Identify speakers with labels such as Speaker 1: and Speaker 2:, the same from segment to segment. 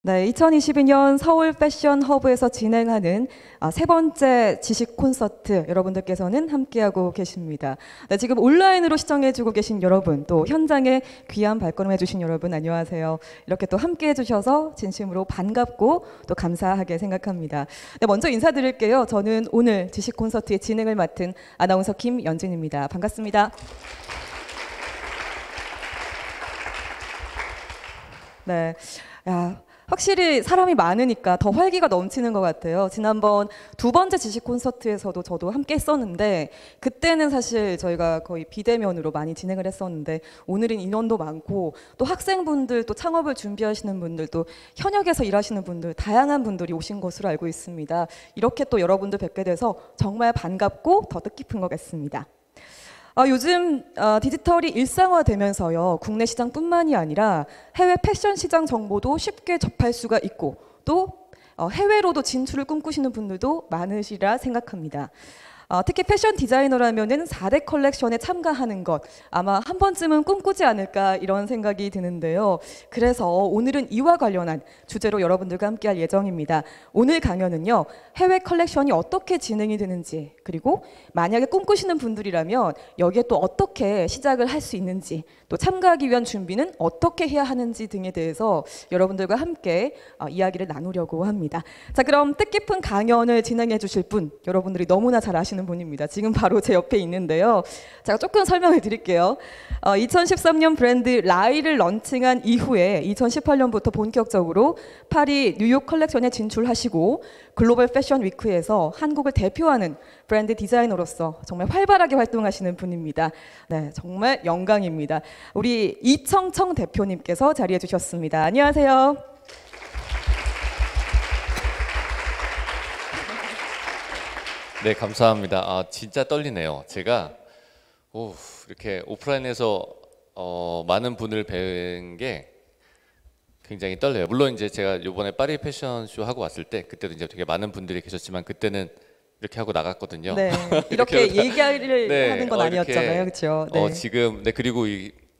Speaker 1: 네, 2022년 서울 패션 허브에서 진행하는 세 번째 지식 콘서트 여러분들께서는 함께하고 계십니다. 네, 지금 온라인으로 시청해주고 계신 여러분, 또 현장에 귀한 발걸음해주신 여러분 안녕하세요. 이렇게 또 함께해주셔서 진심으로 반갑고 또 감사하게 생각합니다. 네, 먼저 인사드릴게요. 저는 오늘 지식 콘서트의 진행을 맡은 아나운서 김연진입니다. 반갑습니다. 네, 확실히 사람이 많으니까 더 활기가 넘치는 것 같아요. 지난번 두 번째 지식 콘서트에서도 저도 함께 했었는데 그때는 사실 저희가 거의 비대면으로 많이 진행을 했었는데 오늘은 인원도 많고 또 학생분들 또 창업을 준비하시는 분들 또 현역에서 일하시는 분들 다양한 분들이 오신 것으로 알고 있습니다. 이렇게 또 여러분들 뵙게 돼서 정말 반갑고 더 뜻깊은 것 같습니다. 요즘 디지털이 일상화되면서요, 국내 시장뿐만이 아니라 해외 패션 시장 정보도 쉽게 접할 수가 있고 또 해외로도 진출을 꿈꾸시는 분들도 많으시리라 생각합니다. 특히 패션 디자이너라면은 4대 컬렉션에 참가하는 것 아마 한 번쯤은 꿈꾸지 않을까 이런 생각이 드는데요. 그래서 오늘은 이와 관련한 주제로 여러분들과 함께할 예정입니다. 오늘 강연은요, 해외 컬렉션이 어떻게 진행이 되는지, 그리고 만약에 꿈꾸시는 분들이라면 여기에 또 어떻게 시작을 할 수 있는지, 또 참가하기 위한 준비는 어떻게 해야 하는지 등에 대해서 여러분들과 함께 이야기를 나누려고 합니다. 자, 그럼 뜻깊은 강연을 진행해 주실 분, 여러분들이 너무나 잘 아시는 분입니다. 지금 바로 제 옆에 있는데요. 제가 조금 설명을 드릴게요. 2013년 브랜드 라이를 런칭한 이후에 2018년부터 본격적으로 파리, 뉴욕 컬렉션에 진출하시고 글로벌 패션 위크에서 한국을 대표하는 브랜드 디자이너로서 정말 활발하게 활동하시는 분입니다. 네, 정말 영광입니다. 우리 이청청 대표님께서 자리해 주셨습니다. 안녕하세요.
Speaker 2: 네, 감사합니다. 진짜 떨리네요. 제가 이렇게 오프라인에서 많은 분을 뵌 게 굉장히 떨려요. 물론 이제 제가 이번에 파리 패션쇼 하고 왔을 때 그때도 이제 되게 많은 분들이 계셨지만 그때는 이렇게 하고 나갔거든요.
Speaker 1: 네, 이렇게 얘기를
Speaker 2: 네,
Speaker 1: 하는 건 아니었잖아요, 그렇죠? 네.
Speaker 2: 지금 그리고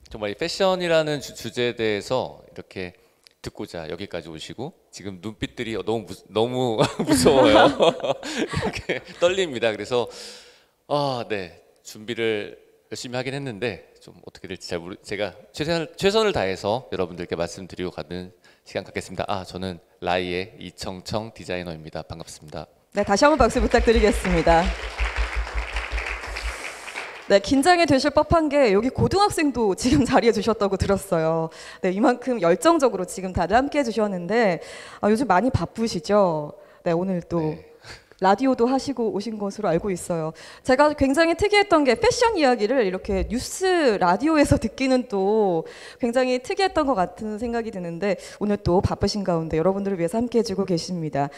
Speaker 2: 정말 이 패션이라는 주제에 대해서 이렇게 듣고자 여기까지 오시고 지금 눈빛들이 너무 무서워요. 이렇게 떨립니다. 그래서 네, 준비를 열심히 하긴 했는데 좀 어떻게 될지 잘 제가 최선을 다해서 여러분들께 말씀드리고 가는 시간 갖겠습니다. 저는 라이의 이청청 디자이너입니다. 반갑습니다.
Speaker 1: 네, 다시 한번 박수 부탁드리겠습니다. 네, 긴장이 되실 법한 게 여기 고등학생도 지금 자리해 주셨다고 들었어요. 네, 이만큼 열정적으로 지금 다들 함께 해주셨는데 요즘 많이 바쁘시죠? 네, 오늘 또
Speaker 2: 네.
Speaker 1: 라디오도 하시고 오신 것으로 알고 있어요. 제가 굉장히 특이했던 게 패션 이야기를 이렇게 뉴스 라디오에서 듣기는 또 굉장히 특이했던 것 같은 생각이 드는데 오늘 또 바쁘신 가운데 여러분들을 위해서 함께 해주고 계십니다.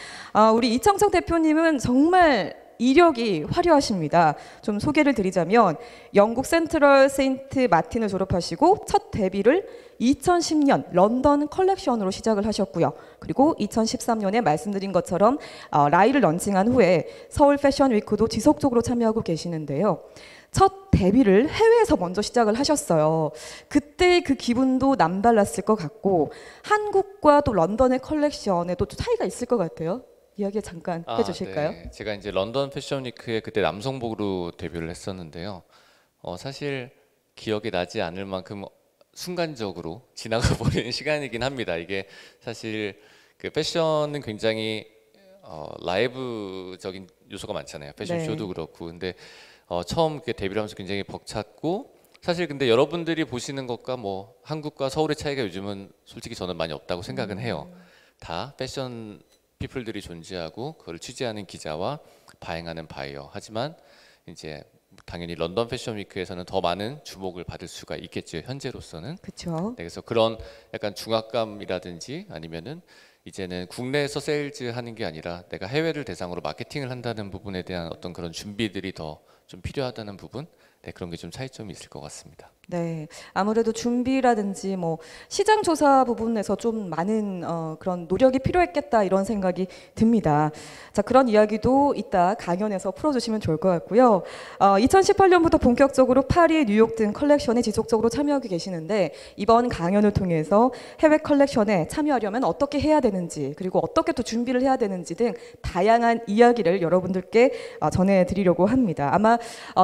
Speaker 1: 우리 이청청 대표님은 정말 이력이 화려하십니다. 좀 소개를 드리자면 영국 센트럴 세인트 마틴을 졸업하시고 첫 데뷔를 2010년 런던 컬렉션으로 시작을 하셨고요. 그리고 2013년에 말씀드린 것처럼 라이를 런칭한 후에 서울 패션 위크도 지속적으로 참여하고 계시는데요. 첫 데뷔를 해외에서 먼저 시작을 하셨어요. 그때 그 기분도 남달랐을 것 같고 한국과 또 런던의 컬렉션에도 또 차이가 있을 것 같아요. 이야기 잠깐 해주실까요?
Speaker 2: 네. 제가 이제 런던 패션 위크에 그때 남성복으로 데뷔를 했었는데요. 사실 기억이 나지 않을 만큼 순간적으로 지나가 버리는 시간이긴 합니다. 이게 사실 그 패션은 굉장히 라이브적인 요소가 많잖아요. 패션쇼도
Speaker 1: 네.
Speaker 2: 그렇고. 근데 처음 이렇게 데뷔를 하면서 굉장히 벅찼고 사실 근데 여러분들이 보시는 것과 뭐 한국과 서울의 차이가 요즘은 솔직히 저는 많이 없다고 생각은 해요. 다 패션 피플들이 존재하고 그걸 취재하는 기자와 바행하는 바이어. 하지만 이제 당연히 런던 패션 위크에서는 더 많은 주목을 받을 수가 있겠죠. 현재로서는.
Speaker 1: 그렇죠.
Speaker 2: 네, 그래서 그런 약간 중압감이라든지 아니면은 이제는 국내에서 세일즈하는 게 아니라 내가 해외를 대상으로 마케팅을 한다는 부분에 대한 어떤 그런 준비들이 더 좀 필요하다는 부분. 네, 그런 게 좀 차이점이 있을 것 같습니다.
Speaker 1: 네, 아무래도 준비라든지 뭐 시장 조사 부분에서 좀 많은 그런 노력이 필요했겠다 이런 생각이 듭니다. 자, 그런 이야기도 이따 강연에서 풀어주시면 좋을 것 같고요. 2018년부터 본격적으로 파리, 뉴욕 등 컬렉션에 지속적으로 참여하고 계시는데 이번 강연을 통해서 해외 컬렉션에 참여하려면 어떻게 해야 되는지 그리고 어떻게 또 준비를 해야 되는지 등 다양한 이야기를 여러분들께 전해드리려고 합니다. 아마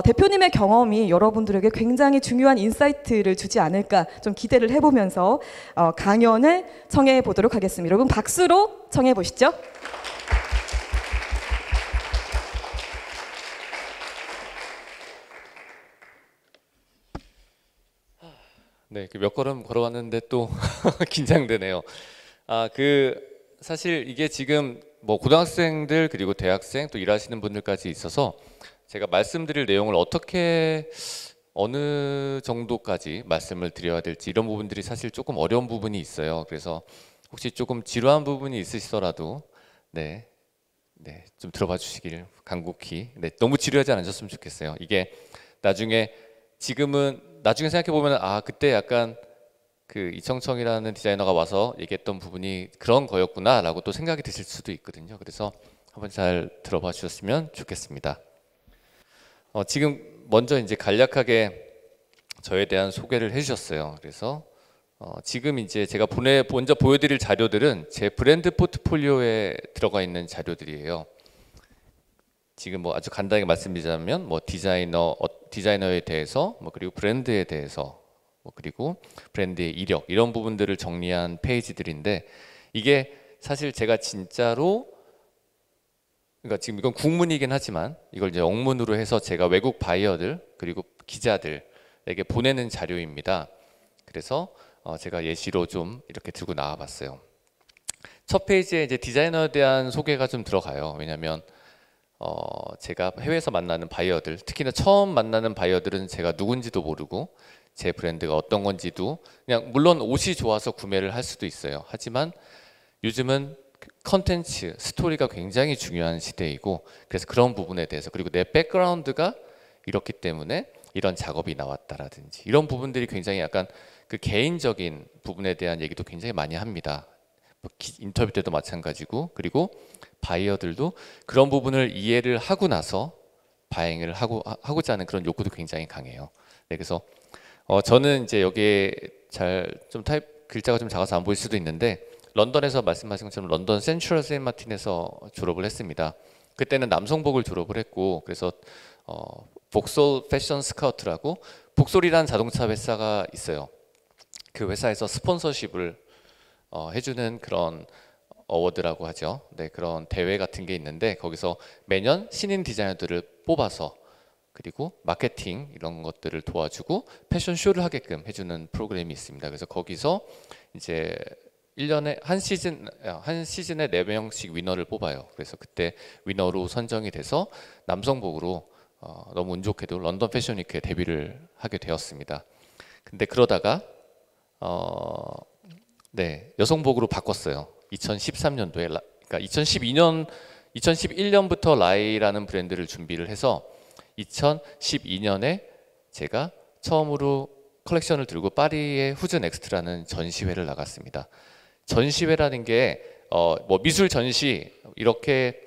Speaker 1: 대표님의 경험이 여러분들에게 굉장히 중요한 인사이트를 주지 않을까 좀 기대를 해보면서 강연을 청해 보도록 하겠습니다. 여러분 박수로 청해 보시죠.
Speaker 2: 네, 몇 걸음 걸어왔는데 또 긴장되네요. 사실 이게 지금 뭐 고등학생들 그리고 대학생 또 일하시는 분들까지 있어서 제가 말씀드릴 내용을 어떻게 어느 정도까지 말씀을 드려야 될지 이런 부분들이 사실 조금 어려운 부분이 있어요. 그래서 혹시 조금 지루한 부분이 있으시더라도 네, 좀 들어봐 주시길 간곡히. 네, 너무 지루하지 않으셨으면 좋겠어요. 이게 나중에 생각해 보면 그때 약간 그 이청청이라는 디자이너가 와서 얘기했던 부분이 그런 거였구나라고 또 생각이 드실 수도 있거든요. 그래서 한번 잘 들어봐 주셨으면 좋겠습니다. 지금 먼저 이제 간략하게 저에 대한 소개를 해주셨어요. 그래서 지금 이제 제가 먼저 보여드릴 자료들은 제 브랜드 포트폴리오에 들어가 있는 자료들이에요. 지금 뭐 아주 간단하게 말씀드리자면 뭐 디자이너에 대해서 뭐 그리고 브랜드에 대해서 뭐 그리고 브랜드의 이력 이런 부분들을 정리한 페이지들인데 이게 사실 제가 진짜로 그러니까 지금 이건 국문이긴 하지만 이걸 이제 영문으로 해서 제가 외국 바이어들 그리고 기자들에게 보내는 자료입니다. 그래서 제가 예시로 좀 이렇게 들고 나와봤어요. 첫 페이지에 이제 디자이너에 대한 소개가 좀 들어가요. 왜냐하면 제가 해외에서 만나는 바이어들, 특히나 처음 만나는 바이어들은 제가 누군지도 모르고 제 브랜드가 어떤 건지도 그냥 물론 옷이 좋아서 구매를 할 수도 있어요. 하지만 요즘은 컨텐츠, 스토리가 굉장히 중요한 시대이고 그래서 그런 부분에 대해서 그리고 내 백그라운드가 이렇기 때문에 이런 작업이 나왔다라든지 이런 부분들이 굉장히 약간 그 개인적인 부분에 대한 얘기도 굉장히 많이 합니다. 인터뷰 때도 마찬가지고 그리고 바이어들도 그런 부분을 이해를 하고 나서 바잉을 하고자 하는 그런 욕구도 굉장히 강해요. 네, 그래서 저는 이제 여기에 글자가 좀 작아서 안 보일 수도 있는데 런던에서 말씀하신 것처럼 런던 센트럴 세인트 마틴에서 졸업을 했습니다. 그때는 남성복을 졸업을 했고 그래서 복솔 패션 스카우트라고 복솔이라는 자동차 회사가 있어요. 그 회사에서 스폰서십을 해주는 그런 어워드라고 하죠. 네, 그런 대회 같은 게 있는데 거기서 매년 신인 디자이너들을 뽑아서 그리고 마케팅 이런 것들을 도와주고 패션쇼를 하게끔 해주는 프로그램이 있습니다. 그래서 거기서 이제 1년에 한 시즌에 4명씩 위너를 뽑아요. 그래서 그때 위너로 선정이 돼서 남성복으로 너무 운 좋게도 런던 패션 위크에 데뷔를 하게 되었습니다. 근데 그러다가 여성복으로 바꿨어요. 2013년도에 그러니까 2011년부터 라이라는 브랜드를 준비를 해서 2012년에 제가 처음으로 컬렉션을 들고 파리의 후즈 넥스트라는 전시회를 나갔습니다. 전시회라는 게 뭐 미술 전시 이렇게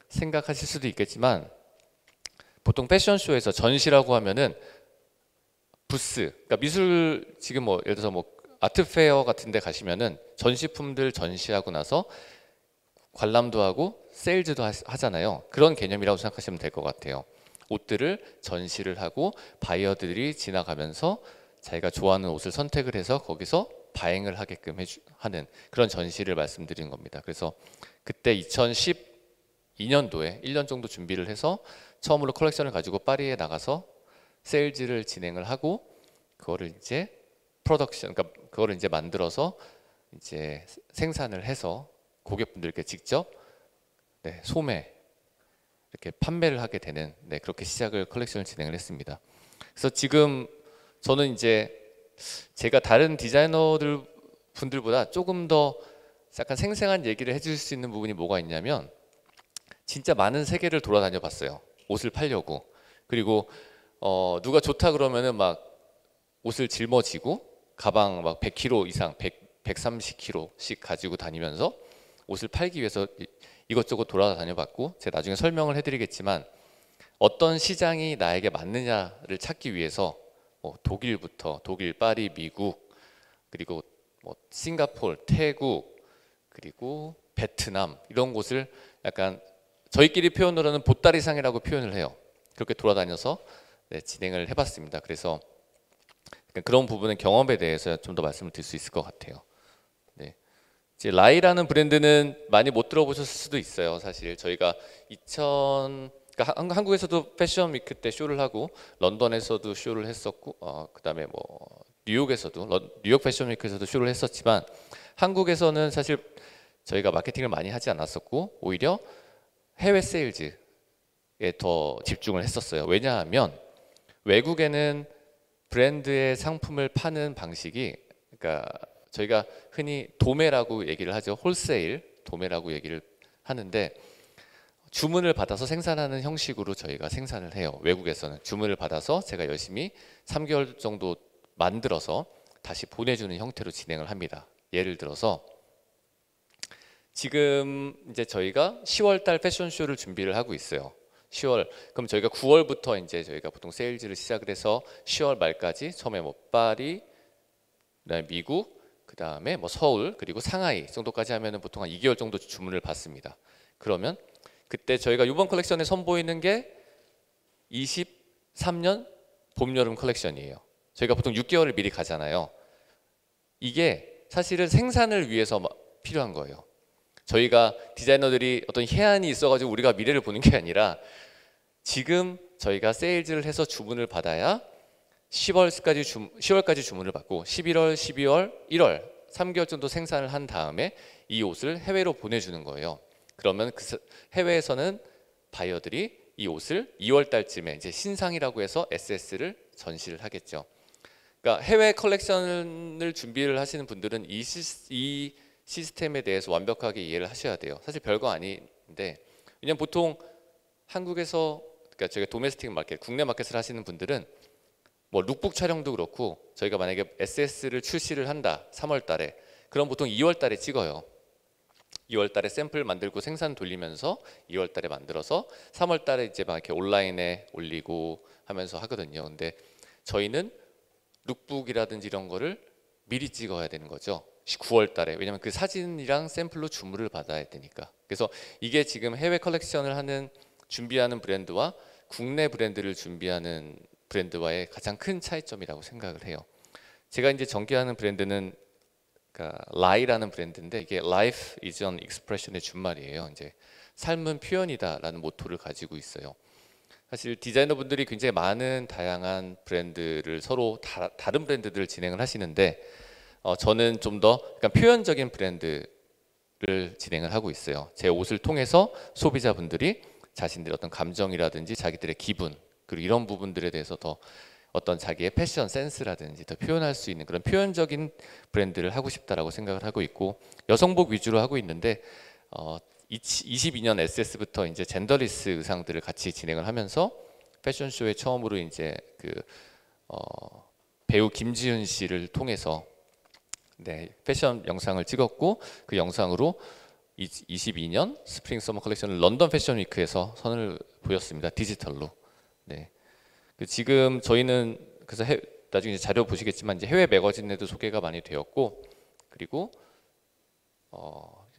Speaker 2: 생각하실 수도 있겠지만 보통 패션쇼에서 전시라고 하면은 부스, 그러니까 미술 지금 뭐 예를 들어서 뭐 아트페어 같은 데 가시면은 전시품들 전시하고 나서 관람도 하고 세일즈도 하잖아요. 그런 개념이라고 생각하시면 될 것 같아요. 옷들을 전시를 하고 바이어들이 지나가면서 자기가 좋아하는 옷을 선택을 해서 거기서 바행을 하게끔 하는 그런 전시를 말씀드린 겁니다. 그래서 그때 2012년도에 1년 정도 준비를 해서 처음으로 컬렉션을 가지고 파리에 나가서 세일즈를 진행을 하고 그거를 이제 프로덕션, 그러니까 그거를 이제 만들어서 이제 생산을 해서 고객분들께 직접 소매 이렇게 판매를 하게 되는 그렇게 컬렉션을 진행을 했습니다. 그래서 지금 저는 이제 제가 다른 디자이너들 분들보다 조금 더 약간 생생한 얘기를 해줄 수 있는 부분이 뭐가 있냐면 진짜 많은 세계를 돌아다녀 봤어요. 옷을 팔려고. 그리고 누가 좋다 그러면은 막 옷을 짊어지고 가방 막 100kg 이상, 130kg씩 가지고 다니면서 옷을 팔기 위해서 이것저것 돌아다녀봤고, 제가 나중에 설명을 해드리겠지만 어떤 시장이 나에게 맞느냐를 찾기 위해서 독일부터 독일, 파리, 미국, 그리고 뭐 싱가포르, 태국, 그리고 베트남 이런 곳을 약간 저희끼리 표현으로는 보따리상이라고 표현을 해요. 그렇게 돌아다녀서 네, 진행을 해봤습니다. 그래서 그런 부분은 경험에 대해서 좀 더 말씀을 드릴 수 있을 것 같아요. 네. 이제 라이라는 브랜드는 많이 못 들어보셨을 수도 있어요. 사실 저희가 그러니까 한국에서도 패션 위크 때 쇼를 하고 런던에서도 쇼를 했었고, 그다음에 뭐 뉴욕에서도 뉴욕 패션 위크에서도 쇼를 했었지만, 한국에서는 사실 저희가 마케팅을 많이 하지 않았었고 오히려 해외 세일즈에 더 집중을 했었어요. 왜냐하면 외국에는 브랜드의 상품을 파는 방식이, 그러니까 저희가 흔히 도매라고 얘기를 하죠. 홀세일 도매라고 얘기를 하는데, 주문을 받아서 생산하는 형식으로 저희가 생산을 해요. 외국에서는 주문을 받아서 제가 열심히 3개월 정도 만들어서 다시 보내주는 형태로 진행을 합니다. 예를 들어서 지금 이제 저희가 10월 달 패션쇼를 준비를 하고 있어요. 10월, 그럼 저희가 9월부터 이제 저희가 보통 세일즈를 시작을 해서 10월 말까지 처음에 뭐 파리, 그다음에 미국, 그다음에 뭐 서울, 그리고 상하이 정도까지 하면은 보통 한 2개월 정도 주문을 받습니다. 그러면 그때 저희가 이번 컬렉션에 선보이는 게 23년 봄, 여름 컬렉션이에요. 저희가 보통 6개월을 미리 가잖아요. 이게 사실은 생산을 위해서 필요한 거예요. 저희가 디자이너들이 어떤 해안이 있어가지고 우리가 미래를 보는 게 아니라, 지금 저희가 세일즈를 해서 주문을 받아야 10월까지 주문을 받고 11월, 12월, 1월 3개월 정도 생산을 한 다음에 이 옷을 해외로 보내주는 거예요. 그러면 그 해외에서는 바이어들이 이 옷을 2월 달쯤에 이제 신상이라고 해서 SS를 전시를 하겠죠. 그러니까 해외 컬렉션을 준비를 하시는 분들은 이 시스템에 대해서 완벽하게 이해를 하셔야 돼요. 사실 별거 아닌데, 왜냐면 보통 한국에서, 그러니까 저희가 도메스틱 마켓, 국내 마켓을 하시는 분들은 뭐 룩북 촬영도 그렇고, 저희가 만약에 SS를 출시를 한다 3월 달에, 그럼 보통 2월 달에 찍어요. 2월 달에 샘플 만들고 생산 돌리면서 2월 달에 만들어서 3월 달에 이제 막 이렇게 온라인에 올리고 하면서 하거든요. 근데 저희는 룩북이라든지 이런 거를 미리 찍어야 되는 거죠. 9월 달에. 왜냐면 그 사진이랑 샘플로 주문을 받아야 되니까. 그래서 이게 지금 해외 컬렉션을 준비하는 브랜드와 국내 브랜드를 준비하는 브랜드와의 가장 큰 차이점이라고 생각을 해요. 제가 이제 전개하는 브랜드는 그러니까 라이라는 브랜드인데, 이게 Life is an Expression의 준말이에요. 이제 삶은 표현이다라는 모토를 가지고 있어요. 사실 디자이너분들이 굉장히 많은 다양한 브랜드를 서로 다른 브랜드들을 진행을 하시는데, 저는 좀 더 약간 표현적인 브랜드를 진행을 하고 있어요. 제 옷을 통해서 소비자분들이 자신들의 어떤 감정이라든지 자기들의 기분, 그리고 이런 부분들에 대해서 더 어떤 자기의 패션 센스라든지 더 표현할 수 있는 그런 표현적인 브랜드를 하고 싶다라고 생각을 하고 있고, 여성복 위주로 하고 있는데 22년 SS부터 이제 젠더리스 의상들을 같이 진행을 하면서 패션쇼에 처음으로 이제 배우 김지윤 씨를 통해서 패션 영상을 찍었고, 그 영상으로 22년 스프링 서머 컬렉션을 런던 패션 위크에서 선을 보였습니다. 디지털로. 네. 지금 저희는 그래서 나중에 이제 자료 보시겠지만 이제 해외 매거진에도 소개가 많이 되었고, 그리고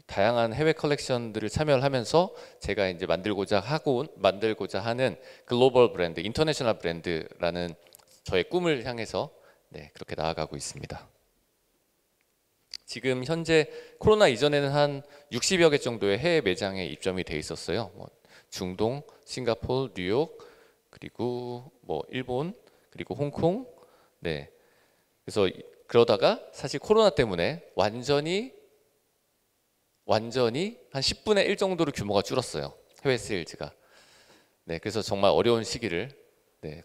Speaker 2: 다양한 해외 컬렉션들을 참여를 하면서 제가 이제 만들고자 하는 글로벌 브랜드, 인터내셔널 브랜드라는 저의 꿈을 향해서 그렇게 나아가고 있습니다. 지금 현재 코로나 이전에는 한 60여 개 정도의 해외 매장에 입점이 돼 있었어요. 중동, 싱가포르, 뉴욕, 그리고 뭐 일본, 그리고 홍콩. 그래서 그러다가 사실 코로나 때문에 완전히 한 10분의 1 정도로 규모가 줄었어요. 해외 세일즈가. 그래서 정말 어려운 시기를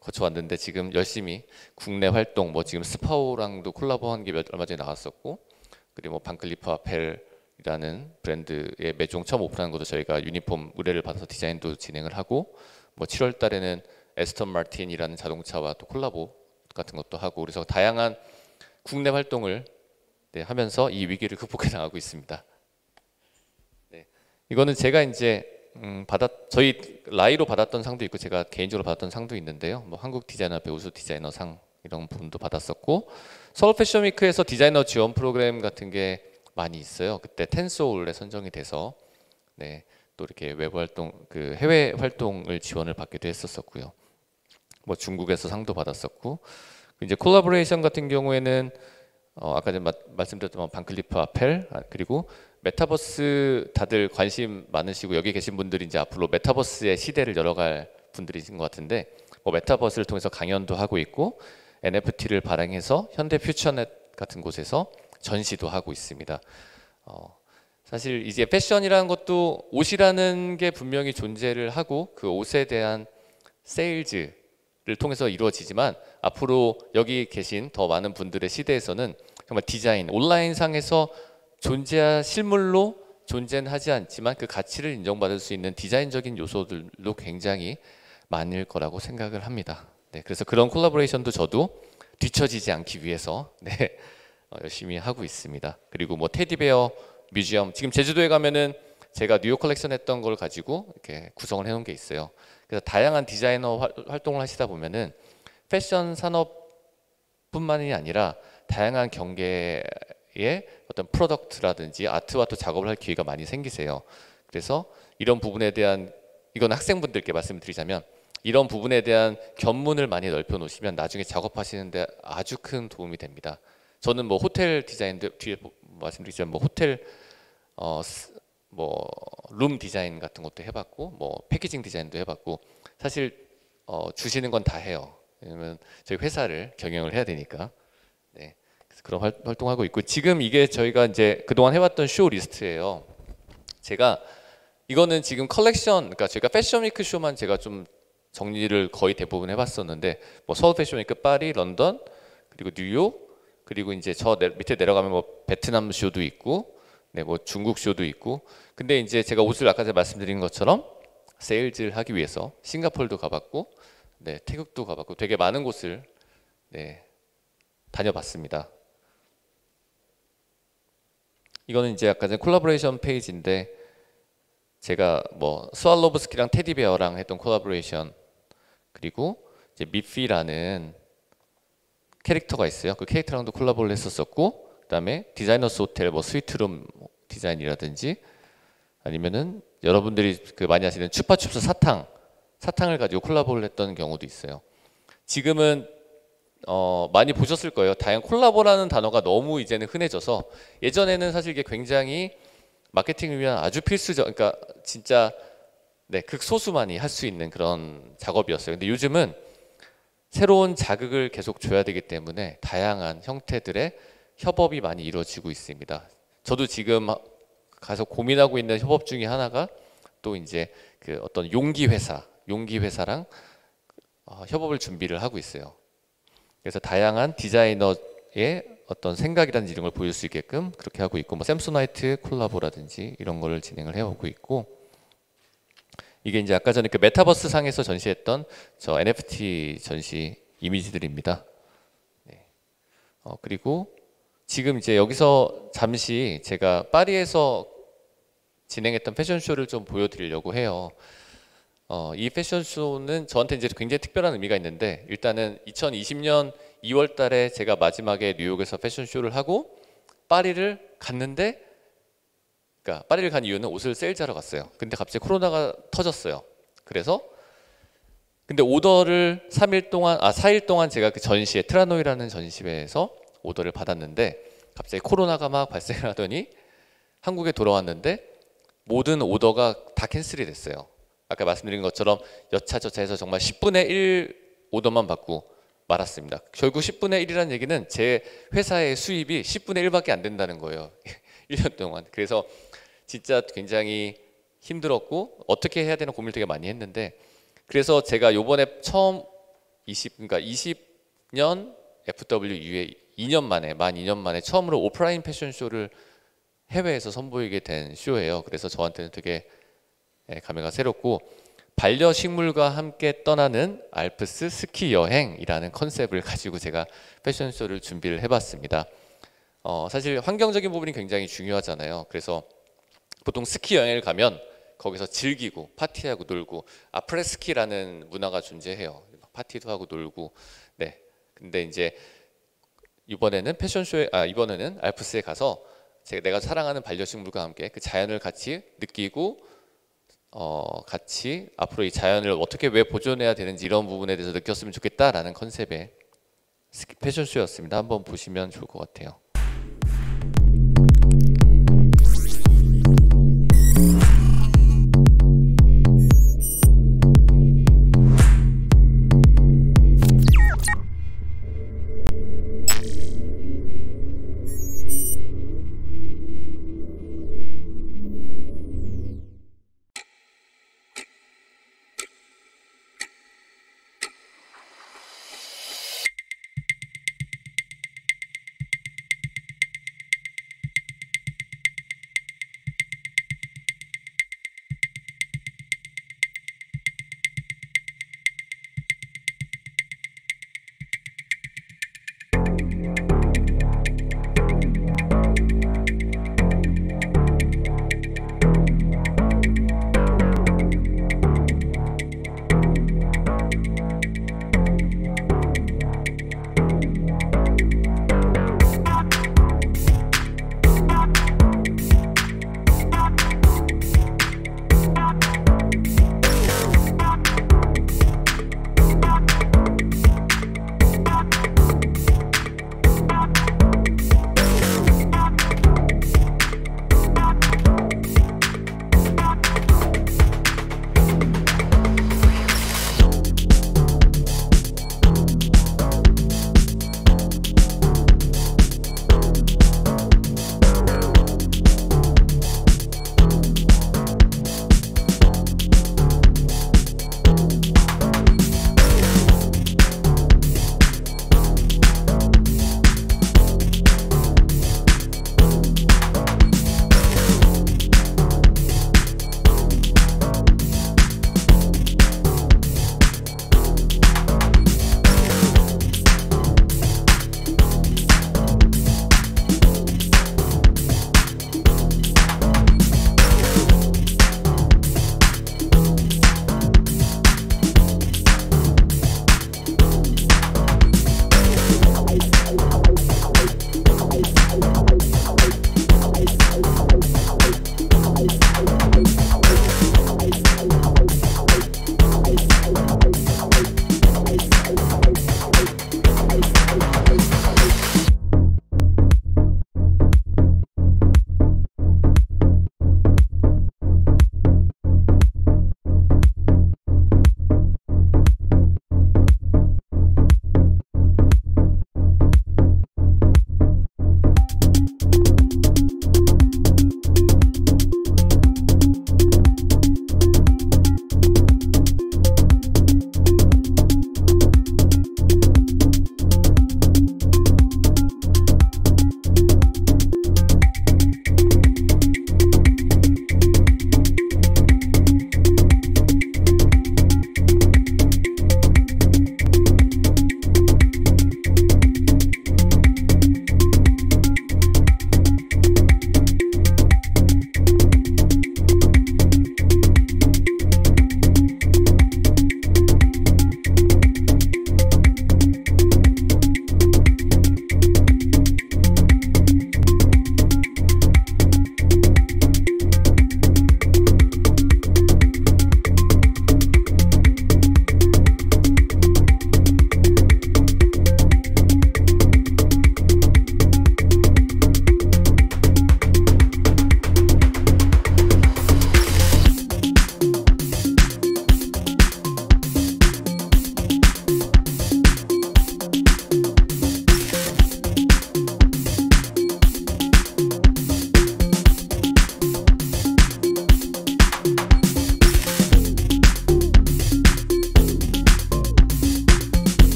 Speaker 2: 거쳐왔는데, 지금 열심히 국내 활동, 뭐 지금 스파오랑도 콜라보한 게 얼마 전에 나왔었고, 그리고 뭐 반클리프 아펠이라는 브랜드의 매종 처음 오픈한 것도 저희가 유니폼 의뢰를 받아서 디자인도 진행을 하고, 뭐 7월 달에는 에스턴 마틴이라는 자동차와 또 콜라보 같은 것도 하고 그래서 다양한 국내 활동을 네, 하면서 이 위기를 극복해 나가고 있습니다. 네, 이거는 제가 이제 저희 라이로 받았던 상도 있고 제가 개인적으로 받았던 상도 있는데요. 뭐 한국 디자이너협회 우수 디자이너 상 이런 부분도 받았었고 서울 패션 위크에서 디자이너 지원 프로그램 같은 게 많이 있어요. 그때 텐소울에 선정이 돼서 네, 또 이렇게 외부 활동, 그 해외 활동을 지원을 받기도 했었었고요. 뭐 중국에서 상도 받았었고 이제 콜라보레이션 같은 경우에는 아까 전에 말씀드렸던 반클리프 아펠 그리고 메타버스 다들 관심 많으시고 여기 계신 분들이 이제 앞으로 메타버스의 시대를 열어갈 분들이신 것 같은데 뭐 메타버스를 통해서 강연도 하고 있고 NFT를 발행해서 현대 퓨처넷 같은 곳에서 전시도 하고 있습니다. 사실 이제 패션이라는 것도 옷이라는 게 분명히 존재를 하고 그 옷에 대한 세일즈를 통해서 이루어지지만 앞으로 여기 계신 더 많은 분들의 시대에서는 정말 디자인, 온라인상에서 실물로 존재는 하지 않지만 그 가치를 인정받을 수 있는 디자인적인 요소들도 굉장히 많을 거라고 생각을 합니다. 네, 그래서 그런 콜라보레이션도 저도 뒤처지지 않기 위해서 네, 열심히 하고 있습니다. 그리고 뭐 테디베어 뮤지엄 지금 제주도에 가면은 제가 뉴욕 컬렉션 했던 걸 가지고 이렇게 구성을 해놓은 게 있어요. 그래서 다양한 디자이너 활동을 하시다 보면은 패션 산업뿐만이 아니라 다양한 경계의 어떤 프로덕트라든지 아트와 또 작업을 할 기회가 많이 생기세요. 그래서 이런 부분에 대한 이건 학생분들께 말씀드리자면 이런 부분에 대한 견문을 많이 넓혀 놓으시면 나중에 작업하시는데 아주 큰 도움이 됩니다. 저는 뭐 호텔 디자인도 뒤에 말씀드리자면 뭐 호텔 뭐 룸 디자인 같은 것도 해봤고 뭐 패키징 디자인도 해봤고 사실 주시는 건 다 해요. 왜냐면 저희 회사를 경영을 해야 되니까. 네, 그래서 그런 활동하고 있고 지금 이게 저희가 이제 그동안 해왔던 쇼 리스트예요. 제가 이거는 지금 컬렉션, 그러니까 저희가 패션위크 쇼만 제가 좀 정리를 거의 대부분 해봤었는데 뭐 서울 패션위크, 파리, 런던, 그리고 뉴욕, 그리고 이제 저 밑에 내려가면 뭐 베트남 쇼도 있고, 네, 뭐 중국 쇼도 있고. 근데 이제 제가 옷을 아까 전에 말씀드린 것처럼 세일즈를 하기 위해서 싱가포르도 가봤고, 네, 태국도 가봤고, 되게 많은 곳을 네, 다녀봤습니다. 이거는 이제 아까 전에 콜라보레이션 페이지인데 제가 뭐 스왈로브스키랑 테디베어랑 했던 콜라보레이션 그리고 이제 미피라는 캐릭터가 있어요. 그 캐릭터랑도 콜라보를 했었었고 그다음에 디자이너스 호텔 뭐 스위트룸 디자인이라든지 아니면은 여러분들이 그 많이 하시는 추파춥스 사탕을 가지고 콜라보를 했던 경우도 있어요. 지금은 많이 보셨을 거예요. 다양한 콜라보라는 단어가 너무 이제는 흔해져서 예전에는 사실 이게 굉장히 마케팅을 위한 아주 필수적, 그러니까 진짜 네, 극소수만이 할 수 있는 그런 작업이었어요. 근데 요즘은 새로운 자극을 계속 줘야 되기 때문에 다양한 형태들의 협업이 많이 이루어지고 있습니다. 저도 지금 가서 고민하고 있는 협업 중에 하나가 또 이제 그 어떤 용기 회사랑 협업을 준비를 하고 있어요. 그래서 다양한 디자이너의 어떤 생각이라든지 이런 걸 보일 수 있게끔 그렇게 하고 있고 뭐 샘소나이트 콜라보라든지 이런 거를 진행을 해오고 있고 이게 이제 아까 전에 그 메타버스 상에서 전시했던 저 NFT 전시 이미지들입니다. 네. 그리고 지금 이제 여기서 잠시 제가 파리에서 진행했던 패션쇼를 좀 보여드리려고 해요. 이 패션쇼는 저한테 이제 굉장히 특별한 의미가 있는데 일단은 2020년 2월 달에 제가 마지막에 뉴욕에서 패션쇼를 하고 파리를 갔는데 그러니까 파리를 간 이유는 옷을 세일즈하러 갔어요. 근데 갑자기 코로나가 터졌어요. 그래서 근데 오더를 4일 동안 제가 그 전시회 트라노이라는 전시회에서 오더를 받았는데 갑자기 코로나가 막 발생을 하더니 한국에 돌아왔는데 모든 오더가 다 캔슬이 됐어요. 아까 말씀드린 것처럼 여차저차해서 정말 10분의 1 오더만 받고 말았습니다. 결국 10분의 1이라는 얘기는 제 회사의 수입이 10분의 1밖에 안 된다는 거예요. 1년 동안. 그래서 진짜 굉장히 힘들었고 어떻게 해야 되나 고민을 되게 많이 했는데 그래서 제가 요번에 처음 20년 FW 이후에 2년 만에 만 2년 만에 처음으로 오프라인 패션쇼를 해외에서 선보이게 된 쇼예요. 그래서 저한테는 되게 감회가 새롭고 반려식물과 함께 떠나는 알프스 스키 여행이라는 컨셉을 가지고 제가 패션쇼를 준비를 해봤습니다. 사실 환경적인 부분이 굉장히 중요하잖아요. 그래서 보통 스키 여행을 가면 거기서 즐기고 파티하고 놀고 아프레스키라는 문화가 존재해요. 파티도 하고 놀고. 네. 근데 이제 이번에는 이번에는 알프스에 가서 내가 사랑하는 반려식물과 함께 그 자연을 같이 느끼고 같이 앞으로 이 자연을 어떻게 왜 보존해야 되는지 이런 부분에 대해서 느꼈으면 좋겠다라는 컨셉의 패션쇼였습니다. 한번 보시면 좋을 것 같아요.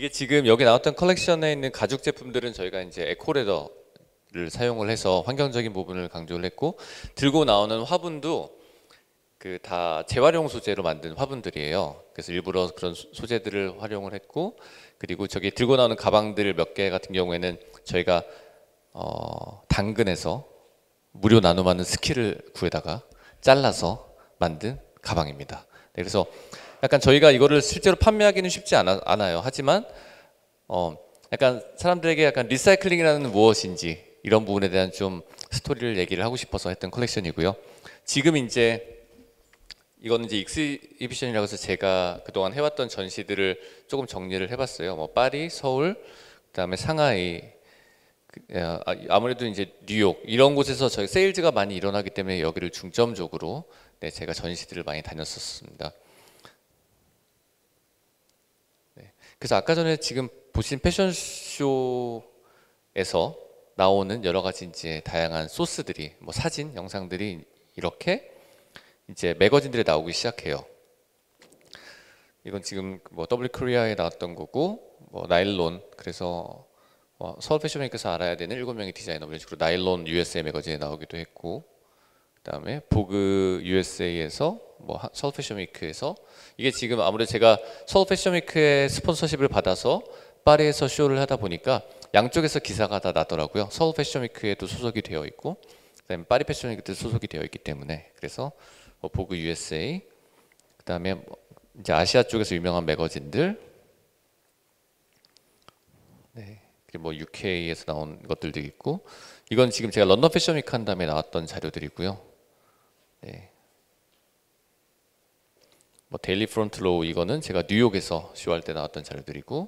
Speaker 2: 이게 지금 여기 나왔던 컬렉션에 있는 가죽 제품들은 저희가 이제 에코레더를 사용을 해서 환경적인 부분을 강조를 했고, 들고 나오는 화분도 그 다 재활용 소재로 만든 화분들이에요. 그래서 일부러 그런 소재들을 활용을 했고, 그리고 저기 들고 나오는 가방들 몇 개 같은 경우에는 저희가 당근에서 무료 나눔하는 스키를 구해다가 잘라서 만든 가방입니다. 네, 그래서 약간 저희가 이거를 실제로 판매하기는 쉽지 않아요. 하지만 약간 사람들에게 약간 리사이클링이라는 무엇인지 이런 부분에 대한 좀 스토리를 얘기를 하고 싶어서 했던 컬렉션이고요. 지금 이제 이거는 이제 익스히비션이라고 해서 제가 그동안 해왔던 전시들을 조금 정리를 해봤어요. 뭐 파리, 서울, 그다음에 상하이, 아무래도 이제 뉴욕 이런 곳에서 저희 세일즈가 많이 일어나기 때문에 여기를 중점적으로 네, 제가 전시들을 많이 다녔었습니다. 네, 그래서 아까 전에 지금 보신 패션쇼에서 나오는 여러 가지 이제 다양한 소스들이 뭐 사진, 영상들이 이렇게 이제 매거진들에 나오기 시작해요. 이건 지금 뭐 W 코리아에 나왔던 거고, 뭐 나일론, 그래서 서울 패션웨이크에서 알아야 되는 7명의 디자이너 이런 식으로 나일론 USA 매거진에 나오기도 했고, 그다음에 보그 USA에서 뭐 서울 패션위크에서, 이게 지금 아무래도 제가 서울 패션위크의 스폰서십을 받아서 파리에서 쇼를 하다 보니까 양쪽에서 기사가 다 나더라고요. 서울 패션위크에도 소속이 되어 있고, 그다음에 파리 패션위크도 소속이 되어 있기 때문에. 그래서 뭐 보그 USA, 그다음에 뭐 이제 아시아 쪽에서 유명한 매거진들, 네, 그리고 뭐 UK에서 나온 것들도 있고, 이건 지금 제가 런던 패션위크 한 다음에 나왔던 자료들이고요. 네. 뭐 데일리 프론트로우, 이거는 제가 뉴욕에서 쇼할 때 나왔던 자료들이고,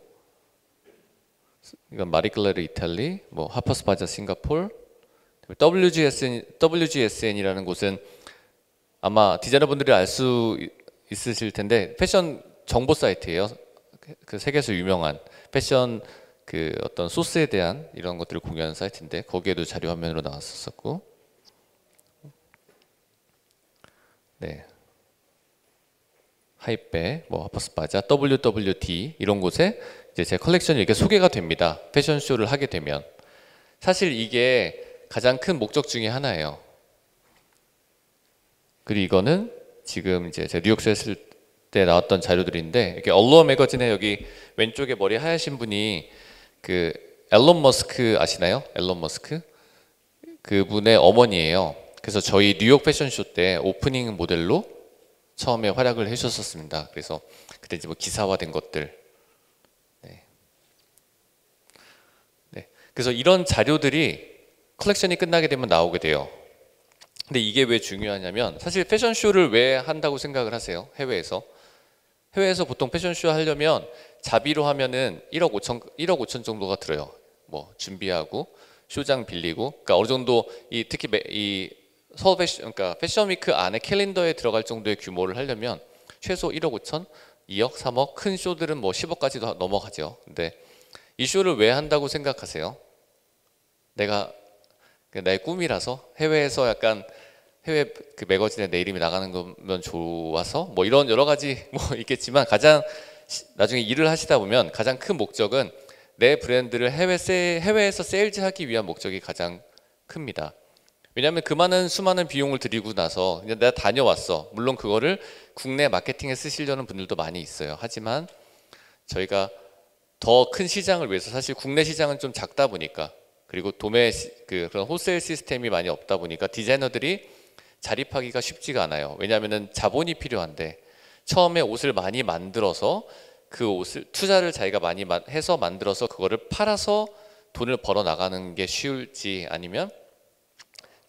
Speaker 2: 이건 마리클레르 이탈리, 뭐 하퍼스바자 싱가폴, WGSN이라는 곳은 아마 디자이너분들이 알 수 있으실 텐데 패션 정보 사이트예요. 그 세계에서 유명한 패션 그 어떤 소스에 대한 이런 것들을 공유하는 사이트인데, 거기에도 자료 화면으로 나왔었고, 네, 하이페, 뭐 하퍼스바자, WWD 이런 곳에 이제 제 컬렉션이 이렇게 소개가 됩니다. 패션쇼를 하게 되면. 사실 이게 가장 큰 목적 중에 하나예요. 그리고 이거는 지금 이제 제가 뉴욕에서 했을 때 나왔던 자료들인데, 이렇게 얼러 매거진에 여기 왼쪽에 머리 하얀신 분이 그 앨런 머스크 아시나요? 앨런 머스크? 그분의 어머니예요. 그래서 저희 뉴욕 패션쇼 때 오프닝 모델로 처음에 활약을 해주셨습니다. 그래서 그때 이제 뭐 기사화된 것들. 네. 네. 그래서 이런 자료들이 컬렉션이 끝나게 되면 나오게 돼요. 근데 이게 왜 중요하냐면, 사실 패션쇼를 왜 한다고 생각을 하세요? 해외에서 보통 패션쇼 하려면 자비로 하면은 1억 5천 정도가 들어요. 뭐 준비하고 쇼장 빌리고, 그러니까 어느 정도 특히 이 서울 그러니까 패션위크 안에 캘린더에 들어갈 정도의 규모를 하려면 최소 1억 5천, 2억, 3억, 큰 쇼들은 뭐 10억까지도 넘어가죠. 근데 이 쇼를 왜 한다고 생각하세요? 나의 꿈이라서, 해외에서 약간 해외 그 매거진에 내 이름이 나가는 거면 좋아서, 뭐 이런 여러 가지 뭐 있겠지만, 가장 나중에 일을 하시다 보면 가장 큰 목적은 내 브랜드를 해외에서 세일즈하기 위한 목적이 가장 큽니다. 왜냐하면 그 많은 수많은 비용을 들이고 나서 그냥 내가 다녀왔어. 물론 그거를 국내 마케팅에 쓰시려는 분들도 많이 있어요. 하지만 저희가 더 큰 시장을 위해서, 사실 국내 시장은 좀 작다 보니까, 그리고 그런 홀세일 시스템이 많이 없다 보니까 디자이너들이 자립하기가 쉽지가 않아요. 왜냐하면 자본이 필요한데, 처음에 옷을 많이 만들어서 그 옷을 투자를 자기가 많이 해서 만들어서 그거를 팔아서 돈을 벌어 나가는 게 쉬울지, 아니면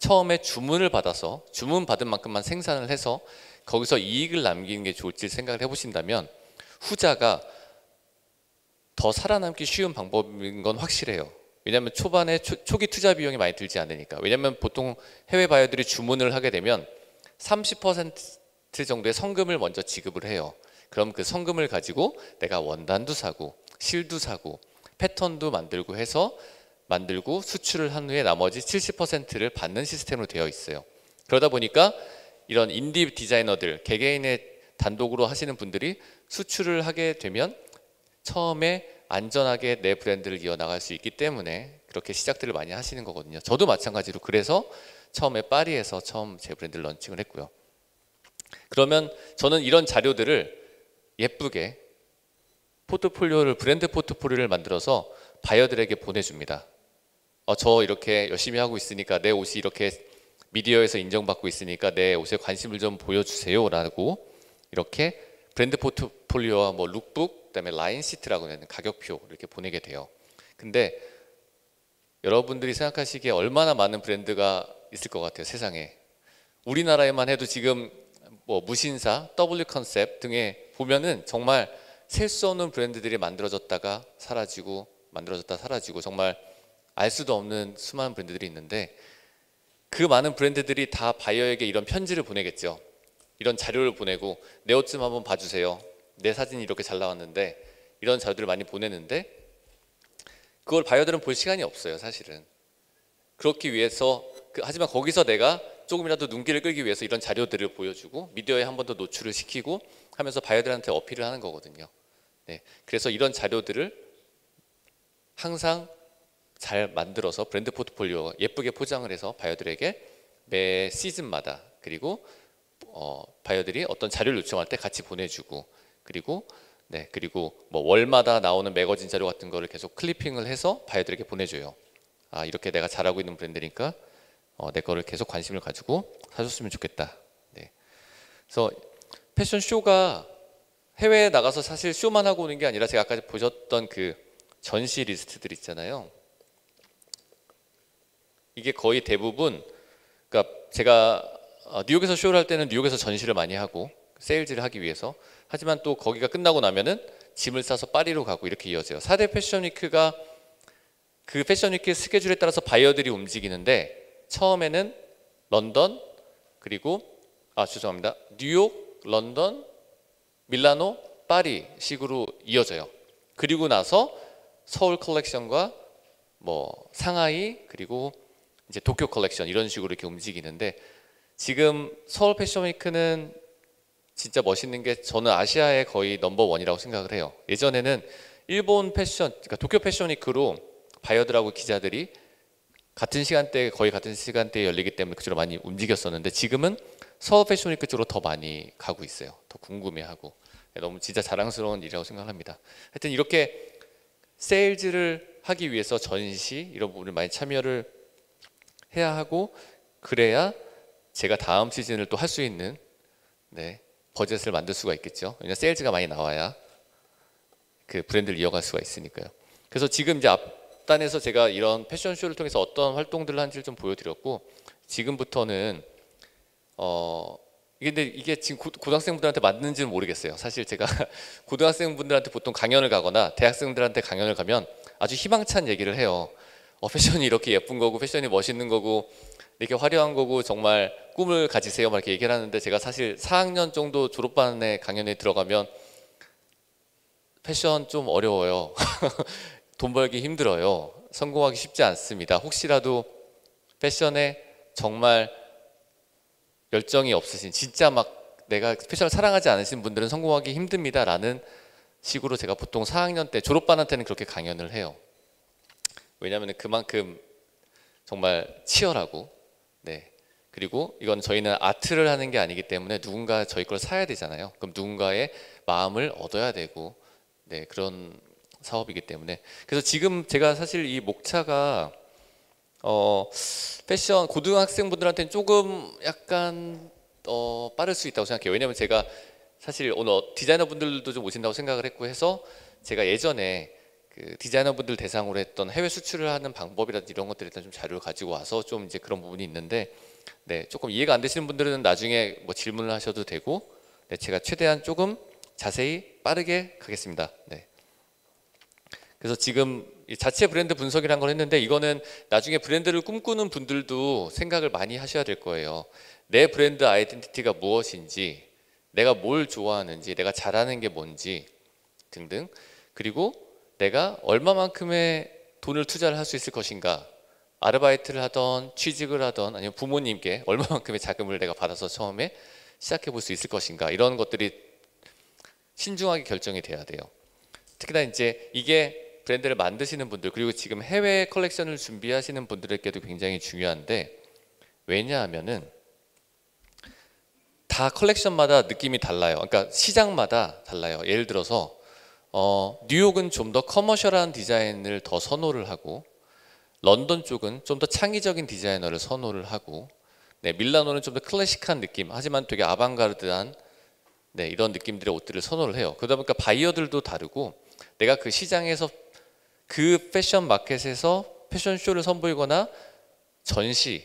Speaker 2: 처음에 주문을 받아서 주문 받은 만큼만 생산을 해서 거기서 이익을 남기는 게 좋을지 생각을 해보신다면, 후자가 더 살아남기 쉬운 방법인 건 확실해요. 왜냐하면 초반에 초기 투자 비용이 많이 들지 않으니까. 왜냐하면 보통 해외 바이어들이 주문을 하게 되면 30% 정도의 성금을 먼저 지급을 해요. 그럼 그 성금을 가지고 내가 원단도 사고 실도 사고 패턴도 만들고 수출을 한 후에 나머지 70%를 받는 시스템으로 되어 있어요. 그러다 보니까 이런 인디 디자이너들, 개개인의 단독으로 하시는 분들이 수출을 하게 되면 처음에 안전하게 내 브랜드를 이어나갈 수 있기 때문에 그렇게 시작들을 많이 하시는 거거든요. 저도 마찬가지로 그래서 처음에 파리에서 처음 제 브랜드를 런칭을 했고요. 그러면 저는 이런 자료들을 예쁘게 브랜드 포트폴리오를 만들어서 바이어들에게 보내줍니다. 저 이렇게 열심히 하고 있으니까, 내 옷이 이렇게 미디어에서 인정받고 있으니까 내 옷에 관심을 좀 보여주세요 라고 이렇게 브랜드 포트폴리오와 뭐 룩북, 그다음에 라인 시트라고 하는 가격표 이렇게 보내게 돼요. 근데 여러분들이 생각하시기에 얼마나 많은 브랜드가 있을 것 같아요, 세상에. 우리나라에만 해도 지금 뭐 무신사, W 컨셉 등에 보면은 정말 셀 수 없는 브랜드들이 만들어졌다가 사라지고 만들어졌다 사라지고 정말 알 수도 없는 수많은 브랜드들이 있는데, 그 많은 브랜드들이 다 바이어에게 이런 편지를 보내겠죠. 이런 자료를 보내고 내 옷 좀 한번 봐주세요. 내 사진이 이렇게 잘 나왔는데, 이런 자료들을 많이 보내는데 그걸 바이어들은 볼 시간이 없어요, 사실은. 그렇기 위해서 하지만 거기서 내가 조금이라도 눈길을 끌기 위해서 이런 자료들을 보여주고 미디어에 한 번 더 노출을 시키고 하면서 바이어들한테 어필을 하는 거거든요. 네, 그래서 이런 자료들을 항상 잘 만들어서 브랜드 포트폴리오 예쁘게 포장을 해서 바이어들에게 매 시즌마다, 그리고 바이어들이 어떤 자료를 요청할 때 같이 보내주고, 그리고 뭐 월마다 나오는 매거진 자료 같은 거를 계속 클리핑을 해서 바이어들에게 보내줘요. 이렇게 내가 잘하고 있는 브랜드니까 내 거를 계속 관심을 가지고 사줬으면 좋겠다. 네. 그래서 패션 쇼가 해외에 나가서 사실 쇼만 하고 오는 게 아니라, 제가 아까 보셨던 그 전시 리스트들 있잖아요. 이게 거의 대부분, 그러니까 제가 뉴욕에서 쇼를 할 때는 뉴욕에서 전시를 많이 하고 세일즈를 하기 위해서, 하지만 또 거기가 끝나고 나면은 짐을 싸서 파리로 가고 이렇게 이어져요. 4대 패션위크가 그 패션위크 스케줄에 따라서 바이어들이 움직이는데, 처음에는 런던, 그리고 죄송합니다, 뉴욕, 런던, 밀라노, 파리 식으로 이어져요. 그리고 나서 서울 컬렉션과 뭐 상하이, 그리고 이제 도쿄 컬렉션, 이런 식으로 이렇게 움직이는데, 지금 서울 패션위크는 진짜 멋있는 게, 저는 아시아의 거의 넘버원이라고 생각을 해요. 예전에는 일본 패션, 그러니까 도쿄 패션위크로 바이어들하고 기자들이 거의 같은 시간대에 열리기 때문에 그쪽으로 많이 움직였었는데, 지금은 서울 패션위크 쪽으로 더 많이 가고 있어요. 더 궁금해하고. 너무 진짜 자랑스러운 일이라고 생각합니다. 하여튼 이렇게 세일즈를 하기 위해서 전시, 이런 부분을 많이 참여를 해야 하고, 그래야 제가 다음 시즌을 또 할 수 있는 버젯을 만들 수가 있겠죠. 왜냐하면 세일즈가 많이 나와야 그 브랜드를 이어갈 수가 있으니까요. 그래서 지금 이제 앞단에서 제가 이런 패션쇼를 통해서 어떤 활동들을 하는지를 좀 보여드렸고, 지금부터는 근데 이게 지금 고등학생분들한테 맞는지는 모르겠어요. 사실 제가 고등학생분들한테 보통 강연을 가거나 대학생들한테 강연을 가면 아주 희망찬 얘기를 해요. 패션이 이렇게 예쁜 거고, 패션이 멋있는 거고, 이렇게 화려한 거고, 정말 꿈을 가지세요 막 이렇게 얘기를 하는데, 제가 사실 4학년 정도 졸업반의 강연에 들어가면 패션 좀 어려워요. 돈 벌기 힘들어요. 성공하기 쉽지 않습니다. 혹시라도 패션에 정말 열정이 없으신, 진짜 막 내가 패션을 사랑하지 않으신 분들은 성공하기 힘듭니다 라는 식으로 제가 보통 4학년 때 졸업반한테는 그렇게 강연을 해요. 왜냐하면 그만큼 정말 치열하고, 그리고 이건 저희는 아트를 하는 게 아니기 때문에 누군가 저희 걸 사야 되잖아요. 그럼 누군가의 마음을 얻어야 되고, 그런 사업이기 때문에. 그래서 지금 제가 사실 이 목차가 패션 고등학생분들한테는 조금 약간 빠를 수 있다고 생각해요. 왜냐하면 제가 사실 오늘 디자이너분들도 좀 오신다고 생각을 했고 해서, 제가 예전에 그 디자이너분들 대상으로 했던 해외 수출을 하는 방법이라든지 이런 것들 일단 좀 자료를 가지고 와서 좀 이제 그런 부분이 있는데, 조금 이해가 안 되시는 분들은 나중에 뭐 질문을 하셔도 되고, 제가 최대한 조금 자세히 빠르게 가겠습니다. 그래서 지금 이 자체 브랜드 분석이라는 걸 했는데, 이거는 나중에 브랜드를 꿈꾸는 분들도 생각을 많이 하셔야 될 거예요. 내 브랜드 아이덴티티가 무엇인지, 내가 뭘 좋아하는지, 내가 잘하는 게 뭔지 등등, 그리고 내가 얼마만큼의 돈을 투자를 할 수 있을 것인가, 아르바이트를 하던 취직을 하던 아니면 부모님께 얼마만큼의 자금을 내가 받아서 처음에 시작해 볼 수 있을 것인가, 이런 것들이 신중하게 결정이 돼야 돼요. 특히나 이제 이게 브랜드를 만드시는 분들 그리고 지금 해외 컬렉션을 준비하시는 분들에게도 굉장히 중요한데, 왜냐하면은 다 컬렉션마다 느낌이 달라요. 그러니까 시장마다 달라요. 예를 들어서 뉴욕은 좀 더 커머셜한 디자인을 더 선호를 하고, 런던 쪽은 좀 더 창의적인 디자이너를 선호를 하고, 네, 밀라노는 좀 더 클래식한 느낌 하지만 되게 아방가르드한 네, 이런 느낌들의 옷들을 선호를 해요. 그러다 보니까 바이어들도 다르고, 내가 그 시장에서 그 패션 마켓에서 패션쇼를 선보이거나 전시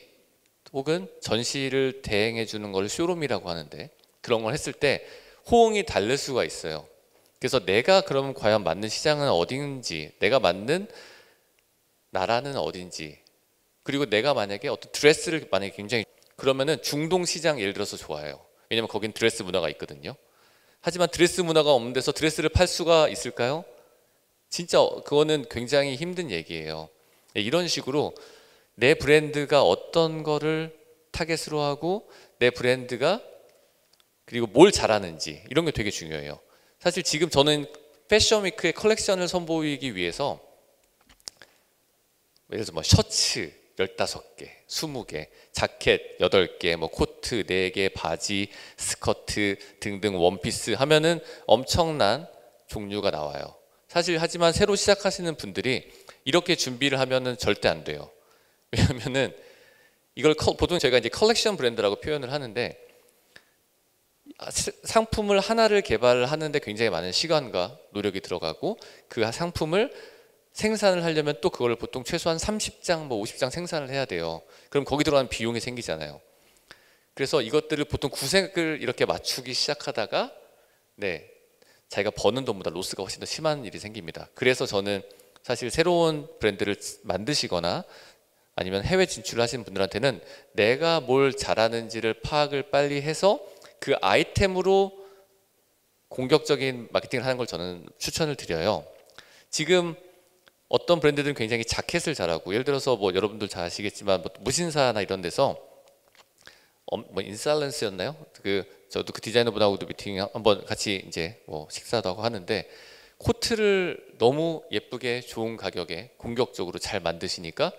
Speaker 2: 혹은 전시를 대행해 주는 걸 쇼룸이라고 하는데, 그런 걸 했을 때 호응이 다를 수가 있어요. 그래서 내가 그러면 과연 맞는 시장은 어딘지, 내가 맞는 나라는 어딘지, 그리고 내가 만약에 어떤 드레스를 만약에 굉장히 그러면은 중동 시장 예를 들어서 좋아요. 왜냐면 거긴 드레스 문화가 있거든요. 하지만 드레스 문화가 없는 데서 드레스를 팔 수가 있을까요? 진짜 그거는 굉장히 힘든 얘기예요. 이런 식으로 내 브랜드가 어떤 거를 타겟으로 하고 내 브랜드가 그리고 뭘 잘하는지 이런 게 되게 중요해요. 사실 지금 저는 패션 위크의 컬렉션을 선보이기 위해서 예를 들어서 뭐 셔츠 15개, 20개, 자켓 8개, 뭐 코트 4개, 바지, 스커트 등등 원피스 하면은 엄청난 종류가 나와요. 사실 하지만 새로 시작하시는 분들이 이렇게 준비를 하면은 절대 안 돼요. 왜냐면은 이걸 보통 저희가 이제 컬렉션 브랜드라고 표현을 하는데, 상품을 하나를 개발하는데 굉장히 많은 시간과 노력이 들어가고, 그 상품을 생산을 하려면 또 그걸 보통 최소한 30장, 뭐 50장 생산을 해야 돼요. 그럼 거기 들어가는 비용이 생기잖아요. 그래서 이것들을 보통 구색을 이렇게 맞추기 시작하다가 네, 자기가 버는 돈보다 로스가 훨씬 더 심한 일이 생깁니다. 그래서 저는 사실 새로운 브랜드를 만드시거나 아니면 해외 진출을 하시는 분들한테는 내가 뭘 잘하는지를 파악을 빨리 해서 그 아이템으로 공격적인 마케팅을 하는 걸 저는 추천을 드려요. 지금 어떤 브랜드들은 굉장히 자켓을 잘하고, 예를 들어서 뭐 여러분들 잘 아시겠지만 뭐 무신사나 이런 데서 뭐 인살런스였나요? 저도 그 디자이너분하고도 미팅 한번 같이 이제 뭐 식사도 하고 하는데, 코트를 너무 예쁘게 좋은 가격에 공격적으로 잘 만드시니까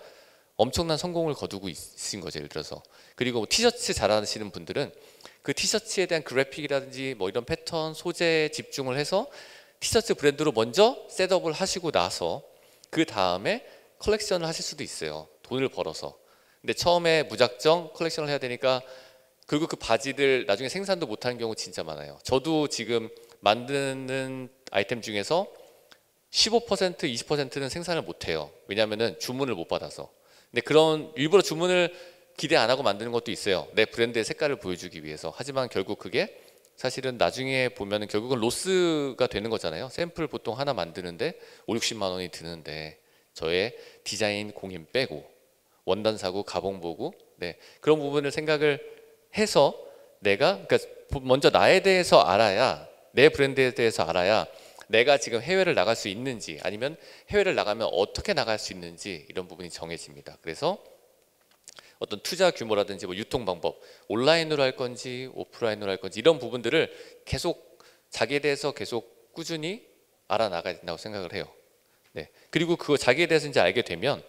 Speaker 2: 엄청난 성공을 거두고 있으신 거죠, 예를 들어서. 그리고 티셔츠 잘하시는 분들은 그 티셔츠에 대한 그래픽이라든지 뭐 이런 패턴, 소재에 집중을 해서 티셔츠 브랜드로 먼저 셋업을 하시고 나서 그 다음에 컬렉션을 하실 수도 있어요. 돈을 벌어서. 근데 처음에 무작정 컬렉션을 해야 되니까 결국 그 바지들 나중에 생산도 못하는 경우 진짜 많아요. 저도 지금 만드는 아이템 중에서 15%, 20%는 생산을 못해요. 왜냐하면 주문을 못 받아서. 근데 그런 일부러 주문을 기대 안 하고 만드는 것도 있어요. 내 브랜드의 색깔을 보여주기 위해서. 하지만 결국 그게 사실은 나중에 보면은 결국은 로스가 되는 거잖아요. 샘플 보통 하나 만드는데 5, 60만 원이 드는데 저의 디자인 공인 빼고 원단 사고 가봉 보고 네, 그런 부분을 생각을 해서 내가 그러니까 먼저 나에 대해서 알아야, 내 브랜드에 대해서 알아야 내가 지금 해외를 나갈 수 있는지, 아니면 해외를 나가면 어떻게 나갈 수 있는지 이런 부분이 정해집니다. 그래서 어떤 투자 규모라든지 뭐 유통 방법, 온라인으로 할 건지 오프라인으로 할 건지 이런 부분들을 계속 자기에 대해서 계속 꾸준히 알아나가야 된다고 생각을 해요. 네. 그리고 그거 자기에 대해서 이제 알게 되면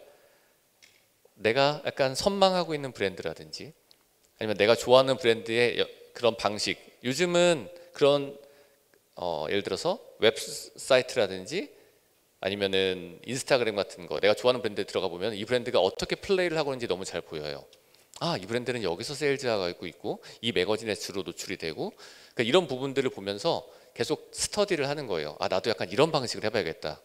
Speaker 2: 내가 약간 선망하고 있는 브랜드라든지 아니면 내가 좋아하는 브랜드의 그런 방식, 요즘은 그런 예를 들어서 웹사이트라든지 아니면은 인스타그램 같은 거, 내가 좋아하는 브랜드에 들어가 보면 이 브랜드가 어떻게 플레이를 하고 있는지 너무 잘 보여요. 아, 이 브랜드는 여기서 세일즈하고 있고 이 매거진에 주로 노출이 되고, 그러니까 이런 부분들을 보면서 계속 스터디를 하는 거예요. 아, 나도 약간 이런 방식을 해봐야겠다.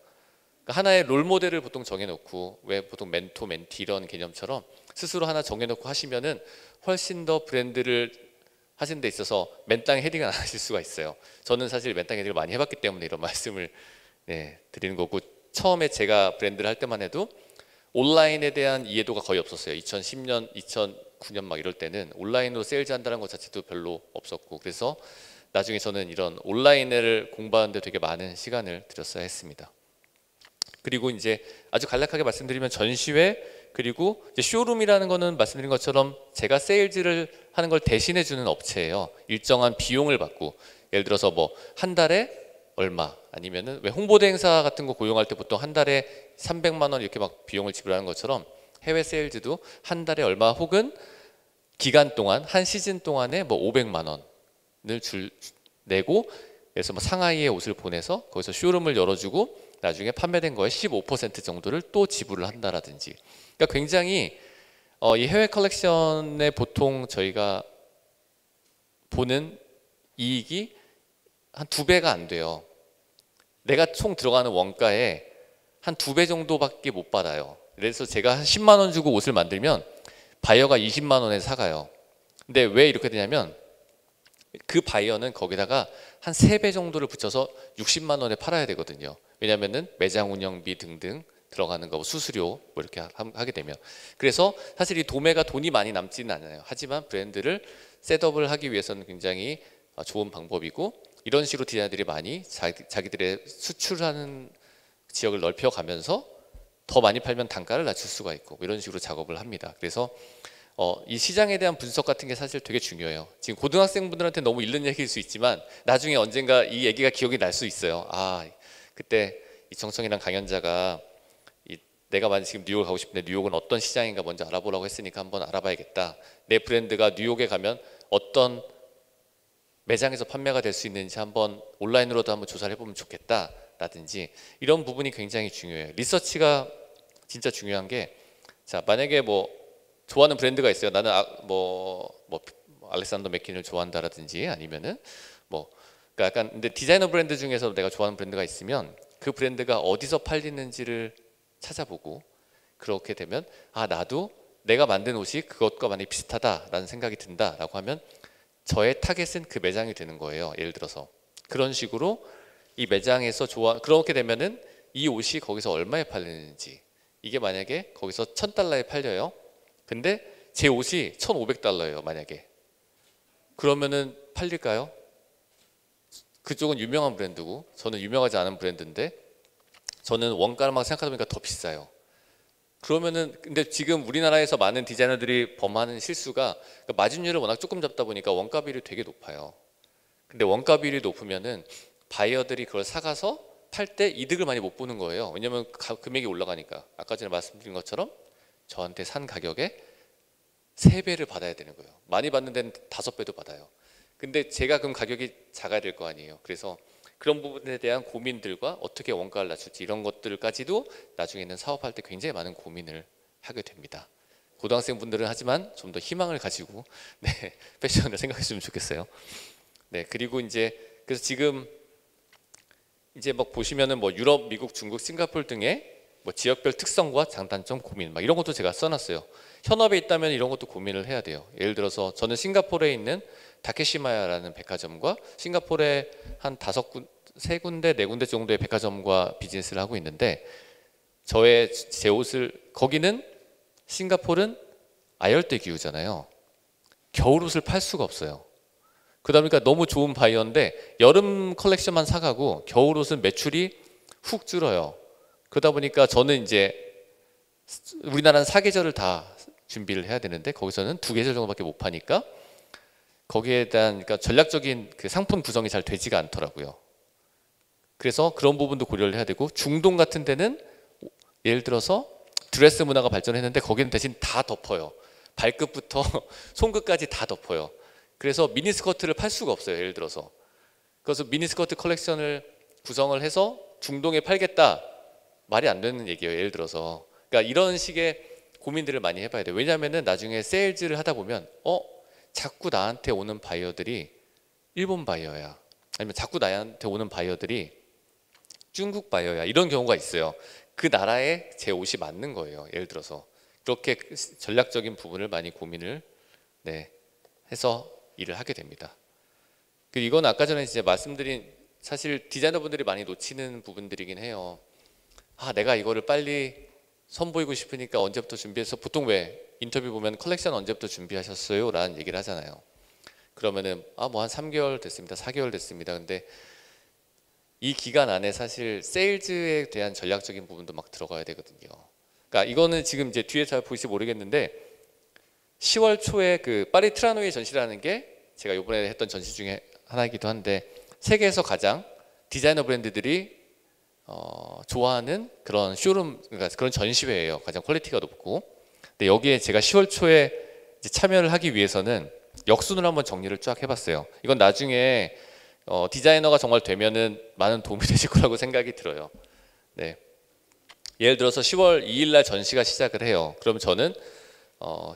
Speaker 2: 그러니까 하나의 롤 모델을 보통 정해놓고, 왜 보통 멘토, 멘티 이런 개념처럼 스스로 하나 정해놓고 하시면은 훨씬 더 브랜드를 하시는 데 있어서 맨땅에 헤딩을 안 하실 수가 있어요. 저는 사실 맨땅에 헤딩을 많이 해봤기 때문에 이런 말씀을 네, 드리는 거고, 처음에 제가 브랜드를 할 때만 해도 온라인에 대한 이해도가 거의 없었어요. 2010년, 2009년 막 이럴 때는 온라인으로 세일즈 한다는 것 자체도 별로 없었고, 그래서 나중에 저는 이런 온라인을 공부하는데 되게 많은 시간을 들였어야 했습니다. 그리고 이제 아주 간략하게 말씀드리면 전시회, 그리고 이제 쇼룸이라는 거는 말씀드린 것처럼 제가 세일즈를 하는 걸 대신해 주는 업체예요. 일정한 비용을 받고, 예를 들어서 뭐 한 달에 얼마 아니면은 왜 홍보대 행사 같은 거 고용할 때 보통 한 달에 300만 원 이렇게 막 비용을 지불하는 것처럼 해외 세일즈도 한 달에 얼마 혹은 기간 동안 한 시즌 동안에 뭐 500만 원을 내고 그래서 뭐 상하이에 옷을 보내서 거기서 쇼룸을 열어주고 나중에 판매된 거에 15% 정도를 또 지불을 한다라든지 그러니까 굉장히 이 해외 컬렉션에 보통 저희가 보는 이익이 한 2배가 안 돼요. 내가 총 들어가는 원가에 한 2배 정도밖에 못 받아요. 그래서 제가 한 10만 원 주고 옷을 만들면 바이어가 20만 원에 사가요. 근데 왜 이렇게 되냐면 그 바이어는 거기다가 한 3배 정도를 붙여서 60만 원에 팔아야 되거든요. 왜냐면은 매장 운영비 등등 들어가는 거 수수료 뭐 이렇게 하게 되면 그래서 사실 이 도매가 돈이 많이 남지는 않아요. 하지만 브랜드를 셋업을 하기 위해서는 굉장히 좋은 방법이고 이런 식으로 디자이너들이 많이 자기들의 수출하는 지역을 넓혀가면서 더 많이 팔면 단가를 낮출 수가 있고 이런 식으로 작업을 합니다. 그래서 이 시장에 대한 분석 같은 게 사실 되게 중요해요. 지금 고등학생분들한테 너무 잃는 얘기일 수 있지만 나중에 언젠가 이 얘기가 기억이 날 수 있어요. 아 그때 이정성이랑 강연자가 내가 만약 지금 뉴욕 가고 싶은데 뉴욕은 어떤 시장인가 먼저 알아보라고 했으니까 한번 알아봐야겠다. 내 브랜드가 뉴욕에 가면 어떤 매장에서 판매가 될 수 있는지 한번 온라인으로도 한번 조사를 해보면 좋겠다 라든지 이런 부분이 굉장히 중요해요. 리서치가 진짜 중요한 게 자 만약에 뭐 좋아하는 브랜드가 있어요. 나는 뭐 알렉산더 맥퀸을 좋아한다라든지 아니면은 뭐 그러니까 약간 근데 디자이너 브랜드 중에서 내가 좋아하는 브랜드가 있으면 그 브랜드가 어디서 팔리는지를 찾아보고 그렇게 되면 아 나도 내가 만든 옷이 그것과 많이 비슷하다라는 생각이 든다라고 하면 저의 타겟은 그 매장이 되는 거예요. 예를 들어서 그런 식으로 이 매장에서 그렇게 되면은 이 옷이 거기서 얼마에 팔리는지 이게 만약에 거기서 $1,000에 팔려요. 근데 제 옷이 $1,500예요. 만약에 그러면은 팔릴까요? 그쪽은 유명한 브랜드고 저는 유명하지 않은 브랜드인데 저는 원가만 생각하다 보니까 더 비싸요. 그러면은 근데 지금 우리나라에서 많은 디자이너들이 범하는 실수가 마진율을 워낙 조금 잡다 보니까 원가 비율이 되게 높아요. 근데 원가 비율이 높으면은 바이어들이 그걸 사가서 팔 때 이득을 많이 못 보는 거예요. 왜냐면 금액이 올라가니까 아까 전에 말씀드린 것처럼 저한테 산 가격에 3배를 받아야 되는 거예요. 많이 받는 데는 5배도 받아요. 근데 제가 그럼 가격이 작아야 될 거 아니에요. 그래서 그런 부분에 대한 고민들과 어떻게 원가를 낮출지 이런 것들까지도 나중에는 사업할 때 굉장히 많은 고민을 하게 됩니다. 고등학생분들은 하지만 좀 더 희망을 가지고 네, 패션을 생각했으면 좋겠어요. 네, 그리고 이제 그래서 지금 이제 막 보시면은 뭐 유럽, 미국, 중국, 싱가포르 등의 뭐 지역별 특성과 장단점 고민 막 이런 것도 제가 써놨어요. 현업에 있다면 이런 것도 고민을 해야 돼요. 예를 들어서 저는 싱가포르에 있는 다케시마야라는 백화점과 싱가포르에 한 3군데, 4군데 정도의 백화점과 비즈니스를 하고 있는데 제 옷을 거기는 싱가포르는 아열대 기후잖아요. 겨울옷을 팔 수가 없어요. 그러다 보니까 너무 좋은 바이어인데 여름 컬렉션만 사가고 겨울옷은 매출이 훅 줄어요. 그러다 보니까 저는 이제 우리나라는 4계절을 다 준비를 해야 되는데 거기서는 2계절 정도밖에 못 파니까 거기에 대한 그러니까 전략적인 그 상품 구성이 잘 되지가 않더라고요. 그래서 그런 부분도 고려를 해야 되고 중동 같은 데는 예를 들어서 드레스 문화가 발전했는데 거기는 대신 다 덮어요. 발끝부터 손끝까지 다 덮어요. 그래서 미니스커트를 팔 수가 없어요. 예를 들어서 그래서 미니스커트 컬렉션을 구성을 해서 중동에 팔겠다 말이 안 되는 얘기예요. 예를 들어서 그러니까 이런 식의 고민들을 많이 해봐야 돼요. 왜냐하면은 나중에 세일즈를 하다 보면 자꾸 나한테 오는 바이어들이 일본 바이어야 아니면 자꾸 나한테 오는 바이어들이 중국 바이어야 이런 경우가 있어요. 그 나라에 제 옷이 맞는 거예요. 예를 들어서 그렇게 전략적인 부분을 많이 고민을 해서 일을 하게 됩니다. 이건 아까 전에 이제 말씀드린 사실 디자이너분들이 많이 놓치는 부분들이긴 해요. 내가 이거를 빨리 선보이고 싶으니까 언제부터 준비해서 보통 왜 인터뷰 보면 컬렉션 언제부터 준비하셨어요? 라는 얘기를 하잖아요. 그러면은 뭐 한 3개월 됐습니다. 4개월 됐습니다. 근데 이 기간 안에 사실 세일즈에 대한 전략적인 부분도 막 들어가야 되거든요. 그러니까 이거는 지금 이제 뒤에 잘 보실지 모르겠는데 10월 초에 그 파리 트라노이 전시라는 게 제가 이번에 했던 전시 중에 하나이기도 한데 세계에서 가장 디자이너 브랜드들이 좋아하는 그런 쇼룸, 그러니까 그런 전시회예요. 가장 퀄리티가 높고. 근데 여기에 제가 10월 초에 이제 참여를 하기 위해서는 역순을 한번 정리를 쫙 해봤어요. 이건 나중에 디자이너가 정말 되면은 많은 도움이 되실 거라고 생각이 들어요. 네. 예를 들어서 10월 2일 날 전시가 시작을 해요. 그럼 저는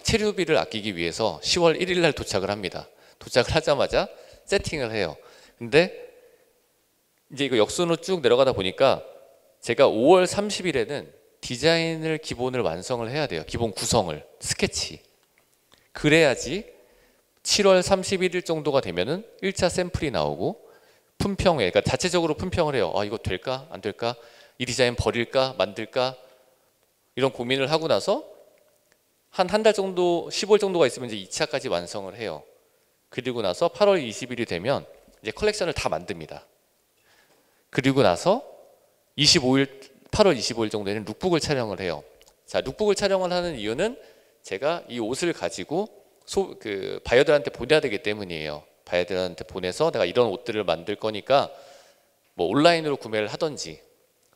Speaker 2: 체류비를 아끼기 위해서 10월 1일 날 도착을 합니다. 도착을 하자마자 세팅을 해요. 근데 이제 이거 역순으로 쭉 내려가다 보니까 제가 5월 30일에는 디자인을 기본을 완성을 해야 돼요. 기본 구성을, 스케치. 그래야지 7월 31일 정도가 되면은 1차 샘플이 나오고 품평회, 그러니까 자체적으로 품평을 해요. 아, 이거 될까? 안 될까? 이 디자인 버릴까? 만들까? 이런 고민을 하고 나서 한 달 정도, 10월 정도가 있으면 이제 2차까지 완성을 해요. 그리고 나서 8월 20일이 되면 이제 컬렉션을 다 만듭니다. 그리고 나서 8월 25일 정도에는 룩북을 촬영을 해요. 자, 룩북을 촬영을 하는 이유는 제가 이 옷을 가지고 바이어들한테 보내야 되기 때문이에요. 바이어들한테 보내서 내가 이런 옷들을 만들 거니까 뭐 온라인으로 구매를 하든지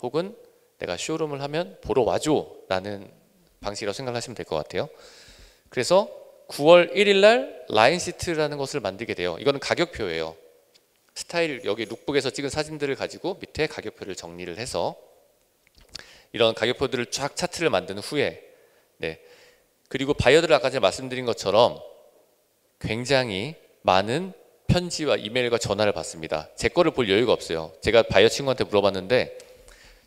Speaker 2: 혹은 내가 쇼룸을 하면 보러 와줘 라는 방식이라고 생각하시면 될 것 같아요. 그래서 9월 1일 날 라인 시트라는 것을 만들게 돼요. 이거는 가격표예요. 스타일, 여기 룩북에서 찍은 사진들을 가지고 밑에 가격표를 정리를 해서 이런 가격표들을 쫙 차트를 만든 후에, 네, 그리고 바이어들 아까 제가 말씀드린 것처럼 굉장히 많은 편지와 이메일과 전화를 받습니다. 제 거를 볼 여유가 없어요. 제가 바이어 친구한테 물어봤는데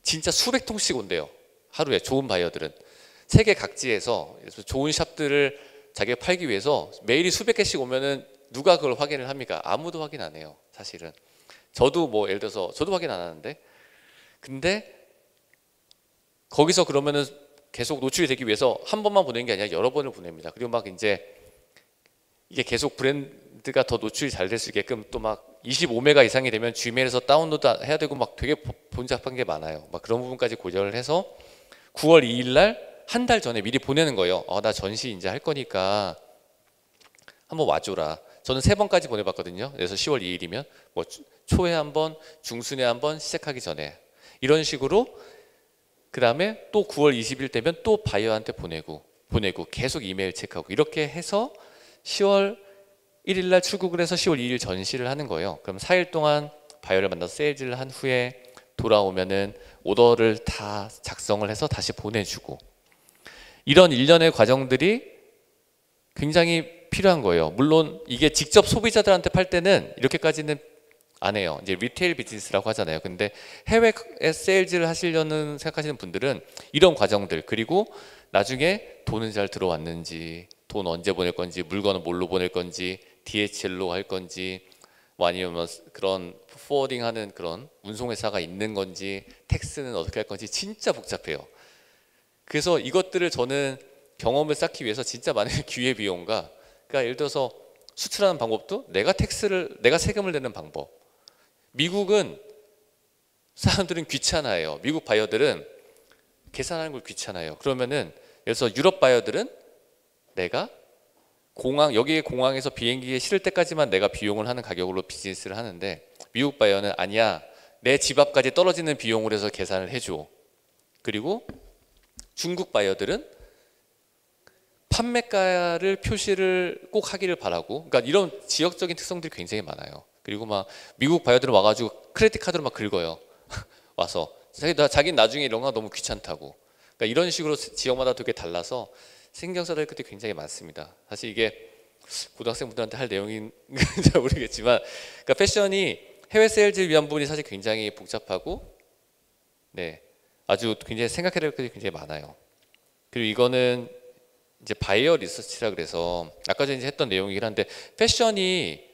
Speaker 2: 진짜 수백 통씩 온대요. 하루에. 좋은 바이어들은 세계 각지에서 좋은 샵들을 자기가 팔기 위해서 메일이 수백 개씩 오면은 누가 그걸 확인을 합니까? 아무도 확인 안 해요. 사실은 저도 뭐 예를 들어서 저도 확인 안 하는데, 근데 거기서 그러면은 계속 노출이 되기 위해서 한 번만 보내는 게 아니라 여러 번을 보냅니다. 그리고 막 이제 이게 계속 브랜드가 더 노출이 잘 될 수 있게끔 또 막 25메가 이상이 되면 Gmail에서 다운로드 해야 되고 막 되게 복잡한 게 많아요. 막 그런 부분까지 고려를 해서 9월 2일 날 한 달 전에 미리 보내는 거예요. 나 전시 이제 할 거니까 한번 와줘라. 저는 3번까지 보내봤거든요. 그래서 10월 2일이면 뭐 초에 한 번, 중순에 한 번, 시작하기 전에 이런 식으로, 그 다음에 또 9월 20일 되면 또 바이어한테 보내고 계속 이메일 체크하고 이렇게 해서 10월 1일 날 출국을 해서 10월 2일 전시를 하는 거예요. 그럼 4일 동안 바이어를 만나서 세일즈를 한 후에 돌아오면은 오더를 다 작성을 해서 다시 보내주고, 이런 일련의 과정들이 굉장히 필요한 거예요. 물론 이게 직접 소비자들한테 팔 때는 이렇게까지는 안 해요. 이제 리테일 비즈니스라고 하잖아요. 근데 해외 세일즈를 하시려는 생각하시는 분들은 이런 과정들, 그리고 나중에 돈은 잘 들어왔는지, 돈 언제 보낼 건지, 물건은 뭘로 보낼 건지, DHL로 할 건지, 뭐 아니면 뭐 그런 포워딩하는 그런 운송회사가 있는 건지, 텍스는 어떻게 할 건지 진짜 복잡해요. 그래서 이것들을 저는 경험을 쌓기 위해서 진짜 많은 기회비용과, 그러니까 예를 들어서 수출하는 방법도 내가 세금을 내는 방법. 미국은 사람들은 귀찮아해요. 미국 바이어들은 계산하는 걸 귀찮아해요. 그러면은 예를 들어서 유럽 바이어들은 내가 여기 공항에서 비행기에 실을 때까지만 내가 비용을 하는 가격으로 비즈니스를 하는데, 미국 바이어는 아니야, 내 집 앞까지 떨어지는 비용으로 해서 계산을 해줘. 그리고 중국 바이어들은 판매가를 표시를 꼭 하기를 바라고, 그러니까 이런 지역적인 특성들이 굉장히 많아요. 그리고 막 미국 바이어들은 와가지고 크레딧 카드로 막 긁어요. 와서 자기는 나중에 이런 거 너무 귀찮다고. 그러니까 이런 식으로 지역마다 되게 달라서 신경 써야 될 것들이 굉장히 많습니다. 사실 이게 고등학생분들한테 할 내용인지 잘 모르겠지만, 그러니까 패션이 해외 세일즈를 위한 부분이 사실 굉장히 복잡하고, 네, 아주 굉장히 생각해야 될 것들이 굉장히 많아요. 그리고 이거는 이제 바이어 리서치라 그래서 아까 전에 했던 내용이긴 한데, 패션이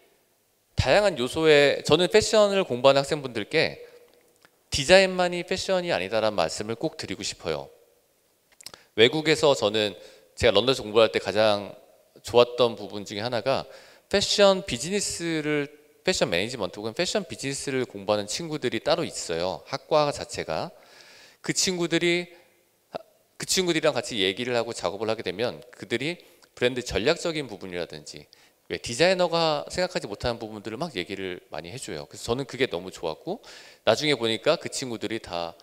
Speaker 2: 다양한 요소에, 저는 패션을 공부하는 학생분들께 디자인만이 패션이 아니다라는 말씀을 꼭 드리고 싶어요. 외국에서 제가 런던에서 공부할 때 가장 좋았던 부분 중에 하나가 패션 매니지먼트 혹은 패션 비즈니스를 공부하는 친구들이 따로 있어요. 학과 자체가. 그 친구들이랑 같이 얘기를 하고 작업을 하게 되면 그들이 브랜드 전략적인 부분이라든지 왜 디자이너가 생각하지 못하는 부분들을 막 얘기를 많이 해줘요. 그래서 저는 그게 너무 좋았고 나중에 보니까 그 친구들이 다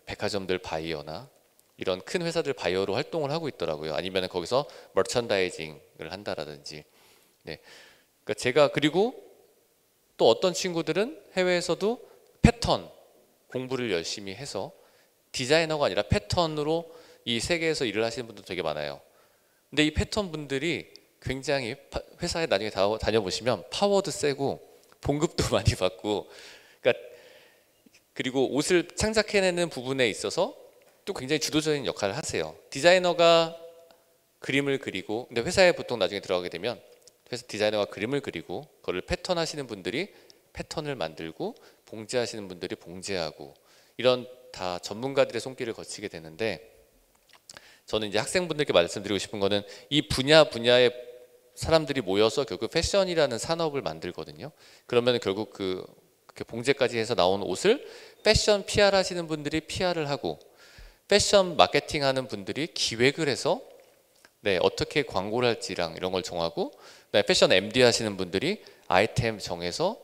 Speaker 2: 백화점들 바이어나 이런 큰 회사들 바이어로 활동을 하고 있더라고요. 아니면 거기서 머천다이징을 한다라든지. 네. 그러니까 제가 그리고 또 어떤 친구들은 해외에서도 패턴 공부를 열심히 해서 디자이너가 아니라 패턴으로 이 세계에서 일을 하시는 분도 되게 많아요. 근데 이 패턴 분들이 굉장히 회사에 나중에 다녀보시면 파워도 세고 봉급도 많이 받고, 그러니까 그리고 옷을 창작해내는 부분에 있어서 또 굉장히 주도적인 역할을 하세요. 디자이너가 그림을 그리고, 근데 회사에 보통 나중에 들어가게 되면 회사 디자이너가 그림을 그리고 그거를 패턴 하시는 분들이 패턴을 만들고 봉제하시는 분들이 봉제하고, 이런 다 전문가들의 손길을 거치게 되는데, 저는 이제 학생분들께 말씀드리고 싶은 거는 이 분야의 사람들이 모여서 결국 패션이라는 산업을 만들거든요. 그러면 결국 그렇게 봉제까지 해서 나온 옷을 패션 PR 하시는 분들이 PR을 하고, 패션 마케팅 하는 분들이 기획을 해서 어떻게 광고를 할지랑 이런 걸 정하고, 패션 MD 하시는 분들이 아이템 정해서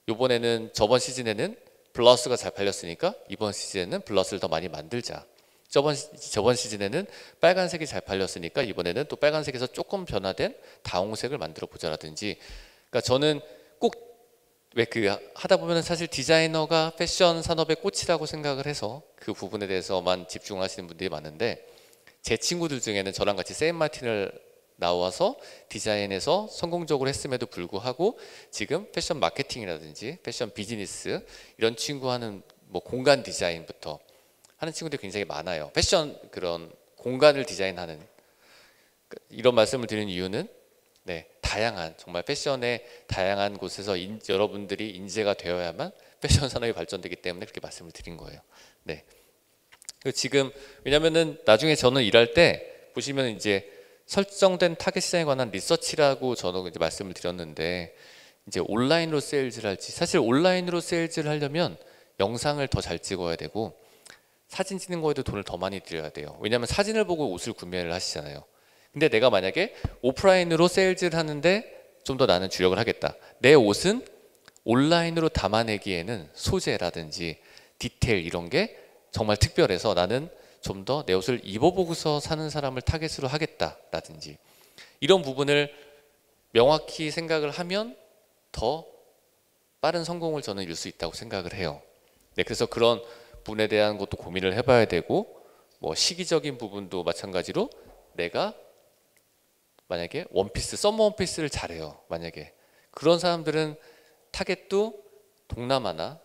Speaker 2: 요번에는 저번 시즌에는 블라우스가 잘 팔렸으니까 이번 시즌에는 블라우스를 더 많이 만들자. 저번 시즌에는 빨간색이 잘 팔렸으니까 이번에는 또 빨간색에서 조금 변화된 다홍색을 만들어 보자라든지. 그러니까 저는 꼭 왜 하다 보면은 사실 디자이너가 패션 산업의 꽃이라고 생각을 해서 그 부분에 대해서만 집중하시는 분들이 많은데, 제 친구들 중에는 저랑 같이 세인마틴을 나와서 디자인에서 성공적으로 했음에도 불구하고 지금 패션 마케팅이라든지 패션 비즈니스 이런 친구 하는 뭐 공간 디자인부터 하는 친구들이 굉장히 많아요. 패션 그런 공간을 디자인하는, 이런 말씀을 드리는 이유는 다양한, 정말 패션의 다양한 곳에서 여러분들이 인재가 되어야만 패션 산업이 발전되기 때문에 그렇게 말씀을 드린 거예요. 지금 왜냐면은 나중에 저는 일할 때 보시면 이제 설정된 타겟 시장에 관한 리서치라고 저는 이제 말씀을 드렸는데, 이제 온라인으로 세일즈를 할지, 사실 온라인으로 세일즈를 하려면 영상을 더 잘 찍어야 되고 사진 찍는 거에도 돈을 더 많이 들여야 돼요. 왜냐하면 사진을 보고 옷을 구매를 하시잖아요. 근데 내가 만약에 오프라인으로 세일즈를 하는데 좀 더 나는 주력을 하겠다. 내 옷은 온라인으로 담아내기에는 소재라든지 디테일 이런 게 정말 특별해서 나는 좀 더 내 옷을 입어보고서 사는 사람을 타겟으로 하겠다라든지, 이런 부분을 명확히 생각을 하면 더 빠른 성공을 저는 이룰 수 있다고 생각을 해요. 그래서 그런 부분에 대한 것도 고민을 해봐야 되고, 뭐 시기적인 부분도 마찬가지로 내가 만약에 원피스, 썸머 원피스를 잘해요. 만약에 그런 사람들은 타겟도 동남아나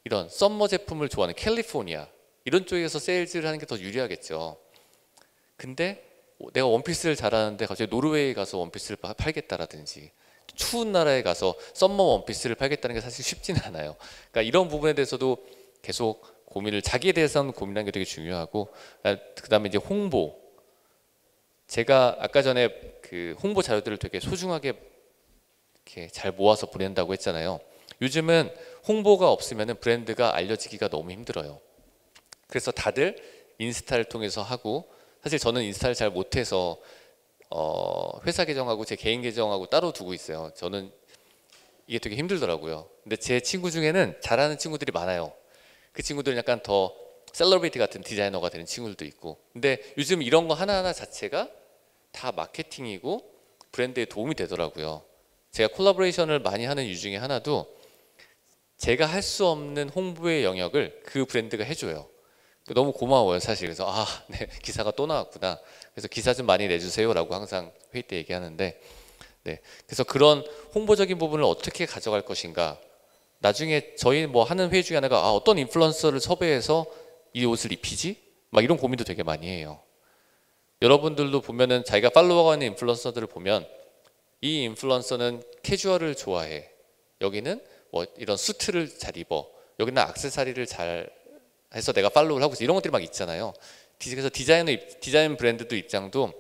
Speaker 2: 이런 썸머 제품을 좋아하는 캘리포니아 이런 쪽에서 세일즈를 하는 게 더 유리하겠죠. 근데 내가 원피스를 잘하는데 갑자기 노르웨이 가서 원피스를 팔겠다라든지 추운 나라에 가서 썸머 원피스를 팔겠다는 게 사실 쉽지는 않아요. 그러니까 이런 부분에 대해서도 계속 고민을, 자기에 대해서는 고민하는 게 되게 중요하고, 그 다음에 이제 홍보. 제가 아까 전에 그 홍보 자료들을 되게 소중하게 이렇게 잘 모아서 보낸다고 했잖아요. 요즘은 홍보가 없으면 브랜드가 알려지기가 너무 힘들어요. 그래서 다들 인스타를 통해서 하고, 사실 저는 인스타를 잘 못해서 회사 계정하고 제 개인 계정하고 따로 두고 있어요. 저는 이게 되게 힘들더라고요. 근데 제 친구 중에는 잘하는 친구들이 많아요. 그 친구들은 약간 더 셀러브리티 같은 디자이너가 되는 친구들도 있고. 근데 요즘 이런 거 하나하나 자체가 다 마케팅이고 브랜드에 도움이 되더라고요. 제가 콜라보레이션을 많이 하는 이유 중에 하나도 제가 할 수 없는 홍보의 영역을 그 브랜드가 해줘요. 너무 고마워요, 사실. 그래서 기사가 또 나왔구나. 그래서 기사 좀 많이 내주세요라고 항상 회의 때 얘기하는데, 그래서 그런 홍보적인 부분을 어떻게 가져갈 것인가. 나중에 저희 뭐 하는 회의 중에 하나가 어떤 인플루언서를 섭외해서 이 옷을 입히지? 막 이런 고민도 되게 많이 해요. 여러분들도 보면은 자기가 팔로워가 있는 인플루언서들을 보면 이 인플루언서는 캐주얼을 좋아해. 여기는 뭐 이런 수트를 잘 입어. 여기는 액세서리를 잘 해서 내가 팔로우를 하고 있어. 이런 것들이 막 있잖아요. 그래서 디자인 브랜드도 입장도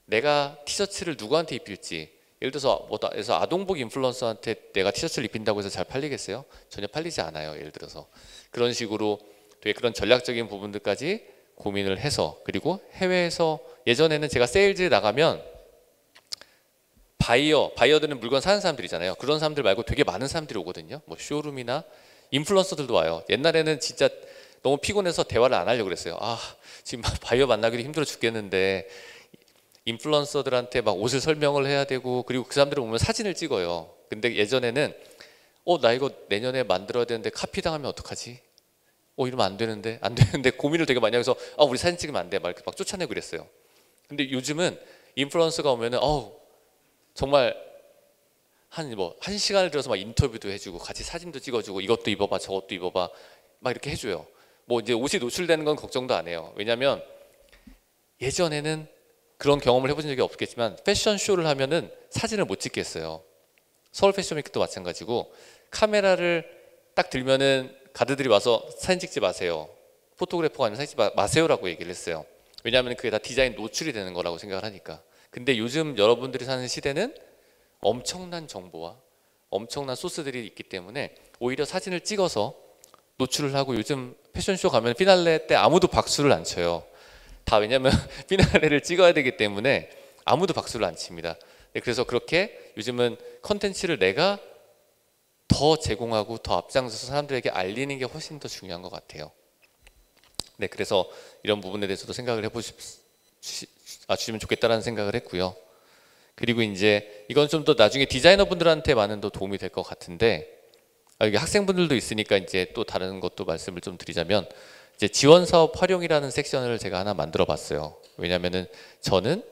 Speaker 2: 내가 티셔츠를 누구한테 입힐지, 예를 들어서 그래서 아동복 인플루언서한테 내가 티셔츠를 입힌다고 해서 잘 팔리겠어요? 전혀 팔리지 않아요. 예를 들어서 그런 식으로 되게 그런 전략적인 부분들까지 고민을 해서, 그리고 해외에서 예전에는 제가 세일즈에 나가면 바이어들은 물건 사는 사람들이잖아요. 그런 사람들 말고 되게 많은 사람들이 오거든요. 뭐 쇼룸이나 인플루언서들도 와요. 옛날에는 진짜 너무 피곤해서 대화를 안 하려고 그랬어요. 아, 지금 바이어 만나기도 힘들어 죽겠는데 인플루언서들한테 막 옷을 설명을 해야 되고, 그리고 그 사람들은 오면 사진을 찍어요. 근데 예전에는 나 이거 내년에 만들어야 되는데 카피 당하면 어떡하지? 이러면 안 되는데 고민을 되게 많이 하면서 우리 사진 찍으면 안 돼. 막 이렇게 막 쫓아내고 그랬어요. 근데 요즘은 인플루언서가 오면은 정말 한 시간을 들어서 막 인터뷰도 해주고 같이 사진도 찍어주고 이것도 입어봐 저것도 입어봐 막 이렇게 해줘요. 뭐 이제 옷이 노출되는 건 걱정도 안 해요. 왜냐하면 예전에는 그런 경험을 해본 적이 없겠지만 패션쇼를 하면은 사진을 못 찍겠어요. 서울 패션위크도 마찬가지고 카메라를 딱 들면은 가드들이 와서 사진 찍지 마세요. 포토그래퍼가 아니면 사진 찍지 마세요라고 얘기를 했어요. 왜냐하면 그게 다 디자인 노출이 되는 거라고 생각을 하니까. 근데 요즘 여러분들이 사는 시대는 엄청난 정보와 엄청난 소스들이 있기 때문에 오히려 사진을 찍어서 노출을 하고, 요즘 패션쇼 가면 피날레 때 아무도 박수를 안 쳐요. 다 왜냐면 피날레를 찍어야 되기 때문에 아무도 박수를 안 칩니다. 그래서 그렇게 요즘은 컨텐츠를 내가 더 제공하고 더 앞장서서 사람들에게 알리는 게 훨씬 더 중요한 것 같아요. 네, 그래서 이런 부분에 대해서도 생각을 해주시면 좋겠다라는 생각을 했고요. 그리고 이제 이건 좀 더 나중에 디자이너분들한테 많은 더 도움이 될 것 같은데, 여기 학생분들도 있으니까 이제 또 다른 것도 말씀을 좀 드리자면, 이제 지원 사업 활용이라는 섹션을 제가 하나 만들어 봤어요. 왜냐면은 저는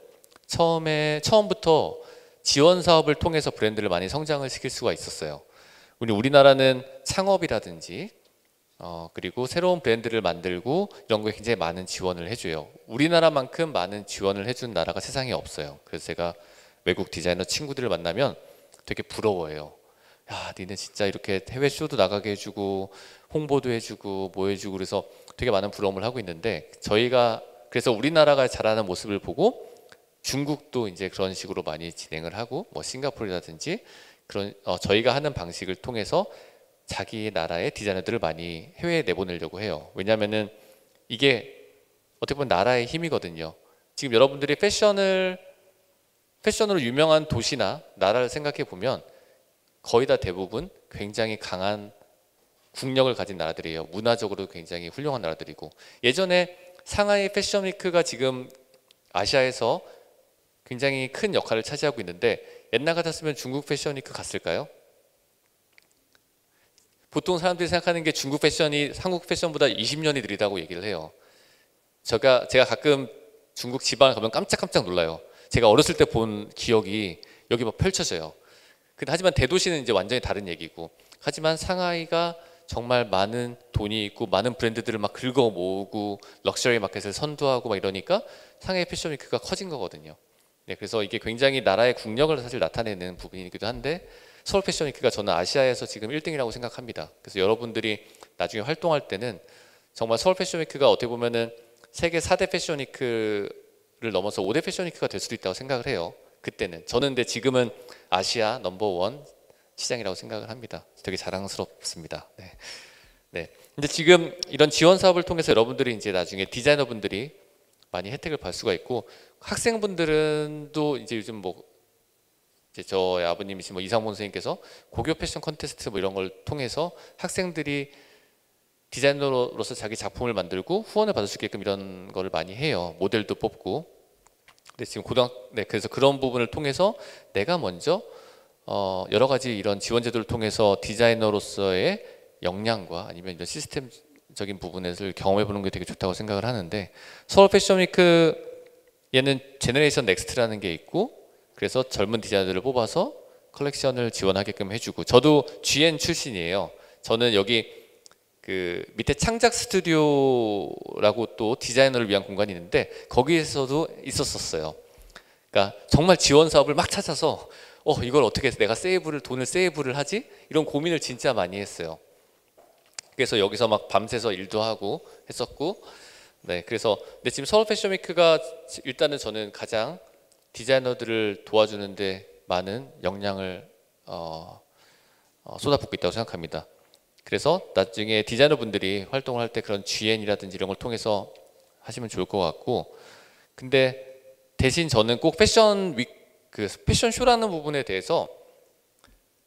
Speaker 2: 처음부터 지원 사업을 통해서 브랜드를 많이 성장을 시킬 수가 있었어요. 우리나라는 창업이라든지 그리고 새로운 브랜드를 만들고 이런 거에 굉장히 많은 지원을 해줘요. 우리나라만큼 많은 지원을 해준 나라가 세상에 없어요. 그래서 제가 외국 디자이너 친구들을 만나면 되게 부러워해요. 야, 니네 진짜 이렇게 해외 쇼도 나가게 해주고 홍보도 해주고 뭐 해주고, 그래서 되게 많은 부러움을 하고 있는데, 그래서 우리나라가 잘하는 모습을 보고 중국도 이제 그런 식으로 많이 진행을 하고, 뭐 싱가포르라든지 그런 저희가 하는 방식을 통해서 자기 나라의 디자이너들을 많이 해외에 내보내려고 해요. 왜냐하면은 이게 어떻게 보면 나라의 힘이거든요. 지금 여러분들이 패션으로 유명한 도시나 나라를 생각해 보면 거의 다 대부분 굉장히 강한 국력을 가진 나라들이에요. 문화적으로 굉장히 훌륭한 나라들이고, 예전에 상하이 패션위크가 지금 아시아에서 굉장히 큰 역할을 차지하고 있는데, 옛날 같았으면 중국 패션위크 갔을까요? 보통 사람들이 생각하는 게 중국 패션이 한국 패션보다 20년이 느리다고 얘기를 해요. 제가 가끔 중국 지방을 가면 깜짝깜짝 놀라요. 제가 어렸을 때 본 기억이 여기 막 펼쳐져요. 하지만 대도시는 이제 완전히 다른 얘기고, 하지만 상하이가 정말 많은 돈이 있고 많은 브랜드들을 막 긁어 모으고 럭셔리 마켓을 선도하고 막 이러니까 상하이 패션위크가 커진 거거든요. 네, 그래서 이게 굉장히 나라의 국력을 사실 나타내는 부분이기도 한데, 서울 패션위크가 저는 아시아에서 지금 1등이라고 생각합니다. 그래서 여러분들이 나중에 활동할 때는 정말 서울 패션위크가 어떻게 보면은 세계 4대 패션위크를 넘어서 5대 패션위크가 될 수도 있다고 생각을 해요. 그때는. 저는 근데 지금은 아시아 넘버원 시장이라고 생각을 합니다. 되게 자랑스럽습니다. 네. 네. 근데 지금 이런 지원 사업을 통해서 여러분들이 이제 나중에 디자이너분들이 많이 혜택을 받을 수가 있고, 학생분들은도 이제 요즘 뭐 이제 저희 아버님이신 뭐 이상문 선생님께서 고교 패션 컨테스트 뭐 이런 걸 통해서 학생들이 디자이너로서 자기 작품을 만들고 후원을 받을 수 있게끔 이런 거를 많이 해요. 모델도 뽑고. 근데 지금 그래서 그런 부분을 통해서 내가 먼저 여러 가지 이런 지원 제도를 통해서 디자이너로서의 역량과 아니면 이런 시스템적인 부분에서 경험해 보는 게 되게 좋다고 생각을 하는데, 서울 패션위크 얘는 제너레이션 넥스트라는 게 있고, 그래서 젊은 디자이너들을 뽑아서 컬렉션을 지원하게끔 해주고, 저도 GN 출신이에요. 저는 여기 그 밑에 창작 스튜디오라고 또 디자이너를 위한 공간이 있는데 거기에서도 있었어요. 그러니까 정말 지원 사업을 막 찾아서 이걸 어떻게 해서 내가 돈을 세이브를 하지? 이런 고민을 진짜 많이 했어요. 그래서 여기서 막 밤새서 일도 하고 했었고, 네, 그래서 근데 지금 서울 패션위크가 일단은 저는 가장 디자이너들을 도와주는데 많은 역량을 쏟아붓고 있다고 생각합니다. 그래서 나중에 디자이너분들이 활동을 할 때 그런 GN이라든지 이런 걸 통해서 하시면 좋을 것 같고, 근데 대신 저는 꼭 패션 그 패션쇼라는 부분에 대해서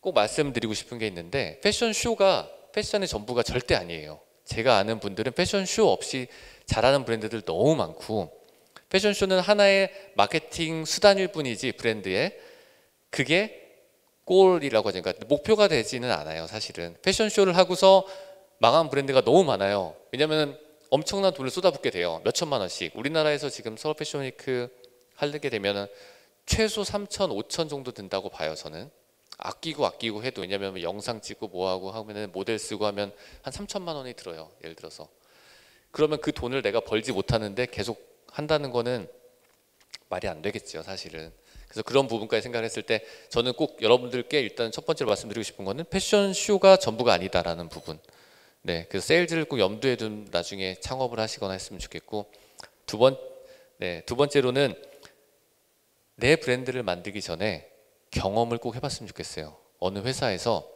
Speaker 2: 꼭 말씀드리고 싶은 게 있는데, 패션쇼가 패션의 전부가 절대 아니에요. 제가 아는 분들은 패션쇼 없이 잘하는 브랜드들 너무 많고, 패션쇼는 하나의 마케팅 수단일 뿐이지 브랜드의 그게 골이라고 하죠. 그러니까 목표가 되지는 않아요. 사실은 패션쇼를 하고서 망한 브랜드가 너무 많아요. 왜냐하면 엄청난 돈을 쏟아붓게 돼요. 몇 천만 원씩. 우리나라에서 지금 서울 패션위크 하게 되면 최소 3천, 5천 정도 든다고 봐요. 저는 아끼고 해도, 왜냐하면 영상 찍고 뭐하고 하면은 모델 쓰고 하면 한 3천만 원이 들어요. 예를 들어서. 그러면 그 돈을 내가 벌지 못하는데 계속 한다는 거는 말이 안 되겠죠, 사실은. 그래서 그런 부분까지 생각을 했을 때 저는 꼭 여러분들께 일단 첫 번째로 말씀드리고 싶은 거는 패션쇼가 전부가 아니다라는 부분. 네, 그래서 세일즈를 꼭 염두에 둔 나중에 창업을 하시거나 했으면 좋겠고, 두 번째로는 내 브랜드를 만들기 전에 경험을 꼭 해봤으면 좋겠어요. 어느 회사에서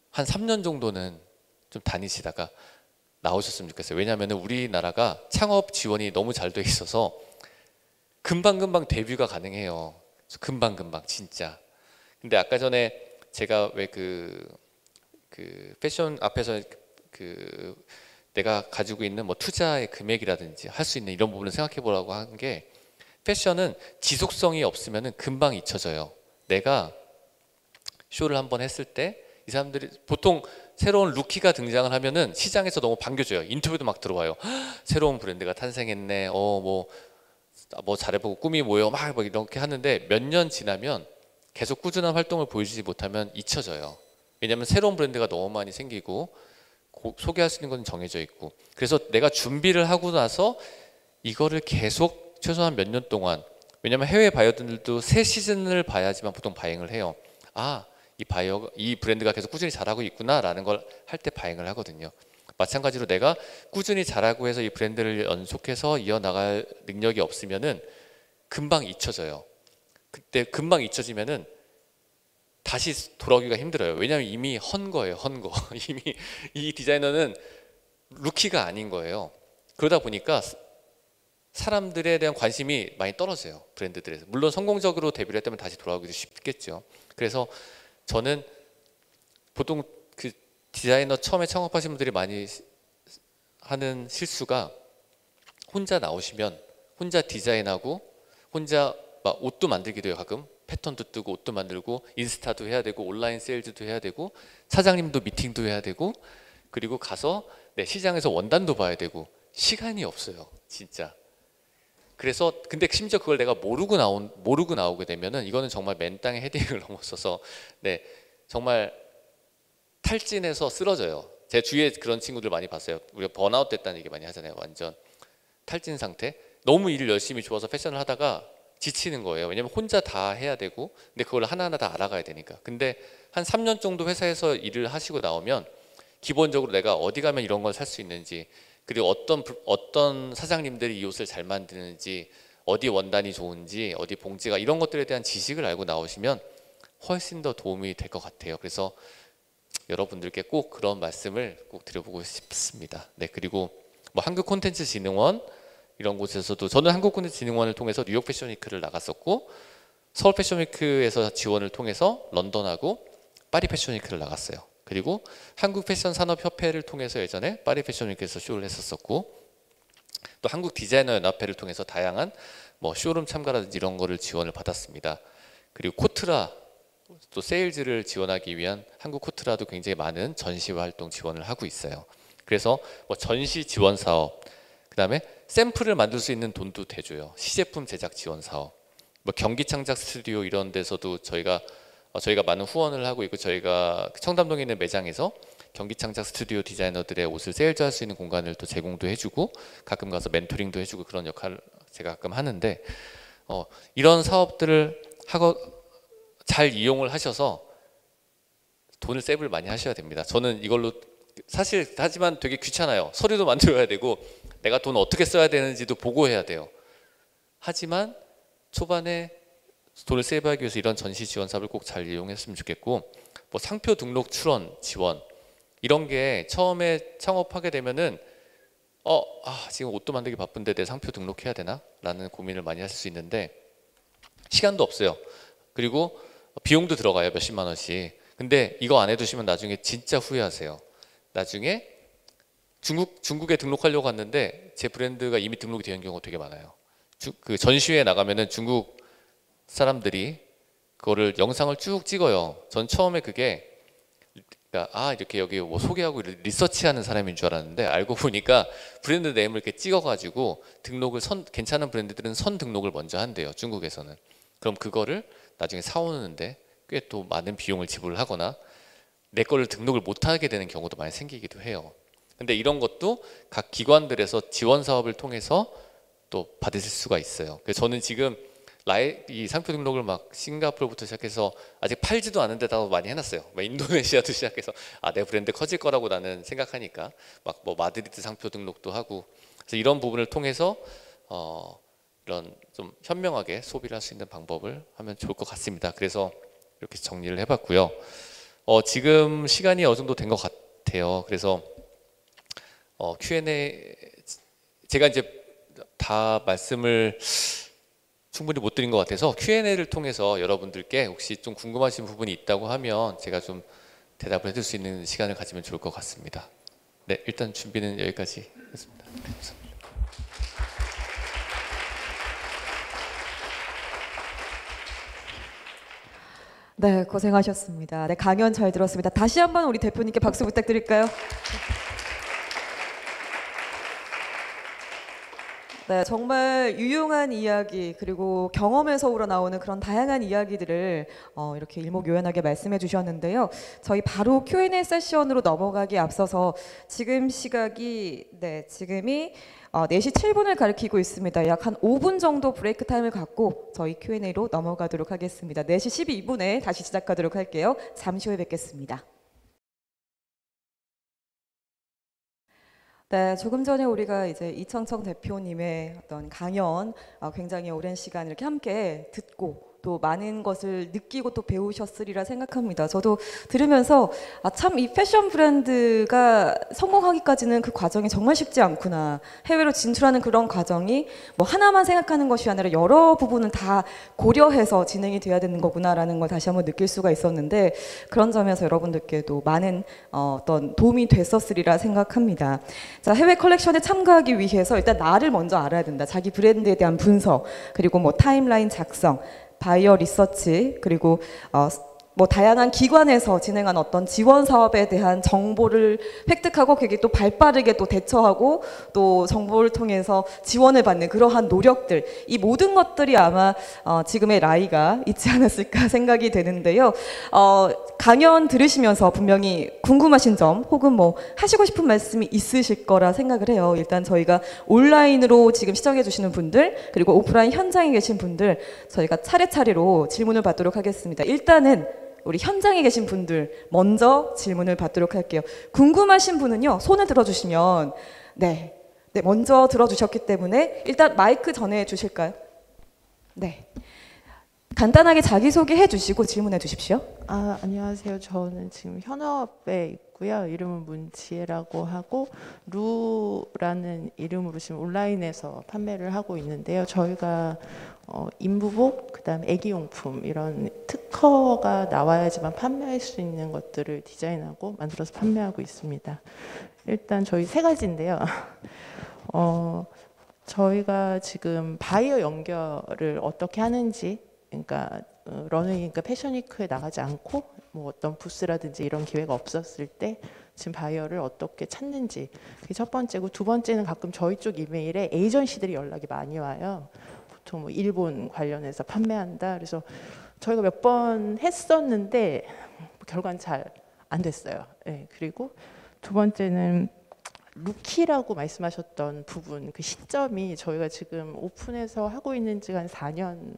Speaker 2: 한 3년 정도는 좀 다니시다가 나오셨으면 좋겠어요. 왜냐하면 우리나라가 창업 지원이 너무 잘 돼 있어서 금방금방 데뷔가 가능해요. 금방금방 진짜. 근데 아까 전에 제가 왜 그 패션 앞에서 그 내가 가지고 있는 뭐 투자의 금액이라든지 할 수 있는 이런 부분을 생각해 보라고 한 게, 패션은 지속성이 없으면 금방 잊혀져요. 내가 쇼를 한번 했을 때 이 사람들이 보통 새로운 루키가 등장을 하면은 시장에서 너무 반겨줘요. 인터뷰도 막 들어와요. 새로운 브랜드가 탄생했네. 뭐 잘해보고 꿈이 뭐예요. 막 이렇게 하는데 몇 년 지나면 계속 꾸준한 활동을 보여주지 못하면 잊혀져요. 왜냐하면 새로운 브랜드가 너무 많이 생기고 소개할 수 있는 건 정해져 있고. 그래서 내가 준비를 하고 나서 이거를 계속 최소한 몇 년 동안, 왜냐하면 해외 바이어들도 새 시즌을 봐야지만 보통 바잉을 해요. 이 브랜드가 계속 꾸준히 잘하고 있구나라는 걸 할 때 바잉을 하거든요. 마찬가지로 내가 꾸준히 잘하고 해서 이 브랜드를 연속해서 이어나갈 능력이 없으면은 금방 잊혀져요. 그때 금방 잊혀지면은 다시 돌아오기가 힘들어요. 왜냐하면 이미 헌 거예요. 이미 이 디자이너는 루키가 아닌 거예요. 그러다 보니까 사람들에 대한 관심이 많이 떨어져요. 브랜드들에서. 물론 성공적으로 데뷔를 했다면 다시 돌아오기도 쉽겠죠. 그래서 저는 보통 그 디자이너 처음에 창업하신 분들이 많이 하는 실수가, 혼자 나오시면 혼자 디자인하고 혼자 막 옷도 만들기도 해요. 가끔 패턴도 뜨고 옷도 만들고 인스타도 해야 되고 온라인 세일즈도 해야 되고 사장님도 미팅도 해야 되고, 그리고 가서 시장에서 원단도 봐야 되고 시간이 없어요, 진짜. 그래서 근데 심지어 그걸 내가 모르고 나오게 되면은 이거는 정말 맨 땅에 헤딩을 넘어서서 정말 탈진해서 쓰러져요. 제 주위에 그런 친구들 많이 봤어요. 우리가 번아웃 됐다는 얘기 많이 하잖아요. 완전 탈진 상태. 너무 일을 열심히 좋아서 패션을 하다가 지치는 거예요. 왜냐면 혼자 다 해야 되고, 근데 그걸 하나하나 다 알아가야 되니까. 근데 한 3년 정도 회사에서 일을 하시고 나오면 기본적으로 내가 어디 가면 이런 걸 살 수 있는지, 그리고 어떤 사장님들이 이 옷을 잘 만드는지, 어디 원단이 좋은지, 어디 봉지가, 이런 것들에 대한 지식을 알고 나오시면 훨씬 더 도움이 될 것 같아요. 그래서 여러분들께 꼭 그런 말씀을 꼭 드려보고 싶습니다. 그리고 뭐 한국콘텐츠진흥원 이런 곳에서도, 저는 한국콘텐츠진흥원을 통해서 뉴욕 패션위크를 나갔었고, 서울 패션위크에서 지원을 통해서 런던하고 파리 패션위크를 나갔어요. 그리고 한국 패션 산업협회를 통해서 예전에 파리 패션위크에서 쇼를 했었었고, 또 한국 디자이너 연합회를 통해서 다양한 뭐 쇼룸 참가라든지 이런 거를 지원을 받았습니다. 그리고 코트라, 또 세일즈를 지원하기 위한 한국 코트라도 굉장히 많은 전시 활동 지원을 하고 있어요. 그래서 뭐 전시 지원 사업, 그다음에 샘플을 만들 수 있는 돈도 대줘요. 시제품 제작 지원 사업, 뭐 경기 창작 스튜디오 이런 데서도 저희가 많은 후원을 하고 있고, 저희가 청담동에 있는 매장에서 경기 창작 스튜디오 디자이너들의 옷을 세일즈할 수 있는 공간을 또 제공도 해주고, 가끔 가서 멘토링도 해주고, 그런 역할을 제가 가끔 하는데, 이런 사업들을 하고 잘 이용을 하셔서 돈을 세이브를 많이 하셔야 됩니다. 저는 이걸로 사실 하지만 되게 귀찮아요. 서류도 만들어야 되고 내가 돈 어떻게 써야 되는지도 보고해야 돼요. 하지만 초반에 돈을 세이브하기 위해서 이런 전시 지원 사업을 꼭 잘 이용했으면 좋겠고, 뭐 상표 등록 출원 지원 이런 게 처음에 창업하게 되면은 지금 옷도 만들기 바쁜데 내 상표 등록해야 되나? 라는 고민을 많이 하실 수 있는데, 시간도 없어요. 그리고 비용도 들어가요. 몇십만 원씩. 근데 이거 안 해두시면 나중에 진짜 후회하세요. 나중에 중국에 등록하려고 갔는데 제 브랜드가 이미 등록이 되는 경우가 되게 많아요. 그 전시회에 나가면은 중국 사람들이 그거를 영상을 쭉 찍어요. 전 처음에 그게 그러니까 이렇게 여기 뭐 소개하고 리서치하는 사람인 줄 알았는데 알고 보니까 브랜드 네임을 이렇게 찍어가지고 등록을 괜찮은 브랜드들은 선 등록을 먼저 한대요. 중국에서는. 그럼 그거를 나중에 사오는데 꽤 또 많은 비용을 지불을 하거나 내 거를 등록을 못하게 되는 경우도 많이 생기기도 해요. 근데 이런 것도 각 기관들에서 지원 사업을 통해서 또 받으실 수가 있어요. 그래서 저는 지금 이 상표 등록을 막 싱가포르부터 시작해서 아직 팔지도 않은데다가 많이 해놨어요. 막 인도네시아도 시작해서 내 브랜드 커질 거라고 나는 생각하니까 막 뭐 마드리드 상표 등록도 하고, 그래서 이런 부분을 통해서 이런 좀 현명하게 소비를 할 수 있는 방법을 하면 좋을 것 같습니다. 그래서 이렇게 정리를 해봤고요. 지금 시간이 어느 정도 된 것 같아요. 그래서 Q&A 제가 이제 다 말씀을 충분히 못 드린 것 같아서 Q&A를 통해서 여러분들께 혹시 좀 궁금하신 부분이 있다고 하면 제가 좀 대답을 해줄 수 있는 시간을 가지면 좋을 것 같습니다. 네, 일단 준비는 여기까지 했습니다. 네, 감사합니다.
Speaker 1: 네, 고생하셨습니다. 네, 강연 잘 들었습니다. 다시 한번 우리 대표님께 박수 부탁드릴까요? 네, 정말 유용한 이야기 그리고 경험에서 우러나오는 그런 다양한 이야기들을 이렇게 일목요연하게 말씀해 주셨는데요. 저희 바로 Q&A 세션으로 넘어가기에 앞서서 지금 시각이 지금이 4시 7분을 가리키고 있습니다. 약 한 5분 정도 브레이크 타임을 갖고 저희 Q&A로 넘어가도록 하겠습니다. 4시 12분에 다시 시작하도록 할게요. 잠시 후에 뵙겠습니다. 네, 조금 전에 우리가 이제 이청청 대표님의 어떤 강연 굉장히 오랜 시간 이렇게 함께 듣고 또 많은 것을 느끼고 또 배우셨으리라 생각합니다. 저도 들으면서 참 이 패션 브랜드가 성공하기까지는 그 과정이 정말 쉽지 않구나. 해외로 진출하는 그런 과정이 뭐 하나만 생각하는 것이 아니라 여러 부분을 다 고려해서 진행이 돼야 되는 거구나라는 걸 다시 한번 느낄 수가 있었는데, 그런 점에서 여러분들께도 많은 어떤 도움이 됐었으리라 생각합니다. 자, 해외 컬렉션에 참가하기 위해서 일단 나를 먼저 알아야 된다. 자기 브랜드에 대한 분석, 그리고 뭐 타임라인 작성, 바이어 리서치, 그리고 뭐 다양한 기관에서 진행한 어떤 지원 사업에 대한 정보를 획득하고 거기에 또 발빠르게 또 대처하고 또 정보를 통해서 지원을 받는 그러한 노력들, 이 모든 것들이 아마 지금의 라이가 있지 않았을까 생각이 되는데요. 강연 들으시면서 분명히 궁금하신 점 혹은 뭐 하시고 싶은 말씀이 있으실 거라 생각을 해요. 일단 저희가 온라인으로 지금 시청해 주시는 분들 그리고 오프라인 현장에 계신 분들 저희가 차례차례로 질문을 받도록 하겠습니다. 일단은 우리 현장에 계신 분들 먼저 질문을 받도록 할게요. 궁금하신 분은요, 손을 들어주시면 네, 먼저 들어주셨기 때문에 일단 마이크 전해 주실까요? 네, 간단하게 자기소개 해주시고 질문해 주십시오.
Speaker 3: 안녕하세요. 저는 지금 현업에 있고요. 이름은 문지혜라고 하고 루라는 이름으로 지금 온라인에서 판매를 하고 있는데요. 저희가 인부복, 그다음에 애기용품 이런 특허가 나와야지만 판매할 수 있는 것들을 디자인하고 만들어서 판매하고 있습니다. 일단 저희 세 가지인데요. 저희가 지금 바이어 연결을 어떻게 하는지, 그러니까 러닝이니까 패션위크에 나가지 않고 뭐 어떤 부스라든지 이런 기회가 없었을 때 지금 바이어를 어떻게 찾는지, 그게 첫 번째고, 두 번째는 가끔 저희 쪽 이메일에 에이전시들이 연락이 많이 와요. 보통 뭐 일본 관련해서 판매한다. 그래서 저희가 몇 번 했었는데 결과는 잘 안 됐어요. 네, 그리고 두 번째는 루키라고 말씀하셨던 부분, 그 시점이 저희가 지금 오픈해서 하고 있는 지가 한 4년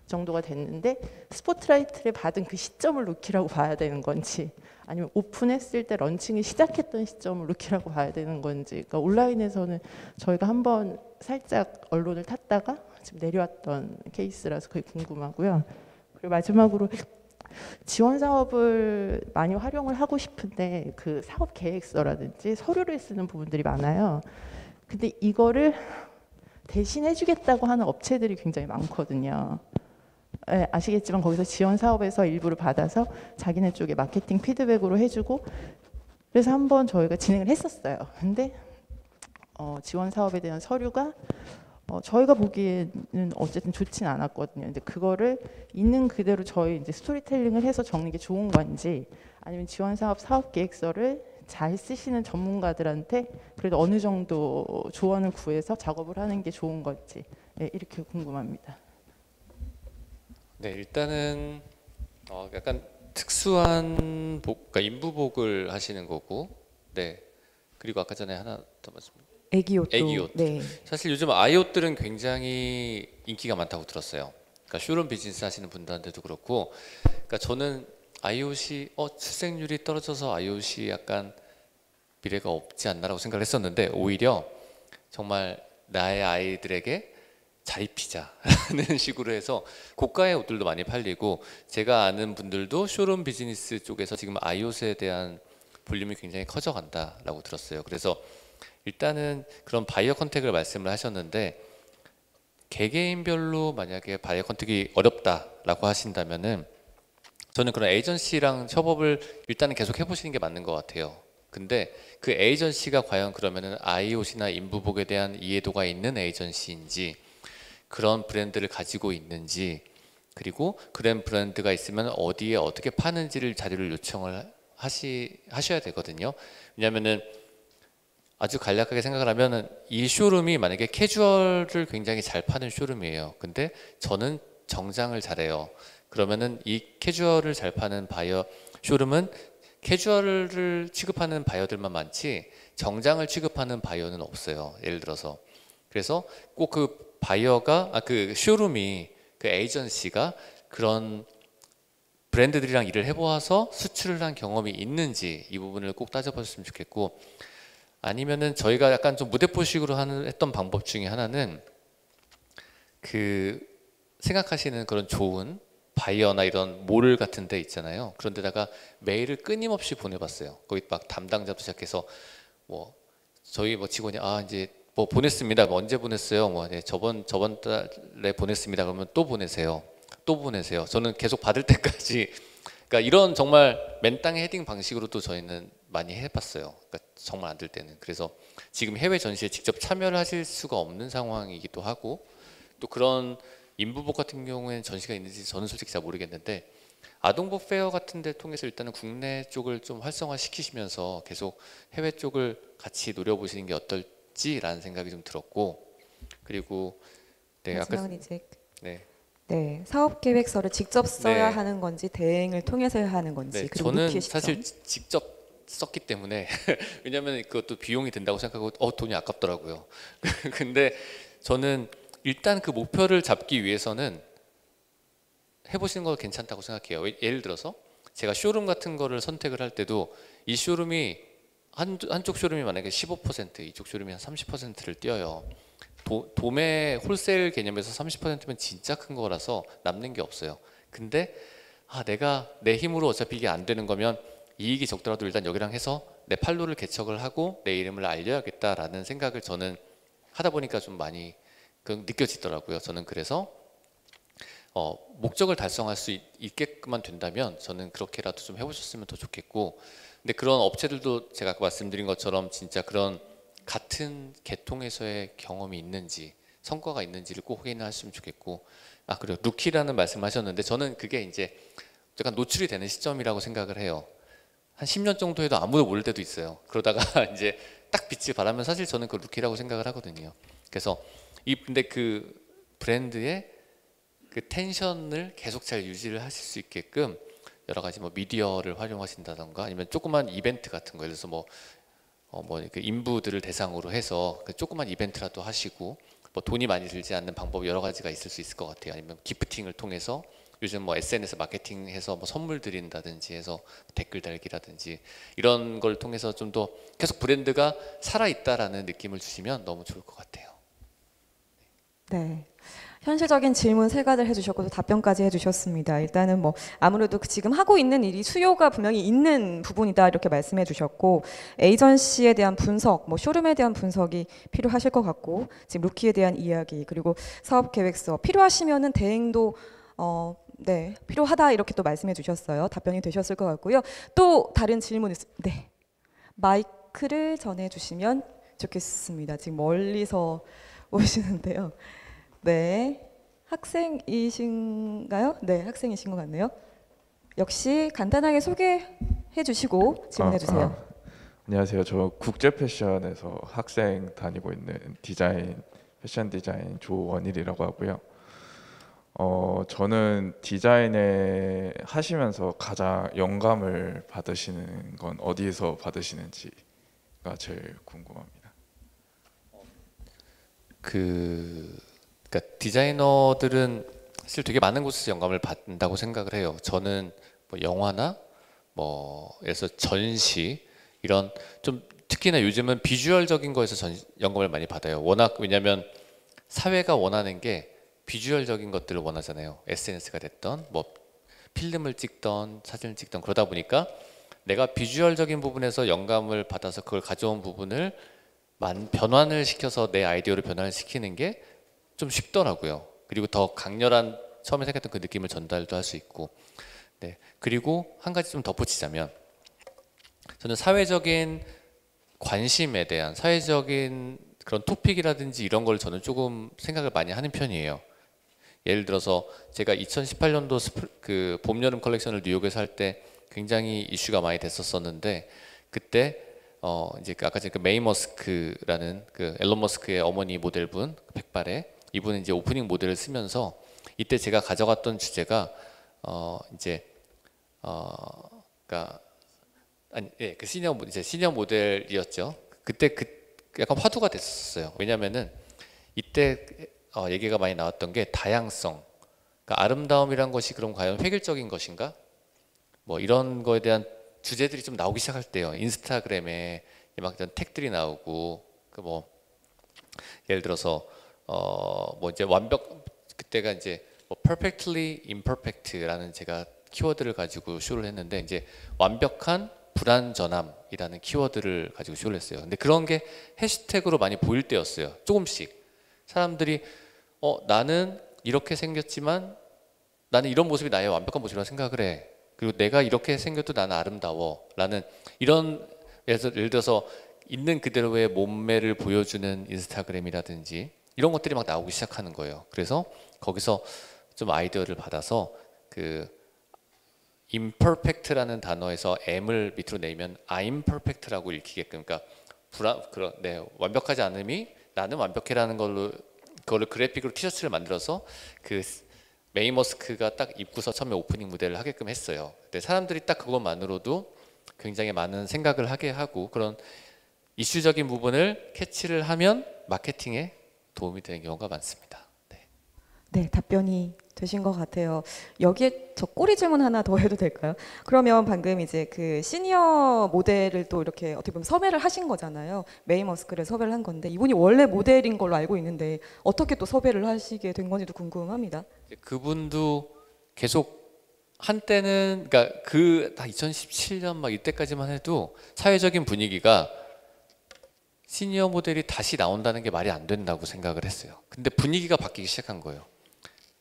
Speaker 3: 정도가 됐는데 스포트라이트를 받은 그 시점을 루키라고 봐야 되는 건지, 아니면 오픈했을 때 런칭이 시작했던 시점을 루키라고 봐야 되는 건지, 그러니까 온라인에서는 저희가 한번 살짝 언론을 탔다가 지금 내려왔던 케이스라서 그게 궁금하고요. 그리고 마지막으로 지원 사업을 많이 활용을 하고 싶은데 그 사업 계획서라든지 서류를 쓰는 부분들이 많아요. 근데 이거를 대신 해주겠다고 하는 업체들이 굉장히 많거든요. 예, 아시겠지만 거기서 지원 사업에서 일부를 받아서 자기네 쪽에 마케팅 피드백으로 해주고 그래서 한번 저희가 진행을 했었어요. 근데 지원 사업에 대한 서류가 저희가 보기에는 어쨌든 좋진 않았거든요. 근데 그거를 있는 그대로 저희 이제 스토리텔링을 해서 적는 게 좋은 건지 아니면 지원 사업 사업 계획서를 잘 쓰시는 전문가들한테 그래도 어느 정도 조언을 구해서 작업을 하는 게 좋은 건지 네, 이렇게 궁금합니다.
Speaker 2: 네, 일단은 약간 특수한 그러니까 인부복을 하시는 거고, 네. 그리고 아까 전에 하나 더 말씀.
Speaker 1: 애기 옷도.
Speaker 2: 애기 옷.
Speaker 1: 네.
Speaker 2: 사실 요즘 아이옷들은 굉장히 인기가 많다고 들었어요. 그러니까 쇼룸 비즈니스 하시는 분들한테도 그렇고, 그러니까 저는 아이옷이 출생률이 떨어져서 아이옷이 약간 미래가 없지 않나라고 생각을 했었는데 오히려 정말 나의 아이들에게 잘 입히자라는 식으로 해서 고가의 옷들도 많이 팔리고 제가 아는 분들도 쇼룸 비즈니스 쪽에서 지금 아이옷에 대한 볼륨이 굉장히 커져간다라고 들었어요. 그래서 일단은 그런 바이어 컨택을 말씀을 하셨는데 개개인별로 만약에 바이어 컨택이 어렵다라고 하신다면은 저는 그런 에이전시랑 협업을 일단은 계속 해보시는 게 맞는 것 같아요. 근데 그 에이전시가 과연 그러면은 아이옷이나 인부복에 대한 이해도가 있는 에이전시인지 그런 브랜드를 가지고 있는지 그리고 그런 브랜드가 있으면 어디에 어떻게 파는지를 자료를 요청을 하셔야 되거든요. 왜냐면은 아주 간략하게 생각을 하면은 이 쇼룸이 만약에 캐주얼을 굉장히 잘 파는 쇼룸이에요. 근데 저는 정장을 잘해요. 그러면은 이 캐주얼을 잘 파는 바이어 쇼룸은 캐주얼을 취급하는 바이어들만 많지 정장을 취급하는 바이어는 없어요. 예를 들어서 그래서 꼭 그 바이어가 그 쇼룸이 그 에이전시가 그런 브랜드들이랑 일을 해보아서 수출을 한 경험이 있는지 이 부분을 꼭 따져보셨으면 좋겠고 아니면은 저희가 약간 좀 무대포식으로 했던 방법 중에 하나는 그 생각하시는 그런 좋은 바이어나 이런 몰 같은 데 있잖아요. 그런 데다가 메일을 끊임없이 보내봤어요. 거기 막 담당자부터 시작해서 뭐 저희 뭐 직원이 이제 뭐 보냈습니다. 뭐 언제 보냈어요? 뭐 네, 저번 달에 보냈습니다. 그러면 또 보내세요. 또 보내세요. 저는 계속 받을 때까지 그러니까 이런 정말 맨땅에 헤딩 방식으로도 저희는 많이 해봤어요. 그러니까 정말 안 될 때는. 그래서 지금 해외 전시에 직접 참여를 하실 수가 없는 상황이기도 하고 또 그런 인부복 같은 경우에는 전시가 있는지 저는 솔직히 잘 모르겠는데 아동복 페어 같은 데 통해서 일단은 국내 쪽을 좀 활성화시키시면서 계속 해외 쪽을 같이 노려보시는 게 어떨지라는 생각이 좀 들었고 그리고 네,
Speaker 1: 마지막은 이제
Speaker 2: 네.
Speaker 1: 네, 사업 계획서를 직접 써야
Speaker 2: 네.
Speaker 1: 하는 건지 대행을 통해서 해야 하는 건지
Speaker 2: 네,
Speaker 1: 그리고
Speaker 2: 저는
Speaker 1: 루키의 시점.
Speaker 2: 사실 직접 썼기 때문에 왜냐하면 그것도 비용이 든다고 생각하고 돈이 아깝더라고요. 근데 저는 일단 그 목표를 잡기 위해서는 해보시는 거 괜찮다고 생각해요. 예를 들어서 제가 쇼룸 같은 거를 선택을 할 때도 이 쇼룸이 한쪽 쇼룸이 만약에 15% 이쪽 쇼룸이 한 30%를 띄어요. 도매 홀세일 개념에서 30%면 진짜 큰 거라서 남는 게 없어요. 근데 내가 내 힘으로 어차피 이게 안 되는 거면 이익이 적더라도 일단 여기랑 해서 내 판로를 개척을 하고 내 이름을 알려야겠다라는 생각을 저는 하다 보니까 좀 많이 느껴지더라고요. 저는 그래서 목적을 달성할 수 있게끔만 된다면 저는 그렇게라도 좀 해보셨으면 더 좋겠고 근데 그런 업체들도 제가 아까 말씀드린 것처럼 진짜 그런 같은 계통에서의 경험이 있는지 성과가 있는지를 꼭 확인하시면 좋겠고 그리고 루키라는 말씀하셨는데 저는 그게 이제 약간 노출이 되는 시점이라고 생각을 해요. 한 10년 정도 해도 아무도 모를 때도 있어요. 그러다가 이제 딱 빛을 발하면 사실 저는 그 루키라고 생각을 하거든요. 그래서 근데 그 브랜드의 그 텐션을 계속 잘 유지를 하실 수 있게끔 여러 가지 뭐 미디어를 활용하신다던가 아니면 조그만 이벤트 같은 거 예를 들어서 그 인부들을 대상으로 해서 그 조그만 이벤트라도 하시고 뭐 돈이 많이 들지 않는 방법 여러 가지가 있을 수 있을 것 같아요. 아니면 기프팅을 통해서 요즘 뭐 SNS 마케팅해서 뭐 선물 드린다든지 해서 댓글 달기라든지 이런 걸 통해서 좀 더 계속 브랜드가 살아 있다라는 느낌을 주시면 너무 좋을 것 같아요.
Speaker 1: 네. 현실적인 질문 세 가지를 해주셨고 또 답변까지 해주셨습니다. 일단은 뭐 아무래도 지금 하고 있는 일이 수요가 분명히 있는 부분이다 이렇게 말씀해 주셨고 에이전시에 대한 분석, 뭐 쇼룸에 대한 분석이 필요하실 것 같고 지금 루키에 대한 이야기 그리고 사업 계획서 필요하시면은 대행도 네, 필요하다 이렇게 또 말씀해 주셨어요. 답변이 되셨을 것 같고요. 또 다른 질문 네, 마이크를 전해 주시면 좋겠습니다. 지금 멀리서 오시는데요. 네, 학생이신가요? 네, 학생이신 것 같네요. 역시 간단하게 소개해 주시고 질문해 주세요.
Speaker 4: 안녕하세요. 저 국제 패션에서 학생 다니고 있는 패션 디자인 조원일이라고 하고요. 저는 디자인에 하시면서 가장 영감을 받으시는 건 어디서 받으시는지가 제일 궁금합니다.
Speaker 2: 그러니까 디자이너들은 사실 되게 많은 곳에서 영감을 받는다고 생각을 해요. 저는 뭐 영화나 뭐 예를 들어서 전시 이런 좀 특히나 요즘은 비주얼적인 거에서 영감을 많이 받아요. 워낙 왜냐하면 사회가 원하는 게 비주얼적인 것들을 원하잖아요. SNS가 됐던 뭐 필름을 찍던 사진을 찍던 그러다 보니까 내가 비주얼적인 부분에서 영감을 받아서 그걸 가져온 부분을 변환을 시켜서 내 아이디어를 변환을 시키는 게 좀 쉽더라고요. 그리고 더 강렬한 처음에 생각했던 그 느낌을 전달도 할 수 있고, 네. 그리고 한 가지 좀 덧붙이자면 저는 사회적인 관심에 대한 사회적인 그런 토픽이라든지 이런 걸 저는 조금 생각을 많이 하는 편이에요. 예를 들어서 제가 2018년도 그 봄 여름 컬렉션을 뉴욕에서 할 때 굉장히 이슈가 많이 됐었었는데 그때 이제 아까 전에 그 메이 머스크라는 그 앨런 머스크의 어머니 모델분 백발의 이분은 이제 오프닝 모델을 쓰면서 이때 제가 가져갔던 주제가 그러니까 아니 그 시니어 모델이었죠. 그때 약간 화두가 됐었어요. 왜냐면은 이때 얘기가 많이 나왔던 게 다양성, 그러니까 아름다움이란 것이 그럼 과연 획일적인 것인가? 뭐 이런 거에 대한 주제들이 좀 나오기 시작할 때요. 인스타그램에 막 이런 택들이 나오고 그 뭐 예를 들어서 뭐 이제 그때가 이제 뭐 perfectly imperfect라는 제가 키워드를 가지고 쇼를 했는데 이제 완벽한 불완전함이라는 키워드를 가지고 쇼를 했어요. 근데 그런 게 해시태그로 많이 보일 때였어요. 조금씩 사람들이 나는 이렇게 생겼지만 나는 이런 모습이 나의 완벽한 모습이라고 생각을 해. 그리고 내가 이렇게 생겨도 나는 아름다워 라는 이런 예를 들어서 있는 그대로의 몸매를 보여주는 인스타그램이라든지 이런 것들이 막 나오기 시작하는 거예요. 그래서 거기서 좀 아이디어를 받아서 그 imperfect라는 단어에서 M을 밑으로 내면 I'm perfect라고 읽히게끔 그러니까 완벽하지 않음이 나는 완벽해라는 그거를 그래픽으로 티셔츠를 만들어서 그 메이 머스크가 딱 입고서 처음에 오프닝 무대를 하게끔 했어요. 근데 사람들이 딱 그것만으로도 굉장히 많은 생각을 하게 하고 그런 이슈적인 부분을 캐치를 하면 마케팅에 도움이 되는 경우가 많습니다. 네,
Speaker 1: 네, 답변이 되신 것 같아요. 여기에 저 꼬리 질문 하나 더 해도 될까요? 그러면 방금 이제 그 시니어 모델을 또 이렇게 어떻게 보면 섭외를 하신 거잖아요. 메이 머스크를 섭외를 한 건데 이분이 원래 모델인 걸로 알고 있는데 어떻게 또 섭외를 하시게 된 건지도 궁금합니다.
Speaker 2: 그분도 계속 한때는 그러니까 다 2017년 막 이때까지만 해도 사회적인 분위기가 시니어 모델이 다시 나온다는 게 말이 안 된다고 생각을 했어요. 근데 분위기가 바뀌기 시작한 거예요.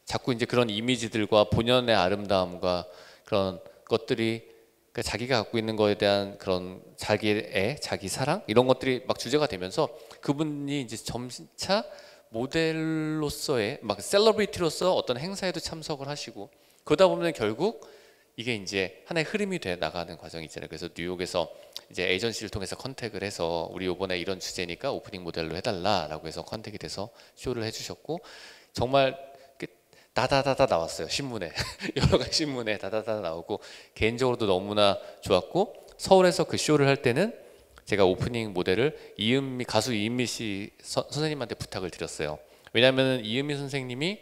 Speaker 2: 자꾸 이제 그런 이미지들과 본연의 아름다움과 그런 것들이 그러니까 자기가 갖고 있는 거에 대한 그런 자기 사랑 이런 것들이 막 주제가 되면서 그분이 이제 점차 모델로서의 막 셀러브리티로서 어떤 행사에도 참석을 하시고 그러다 보면 결국 이게 이제 하나의 흐름이 돼 나가는 과정이 있잖아요. 그래서 뉴욕에서 이제 에이전시를 통해서 컨택을 해서 우리 이번에 이런 주제니까 오프닝 모델로 해달라라고 해서 컨택이 돼서 쇼를 해주셨고 정말 다다다다 나왔어요. 신문에 여러 가지 신문에 다다다다 나오고 개인적으로도 너무나 좋았고 서울에서 그 쇼를 할 때는 제가 오프닝 모델을 가수 이은미 씨 선생님한테 부탁을 드렸어요. 왜냐하면 이은미 선생님이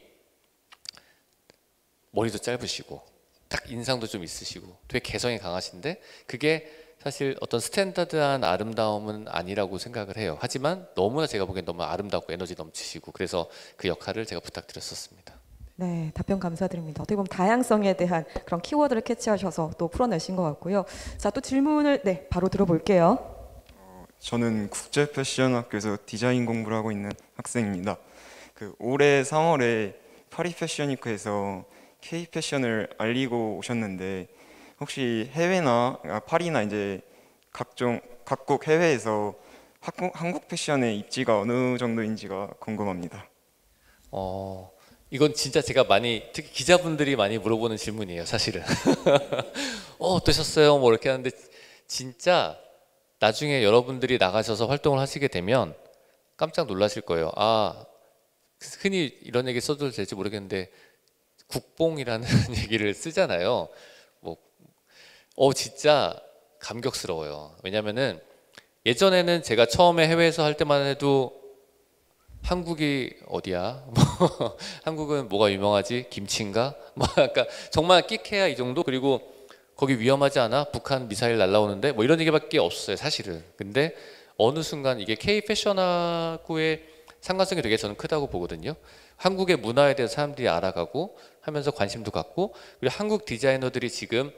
Speaker 2: 머리도 짧으시고 딱 인상도 좀 있으시고 되게 개성이 강하신데 그게 사실 어떤 스탠다드한 아름다움은 아니라고 생각을 해요. 하지만 너무나 제가 보기엔 너무 아름답고 에너지 넘치시고 그래서 그 역할을 제가 부탁드렸었습니다.
Speaker 1: 네, 답변 감사드립니다. 어떻게 보면 다양성에 대한 그런 키워드를 캐치하셔서 또 풀어내신 것 같고요. 자, 또 질문을 바로 들어볼게요.
Speaker 5: 저는 국제 패션 학교에서 디자인 공부를 하고 있는 학생입니다. 올해 3월에 파리 패션 위크에서 K 패션을 알리고 오셨는데 혹시 해외나 파리나 이제 각국 해외에서 한국 패션의 입지가 어느 정도인지가 궁금합니다.
Speaker 2: 이건 진짜 제가 특히 기자분들이 많이 물어보는 질문이에요, 사실은. 어떠셨어요? 뭐 이렇게 하는데 진짜 나중에 여러분들이 나가셔서 활동을 하시게 되면 깜짝 놀라실 거예요. 흔히 이런 얘기 써도 될지 모르겠는데 국뽕이라는 얘기를 쓰잖아요. 진짜 감격스러워요. 왜냐면은 예전에는 제가 처음에 해외에서 할 때만 해도 한국이 어디야? 한국은 뭐가 유명하지? 김치인가? 약간 정말 끼케야 이 정도? 그리고 거기 위험하지 않아? 북한 미사일 날라오는데? 이런 얘기밖에 없었어요, 사실은. 근데 어느 순간 이게 K 패션하고의 상관성이 되게 저는 크다고 보거든요. 한국의 문화에 대해서 사람들이 알아가고 하면서 관심도 갖고, 그리고 한국 디자이너들이 지금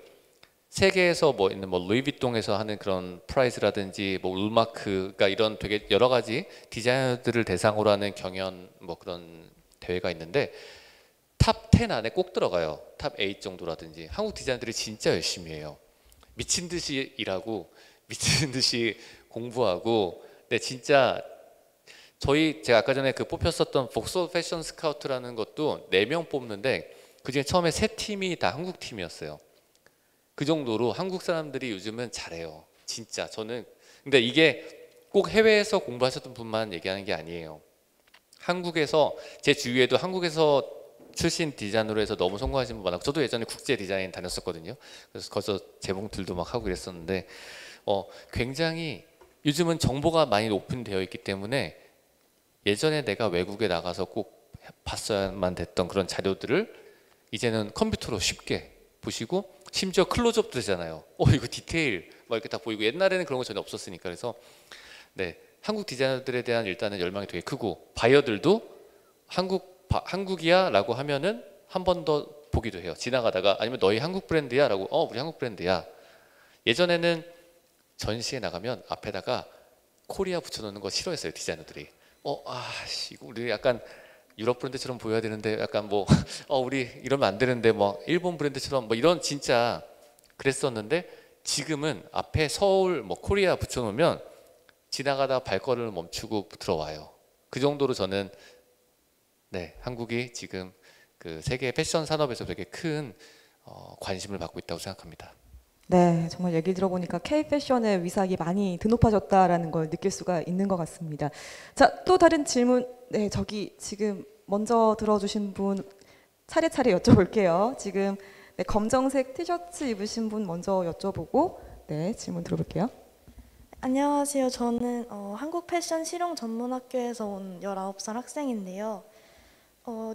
Speaker 2: 세계에서 있는 루이비통에서 하는 그런 프라이즈라든지 울마크가 이런 되게 여러 가지 디자이너들을 대상으로 하는 경연 그런 대회가 있는데 탑 10 안에 꼭 들어가요. 탑 8 정도라든지. 한국 디자이너들이 진짜 열심히 해요. 미친 듯이 일하고 미친 듯이 공부하고. 근데 진짜 제가 아까 전에 뽑혔었던 복서 패션 스카우트라는 것도 4명 뽑는데 그중에 처음에 3팀이 다 한국 팀이었어요. 그 정도로 한국 사람들이 요즘은 잘해요. 진짜 저는. 근데 이게 꼭 해외에서 공부하셨던 분만 얘기하는 게 아니에요. 한국에서 제 주위에도 한국에서 출신 디자이너로 해서 너무 성공하신 분 많았고, 저도 예전에 국제 디자인 다녔었거든요. 그래서 거기서 재봉들도 막 하고 그랬었는데 굉장히 요즘은 정보가 많이 오픈되어 있기 때문에 예전에 내가 외국에 나가서 꼭 봤어야만 됐던 그런 자료들을 이제는 컴퓨터로 쉽게 보시고, 심지어 클로즈업도 되잖아요. 이거 디테일 이렇게 다 보이고. 옛날에는 그런 거 전혀 없었으니까. 그래서 한국 디자이너들에 대한 일단은 열망이 되게 크고, 바이어들도 한국이야 라고 하면은 한 번 더 보기도 해요. 지나가다가. 아니면 너희 한국 브랜드야 라고. 우리 한국 브랜드야. 예전에는 전시에 나가면 앞에다가 코리아 붙여놓는 거 싫어했어요, 디자이너들이. 이거 우리 약간 유럽 브랜드처럼 보여야 되는데, 약간 우리 이러면 안 되는데, 일본 브랜드처럼 이런, 진짜 그랬었는데, 지금은 앞에 서울 코리아 붙여놓으면 지나가다 발걸음을 멈추고 들어와요. 그 정도로 저는 한국이 지금 그 세계 패션 산업에서 되게 큰 관심을 받고 있다고 생각합니다.
Speaker 1: 네, 정말 얘기 들어보니까 K 패션의 위상이 많이 드높아졌다라는 걸 느낄 수가 있는 것 같습니다. 자, 또 다른 질문. 네, 저기 지금 먼저 들어주신 분 차례차례 여쭤볼게요. 지금 검정색 티셔츠 입으신 분 먼저 여쭤보고 질문 들어볼게요.
Speaker 6: 안녕하세요. 저는 한국 패션 실용 전문학교에서 온 19살 학생인데요.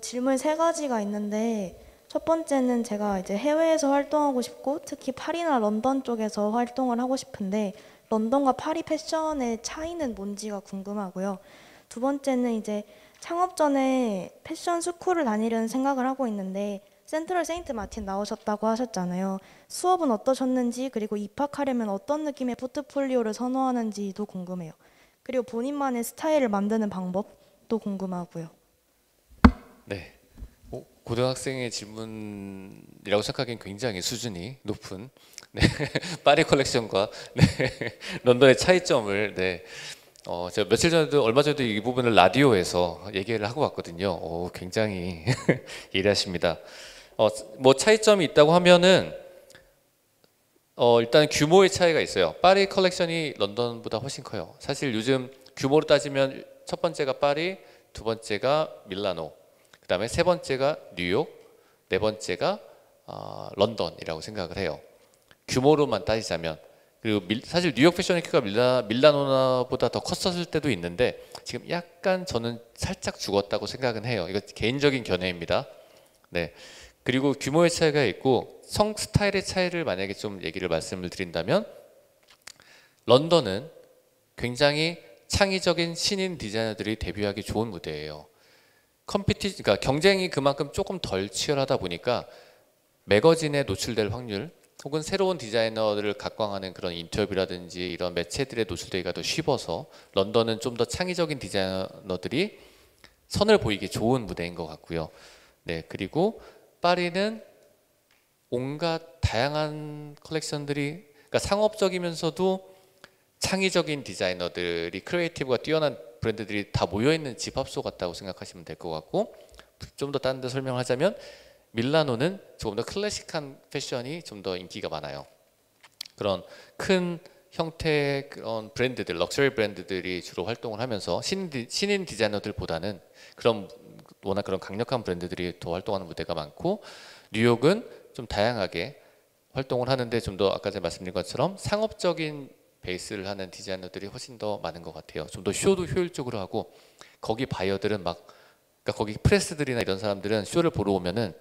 Speaker 6: 질문 3가지가 있는데, 첫 번째는 제가 이제 해외에서 활동하고 싶고 특히 파리나 런던 쪽에서 활동을 하고 싶은데 런던과 파리 패션의 차이는 뭔지가 궁금하고요. 두 번째는 이제 창업 전에 패션 스쿨을 다니려는 생각을 하고 있는데 센트럴 세인트 마틴 나오셨다고 하셨잖아요. 수업은 어떠셨는지, 그리고 입학하려면 어떤 느낌의 포트폴리오를 선호하는지도 궁금해요. 그리고 본인만의 스타일을 만드는 방법도 궁금하고요.
Speaker 2: 네. 고등학생의 질문이라고 생각하기엔 굉장히 수준이 높은 파리 컬렉션과 런던의 차이점을 제가 며칠 전에도 얼마 전에도 이 부분을 라디오에서 얘기를 하고 왔거든요. 굉장히 예리하십니다. 차이점이 있다고 하면은 일단 규모의 차이가 있어요. 파리 컬렉션이 런던보다 훨씬 커요. 사실 요즘 규모로 따지면 첫 번째가 파리, 두 번째가 밀라노, 그다음에 세 번째가 뉴욕, 네 번째가 런던이라고 생각을 해요. 규모로만 따지자면. 그리고 사실 뉴욕 패션위크가 밀라노보다 더 컸었을 때도 있는데 지금 약간 저는 살짝 죽었다고 생각은 해요. 이거 개인적인 견해입니다. 네. 그리고 규모의 차이가 있고 스타일의 차이를 만약에 좀 말씀을 드린다면, 런던은 굉장히 창의적인 신인 디자이너들이 데뷔하기 좋은 무대예요. 그러니까 경쟁이 그만큼 조금 덜 치열하다 보니까 매거진에 노출될 확률, 혹은 새로운 디자이너들을 각광하는 그런 인터뷰라든지 이런 매체들에 노출되기가 더 쉽어서 런던은 좀 더 창의적인 디자이너들이 선을 보이기 좋은 무대인 것 같고요. 네, 그리고 파리는 온갖 다양한 컬렉션들이, 그러니까 상업적이면서도 창의적인 디자이너들이, 크리에이티브가 뛰어난 브랜드들이 다 모여있는 집합소 같다고 생각하시면 될 것 같고, 좀 더 다른 데 설명하자면 밀라노는 조금 더 클래식한 패션이 좀 더 인기가 많아요. 그런 큰 형태의 그런 브랜드들, 럭셔리 브랜드들이 주로 활동을 하면서 신인 디자이너들보다는 그런 워낙 그런 강력한 브랜드들이 더 활동하는 무대가 많고, 뉴욕은 좀 다양하게 활동을 하는데 좀 더 아까 전에 말씀드린 것처럼 상업적인 베이스를 하는 디자이너들이 훨씬 더 많은 것 같아요. 좀 더 쇼도 효율적으로 하고, 거기 바이어들은 막, 그러니까 거기 프레스들이나 이런 사람들은 쇼를 보러 오면은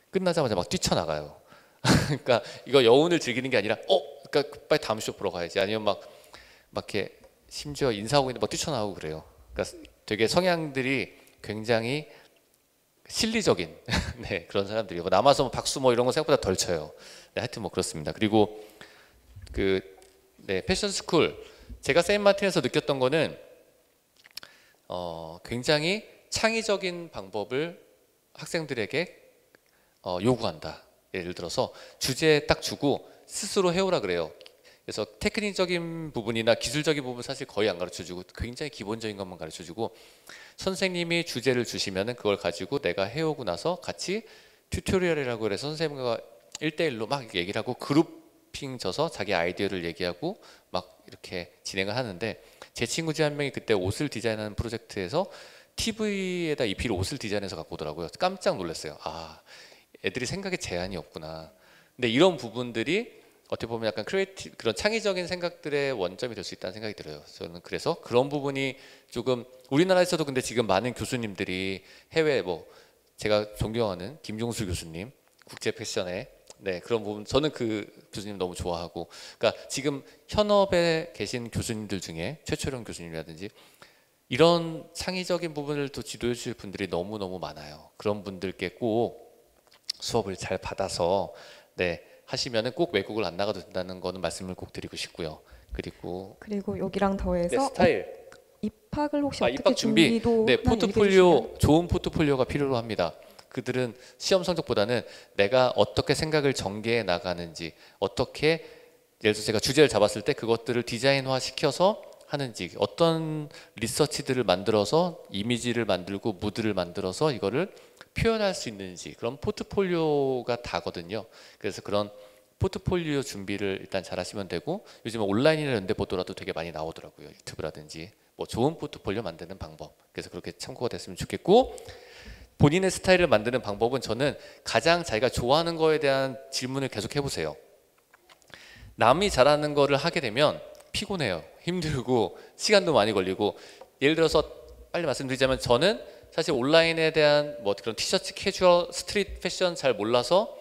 Speaker 2: 끝나자마자 막 뛰쳐나가요. 그러니까 이거 여운을 즐기는 게 아니라 그러니까 빨리 다음 쇼 보러 가야지, 아니면 막 이렇게 심지어 인사하고 있는데 막 뛰쳐나오고 그래요. 그러니까 되게 성향들이 굉장히 실리적인 네, 그런 사람들이고, 남아서 뭐 박수 뭐 이런 거 생각보다 덜 쳐요. 네, 하여튼 뭐 그렇습니다. 그리고 패션 스쿨, 제가 세인마틴에서 느꼈던 거는 굉장히 창의적인 방법을 학생들에게 요구한다. 예를 들어서 주제 딱 주고 스스로 해오라 그래요. 그래서 테크닉적인 부분이나 기술적인 부분 사실 거의 안 가르쳐주고, 굉장히 기본적인 것만 가르쳐주고, 선생님이 주제를 주시면은 그걸 가지고 내가 해오고 나서 같이 튜토리얼이라고 해서 선생님과 1대1로 막 얘기를 하고 그룹핑 져서 자기 아이디어를 얘기하고 막 이렇게 진행을 하는데, 제 친구 중 한 명이 그때 옷을 디자인하는 프로젝트에서 TV에다 입힐 옷을 디자인해서 갖고 오더라고요. 깜짝 놀랐어요. 아, 애들이 생각에 제한이 없구나. 근데 이런 부분들이 어떻게 보면 약간 크리에이티브, 그런 창의적인 생각들의 원점이 될 수 있다는 생각이 들어요. 저는 그래서 그런 부분이 조금 우리나라에서도, 근데 지금 많은 교수님들이 해외, 뭐 제가 존경하는 김종수 교수님, 국제 패션에 네, 그런 부분, 저는 그 교수님 너무 좋아하고, 그러니까 지금 현업에 계신 교수님들 중에 최초령 교수님이라든지 이런 창의적인 부분을 또 지도해 주실 분들이 너무너무 많아요. 그런 분들께 꼭 수업을 잘 받아서 네, 하시면은 꼭 외국을 안 나가도 된다는 거는 말씀을 꼭 드리고 싶고요. 그리고
Speaker 1: 여기랑 더해서
Speaker 2: 네, 스타일,
Speaker 1: 입학을 혹시 어떻게
Speaker 2: 입학 준비,
Speaker 1: 준비도
Speaker 2: 네,
Speaker 1: 하나 얘기해
Speaker 2: 포트폴리오,
Speaker 1: 주시면.
Speaker 2: 좋은 포트폴리오가 필요로 합니다. 그들은 시험 성적보다는 내가 어떻게 생각을 전개해 나가는지, 어떻게, 예를 들어서 제가 주제를 잡았을 때 그것들을 디자인화 시켜서 하는지, 어떤 리서치들을 만들어서 이미지를 만들고 무드를 만들어서 이거를 표현할 수 있는지, 그런 포트폴리오가 다거든요. 그래서 그런 포트폴리오 준비를 일단 잘 하시면 되고, 요즘은 온라인이나 이런 데 보더라도 되게 많이 나오더라고요. 유튜브라든지 뭐 좋은 포트폴리오 만드는 방법. 그래서 그렇게 참고가 됐으면 좋겠고, 본인의 스타일을 만드는 방법은, 저는 가장 자기가 좋아하는 거에 대한 질문을 계속 해보세요. 남이 잘하는 거를 하게 되면 피곤해요. 힘들고 시간도 많이 걸리고, 예를 들어서 빨리 말씀드리자면, 저는 사실 온라인에 대한 뭐 그런 티셔츠, 캐주얼, 스트릿 패션 잘 몰라서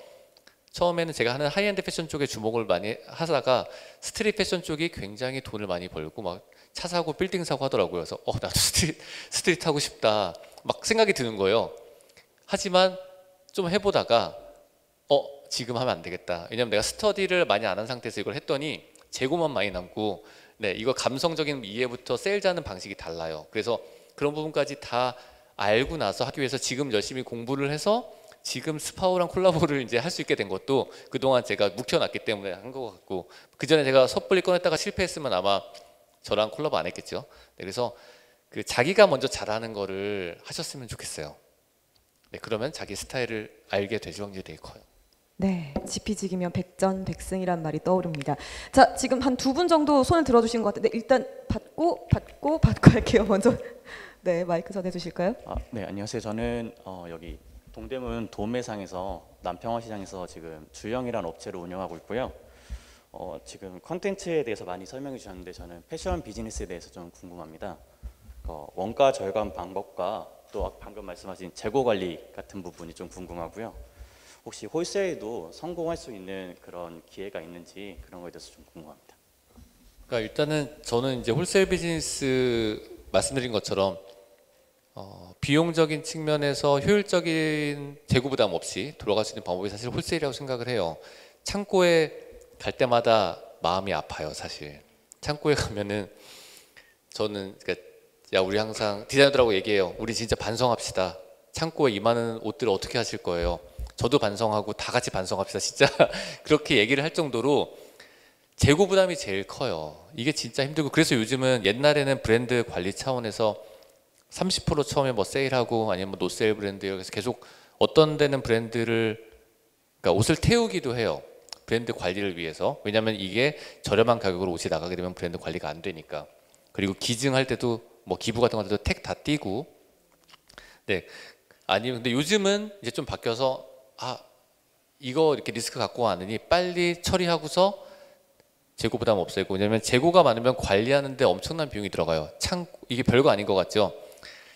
Speaker 2: 처음에는 제가 하는 하이엔드 패션 쪽에 주목을 많이 하다가 스트릿 패션 쪽이 굉장히 돈을 많이 벌고 막 차 사고 빌딩 사고 하더라고요. 그래서 나도 스트릿 하고 싶다 막 생각이 드는 거예요. 하지만 좀 해보다가 지금 하면 안 되겠다. 왜냐면 내가 스터디를 많이 안 한 상태에서 이걸 했더니 재고만 많이 남고, 네, 이거 감성적인 이해부터 세일즈하는 방식이 달라요. 그래서 그런 부분까지 다 알고 나서 하기 위해서 지금 열심히 공부를 해서 지금 스파오랑 콜라보를 이제 할 수 있게 된 것도 그동안 제가 묵혀놨기 때문에 한 것 같고, 그 전에 제가 섣불리 꺼냈다가 실패했으면 아마 저랑 콜라보 안 했겠죠. 네, 그래서 그 자기가 먼저 잘하는 거를 하셨으면 좋겠어요. 네, 그러면 자기 스타일을 알게 되실 확률이 되게 커요.
Speaker 1: 네, 지피지기면 백전백승이란 말이 떠오릅니다. 자, 지금 한 두 분 정도 손을 들어주신 것 같은데, 일단 받고 할게요. 먼저 네, 마이크 전해주실까요?
Speaker 7: 네, 안녕하세요. 저는 여기 동대문 도매상에서 남평화시장에서 지금 주영이라는 업체를 운영하고 있고요. 지금 컨텐츠에 대해서 많이 설명해 주셨는데, 저는 패션 비즈니스에 대해서 좀 궁금합니다. 원가 절감 방법과 또 방금 말씀하신 재고 관리 같은 부분이 좀 궁금하고요. 혹시 홀세일도 성공할 수 있는 그런 기회가 있는지, 그런 거에 대해서 좀 궁금합니다.
Speaker 2: 그러니까 일단은 저는 이제 홀세일 비즈니스 말씀드린 것처럼 비용적인 측면에서 효율적인 재고 부담 없이 돌아갈 수 있는 방법이 사실 홀세일이라고 생각을 해요. 창고에 갈 때마다 마음이 아파요. 사실 창고에 가면은 저는 그러니까 우리 항상 디자이너들하고 얘기해요. 우리 진짜 반성합시다. 창고에 이 많은 옷들을 어떻게 하실 거예요? 저도 반성하고 다 같이 반성합시다. 진짜 그렇게 얘기를 할 정도로 재고 부담이 제일 커요. 이게 진짜 힘들고 그래서 요즘은 옛날에는 브랜드 관리 차원에서 30% 처음에 뭐 세일하고 아니면 뭐 노세일 브랜드 그래서 계속 어떤 데는 브랜드를 그러니까 옷을 태우기도 해요. 브랜드 관리를 위해서. 왜냐하면 이게 저렴한 가격으로 옷이 나가게 되면 브랜드 관리가 안 되니까. 그리고 기증할 때도 뭐 기부 같은 것도 택 다 띄고. 네. 아니 근데 요즘은 이제 좀 바뀌어서 이거 이렇게 리스크 갖고 가느니 빨리 처리하고서 재고 부담 없애고. 왜냐면 재고가 많으면 관리하는데 엄청난 비용이 들어가요. 이게 별거 아닌 것 같죠.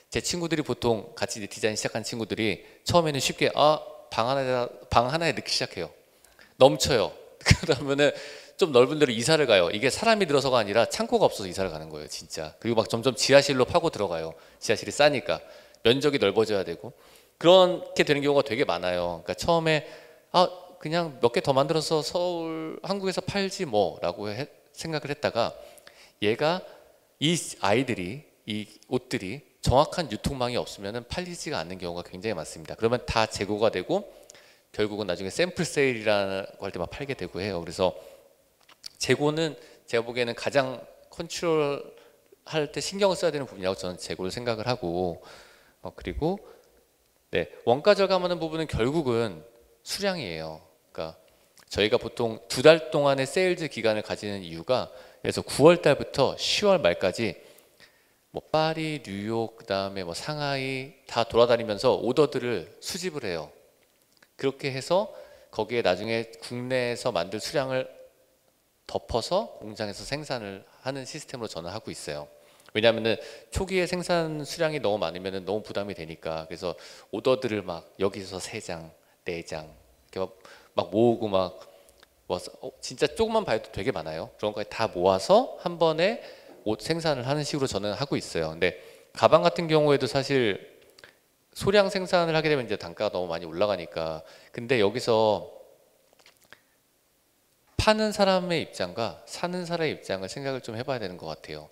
Speaker 2: 제 친구들이 보통 같이 이제 디자인 시작한 친구들이 처음에는 쉽게 방 하나에 넣기 시작해요. 넘쳐요. 그러면은 좀 넓은 데로 이사를 가요. 이게 사람이 들어서가 아니라 창고가 없어서 이사를 가는 거예요, 진짜. 그리고 막 점점 지하실로 파고 들어가요. 지하실이 싸니까 면적이 넓어져야 되고 그렇게 되는 경우가 되게 많아요. 그러니까 처음에 그냥 몇 개 더 만들어서 한국에서 팔지 뭐라고 생각을 했다가 얘가 이 옷들이 정확한 유통망이 없으면 팔리지가 않는 경우가 굉장히 많습니다. 그러면 다 재고가 되고 결국은 나중에 샘플 세일이라고 할 때만 팔게 되고 해요. 그래서 재고는 제가 보기에는 가장 컨트롤 할 때 신경을 써야 되는 부분이라고 저는 재고를 생각을 하고 그리고 네, 원가 절감하는 부분은 결국은 수량이에요. 그러니까 저희가 보통 2달 동안의 세일즈 기간을 가지는 이유가 그래서 9월 달부터 10월 말까지 뭐 파리, 뉴욕, 그다음에 뭐 상하이 다 돌아다니면서 오더들을 수집을 해요. 그렇게 해서 거기에 나중에 국내에서 만들 수량을 덮어서 공장에서 생산을 하는 시스템으로 저는 하고 있어요. 왜냐하면은 초기에 생산 수량이 너무 많으면 너무 부담이 되니까. 그래서 오더들을 막 여기서 3장, 4장 이렇게 막 모으고 막 진짜 조금만 봐도 되게 많아요. 그런 거에 다 모아서 한 번에 옷 생산을 하는 식으로 저는 하고 있어요. 근데 가방 같은 경우에도 사실 소량 생산을 하게 되면 이제 단가가 너무 많이 올라가니까. 근데 여기서 파는 사람의 입장과 사는 사람의 입장을 생각을 좀 해봐야 되는 것 같아요.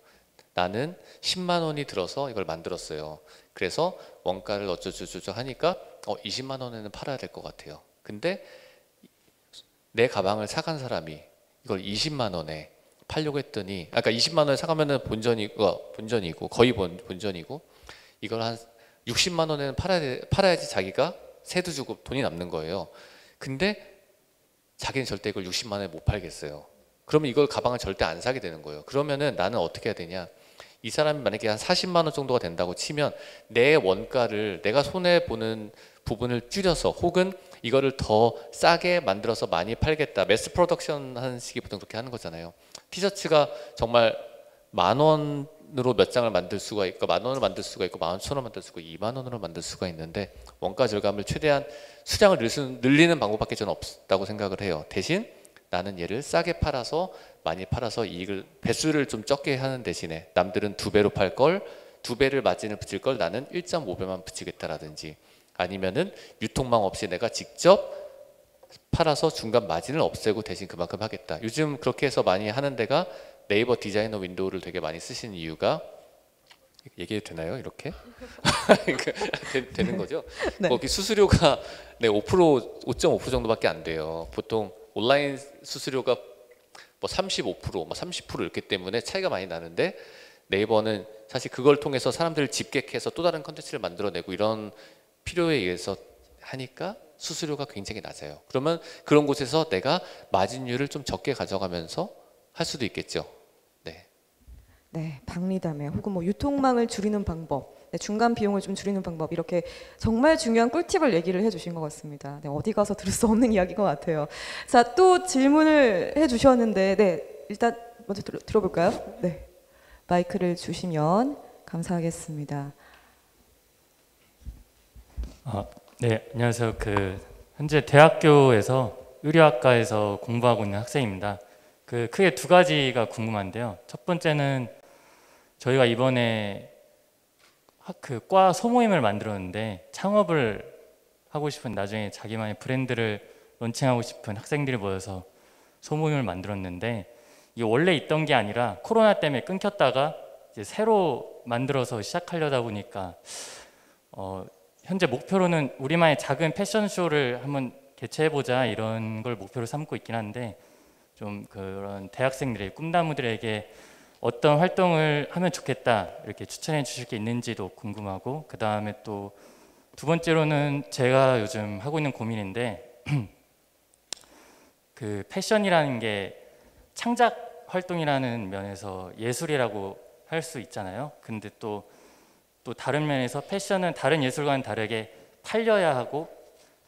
Speaker 2: 나는 10만 원이 들어서 이걸 만들었어요. 그래서 원가를 어쩌고저쩌고 하니까 20만 원에는 팔아야 될 것 같아요. 근데 내 가방을 사간 사람이 이걸 20만 원에 팔려고 했더니 아까 20만 원에 사가면은 본전이고 거의 본전이고 이걸 한 60만 원에는 팔아야지 자기가 세도 주고 돈이 남는 거예요. 근데 자기는 절대 이걸 60만 원에 못 팔겠어요. 그러면 이걸 가방을 절대 안 사게 되는 거예요. 그러면은 나는 어떻게 해야 되냐? 이 사람이 만약에 한 40만 원 정도가 된다고 치면 내 원가를 내가 손해 보는 부분을 줄여서 혹은 이거를 더 싸게 만들어서 많이 팔겠다. 매스 프로덕션 하는 식이 보통 그렇게 하는 거잖아요. 티셔츠가 정말 10,000원으로 몇 장을 만들 수가 있고 10,000원을 만들 수가 있고 11,000원 만들 수가 있고 20,000원으로 만들 수가 있는데 원가 절감을 최대한 수량을 늘리는 방법밖에 저는 없다고 생각을 해요. 대신 나는 얘를 싸게 팔아서 많이 팔아서 이익을 배수를 좀 적게 하는 대신에 남들은 2배로 팔 걸 2배를 마진을 붙일 걸 나는 1.5배만 붙이겠다라든지 아니면은 유통망 없이 내가 직접 팔아서 중간 마진을 없애고 대신 그만큼 하겠다. 요즘 그렇게 해서 많이 하는 데가 네이버 디자이너 윈도우를 되게 많이 쓰시는 이유가 얘기해도 되나요? 이렇게? 되는 거죠?
Speaker 1: 네.
Speaker 2: 거기 수수료가 5% 정도밖에 안 돼요. 보통 온라인 수수료가 뭐 35%, 뭐 30% 이렇기 때문에 차이가 많이 나는데 네이버는 사실 그걸 통해서 사람들을 집객해서 또 다른 컨텐츠를 만들어내고 이런 필요에 의해서 하니까 수수료가 굉장히 낮아요. 그러면 그런 곳에서 내가 마진율을 좀 적게 가져가면서 할 수도 있겠죠. 네.
Speaker 1: 네, 박리담회 혹은 뭐 유통망을 줄이는 방법, 네, 중간 비용을 좀 줄이는 방법 이렇게 정말 중요한 꿀팁을 얘기를 해주신 것 같습니다. 네, 어디 가서 들을 수 없는 이야기인 것 같아요. 자, 또 질문을 해주셨는데, 네, 일단 먼저 들어볼까요? 네, 마이크를 주시면 감사하겠습니다.
Speaker 8: 네, 안녕하세요. 현재 대학교에서 의료학과에서 공부하고 있는 학생입니다. 크게 2가지가 궁금한데요. 첫 번째는 저희가 이번에 과 소모임을 만들었는데 창업을 하고 싶은 나중에 자기만의 브랜드를 런칭하고 싶은 학생들이 모여서 소모임을 만들었는데 이게 원래 있던 게 아니라 코로나 때문에 끊겼다가 이제 새로 만들어서 시작하려다 보니까 현재 목표로는 우리만의 작은 패션쇼를 한번 개최해보자 이런 걸 목표로 삼고 있긴 한데 좀 그런 대학생들의 꿈나무들에게 어떤 활동을 하면 좋겠다 이렇게 추천해 주실 게 있는지도 궁금하고, 그 다음에 또 두 번째로는 제가 요즘 하고 있는 고민인데 그 패션이라는 게 창작 활동이라는 면에서 예술이라고 할 수 있잖아요. 근데 또 다른 면에서 패션은 다른 예술과는 다르게 팔려야 하고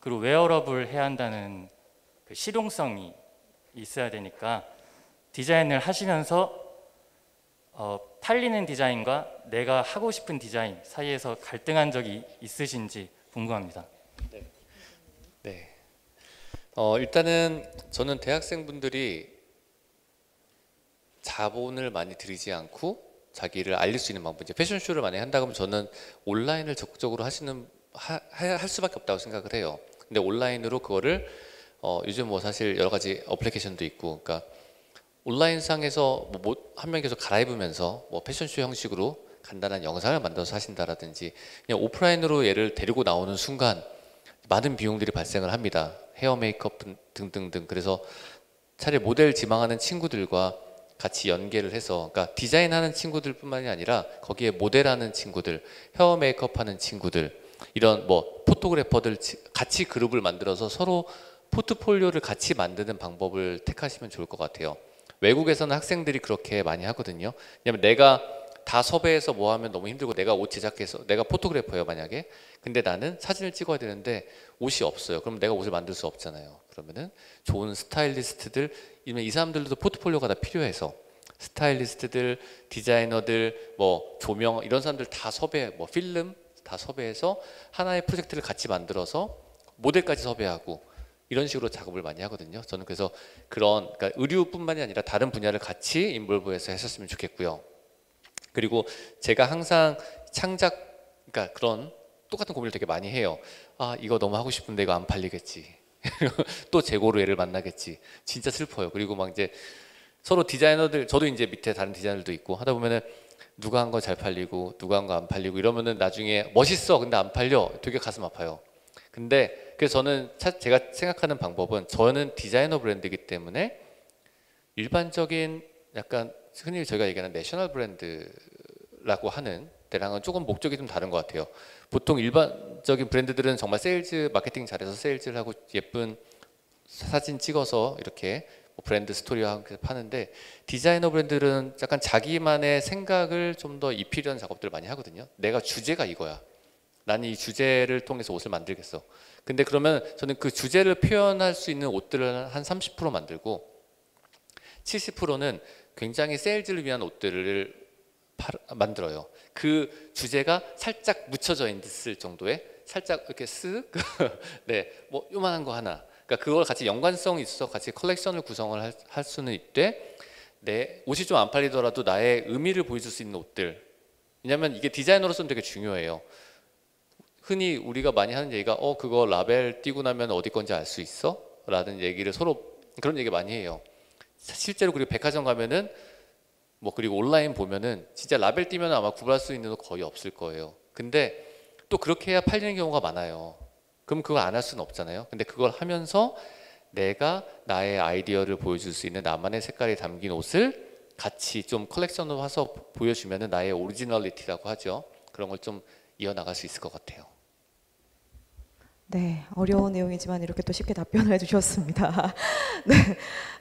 Speaker 8: 그리고 웨어러블 해야 한다는 그 실용성이 있어야 되니까 디자인을 하시면서 팔리는 디자인과 내가 하고 싶은 디자인 사이에서 갈등한 적이 있으신지 궁금합니다.
Speaker 2: 네. 일단은 저는 대학생분들이 자본을 많이 들이지 않고 자기를 알릴 수 있는 방법, 이제 패션쇼를 만약에 한다 그러면 저는 온라인을 적극적으로 할 수밖에 없다고 생각을 해요. 근데 온라인으로 그거를 요즘 뭐 사실 여러 가지 어플리케이션도 있고, 그러니까 온라인상에서 한 명이 계속 갈아입으면서 뭐 패션쇼 형식으로 간단한 영상을 만들어서 하신다라든지, 그냥 오프라인으로 얘를 데리고 나오는 순간 많은 비용들이 발생을 합니다. 헤어 메이크업 등등등. 그래서 차라리 모델 지망하는 친구들과 같이 연계를 해서, 그러니까 디자인하는 친구들뿐만이 아니라 거기에 모델하는 친구들, 헤어 메이크업 하는 친구들, 이런 뭐 포토그래퍼들 같이 그룹을 만들어서 서로 포트폴리오를 같이 만드는 방법을 택하시면 좋을 것 같아요. 외국에서는 학생들이 그렇게 많이 하거든요. 왜냐면 내가 다 섭외해서 뭐 하면 너무 힘들고, 내가 옷 제작해서, 내가 포토그래퍼예요 만약에. 근데 나는 사진을 찍어야 되는데 옷이 없어요. 그럼 내가 옷을 만들 수 없잖아요. 그러면은 좋은 스타일리스트들, 이 사람들도 포트폴리오가 다 필요해서 스타일리스트들, 디자이너들, 뭐 조명, 이런 사람들 다 섭외, 뭐 필름 다 섭외해서 하나의 프로젝트를 같이 만들어서 모델까지 섭외하고 이런 식으로 작업을 많이 하거든요. 저는 그래서 그러니까 의류뿐만이 아니라 다른 분야를 같이 인볼브해서 했었으면 좋겠고요. 그리고 제가 항상 그러니까 그런 똑같은 고민을 되게 많이 해요. 아, 이거 너무 하고 싶은데 이거 안 팔리겠지. 또 재고로 얘를 만나겠지. 진짜 슬퍼요. 그리고 막 이제 서로 디자이너들, 저도 이제 밑에 다른 디자이너들도 있고 하다 보면은 누가 한 거 잘 팔리고 누가 한 거 안 팔리고 이러면은 나중에 멋있어 근데 안 팔려. 되게 가슴 아파요. 근데 그래서 저는 제가 생각하는 방법은, 저는 디자이너 브랜드이기 때문에 일반적인 약간 흔히 저희가 얘기하는 내셔널 브랜드라고 하는 데랑은 조금 목적이 좀 다른 것 같아요. 보통 일반적인 브랜드들은 정말 세일즈 마케팅 잘해서 세일즈를 하고 예쁜 사진 찍어서 이렇게 브랜드 스토리와 함께 파는데, 디자이너 브랜드들은 약간 자기만의 생각을 좀 더 입히려는 작업들을 많이 하거든요. 내가 주제가 이거야. 나는 이 주제를 통해서 옷을 만들겠어. 근데 그러면 저는 그 주제를 표현할 수 있는 옷들을 한 30% 만들고 70%는 굉장히 세일즈를 위한 옷들을 만들어요. 그 주제가 살짝 묻혀져 있을 정도의, 살짝 이렇게 쓱 네, 뭐 요만한 거 하나. 그러니까 그걸 같이 연관성이 있어서 같이 컬렉션을 구성을 할 수는 있되, 내 옷이 좀 안 팔리더라도 나의 의미를 보여줄 수 있는 옷들. 왜냐하면 이게 디자이너로서는 되게 중요해요. 흔히 우리가 많이 하는 얘기가 그거 라벨 띄고 나면 어디 건지 알 수 있어? 라는 얘기를 서로 그런 얘기 많이 해요. 실제로 그리고 백화점 가면은 뭐 그리고 온라인 보면은 진짜 라벨 띄면 아마 구분할 수 있는 거 거의 없을 거예요. 근데 또 그렇게 해야 팔리는 경우가 많아요. 그럼 그걸 안 할 수는 없잖아요. 근데 그걸 하면서 내가 나의 아이디어를 보여줄 수 있는 나만의 색깔이 담긴 옷을 같이 좀 컬렉션으로 와서 보여주면은 나의 오리지널리티라고 하죠. 그런 걸 좀 이어나갈 수 있을 것 같아요.
Speaker 1: 네, 어려운 내용이지만 이렇게 또 쉽게 답변을 해주셨습니다. 네,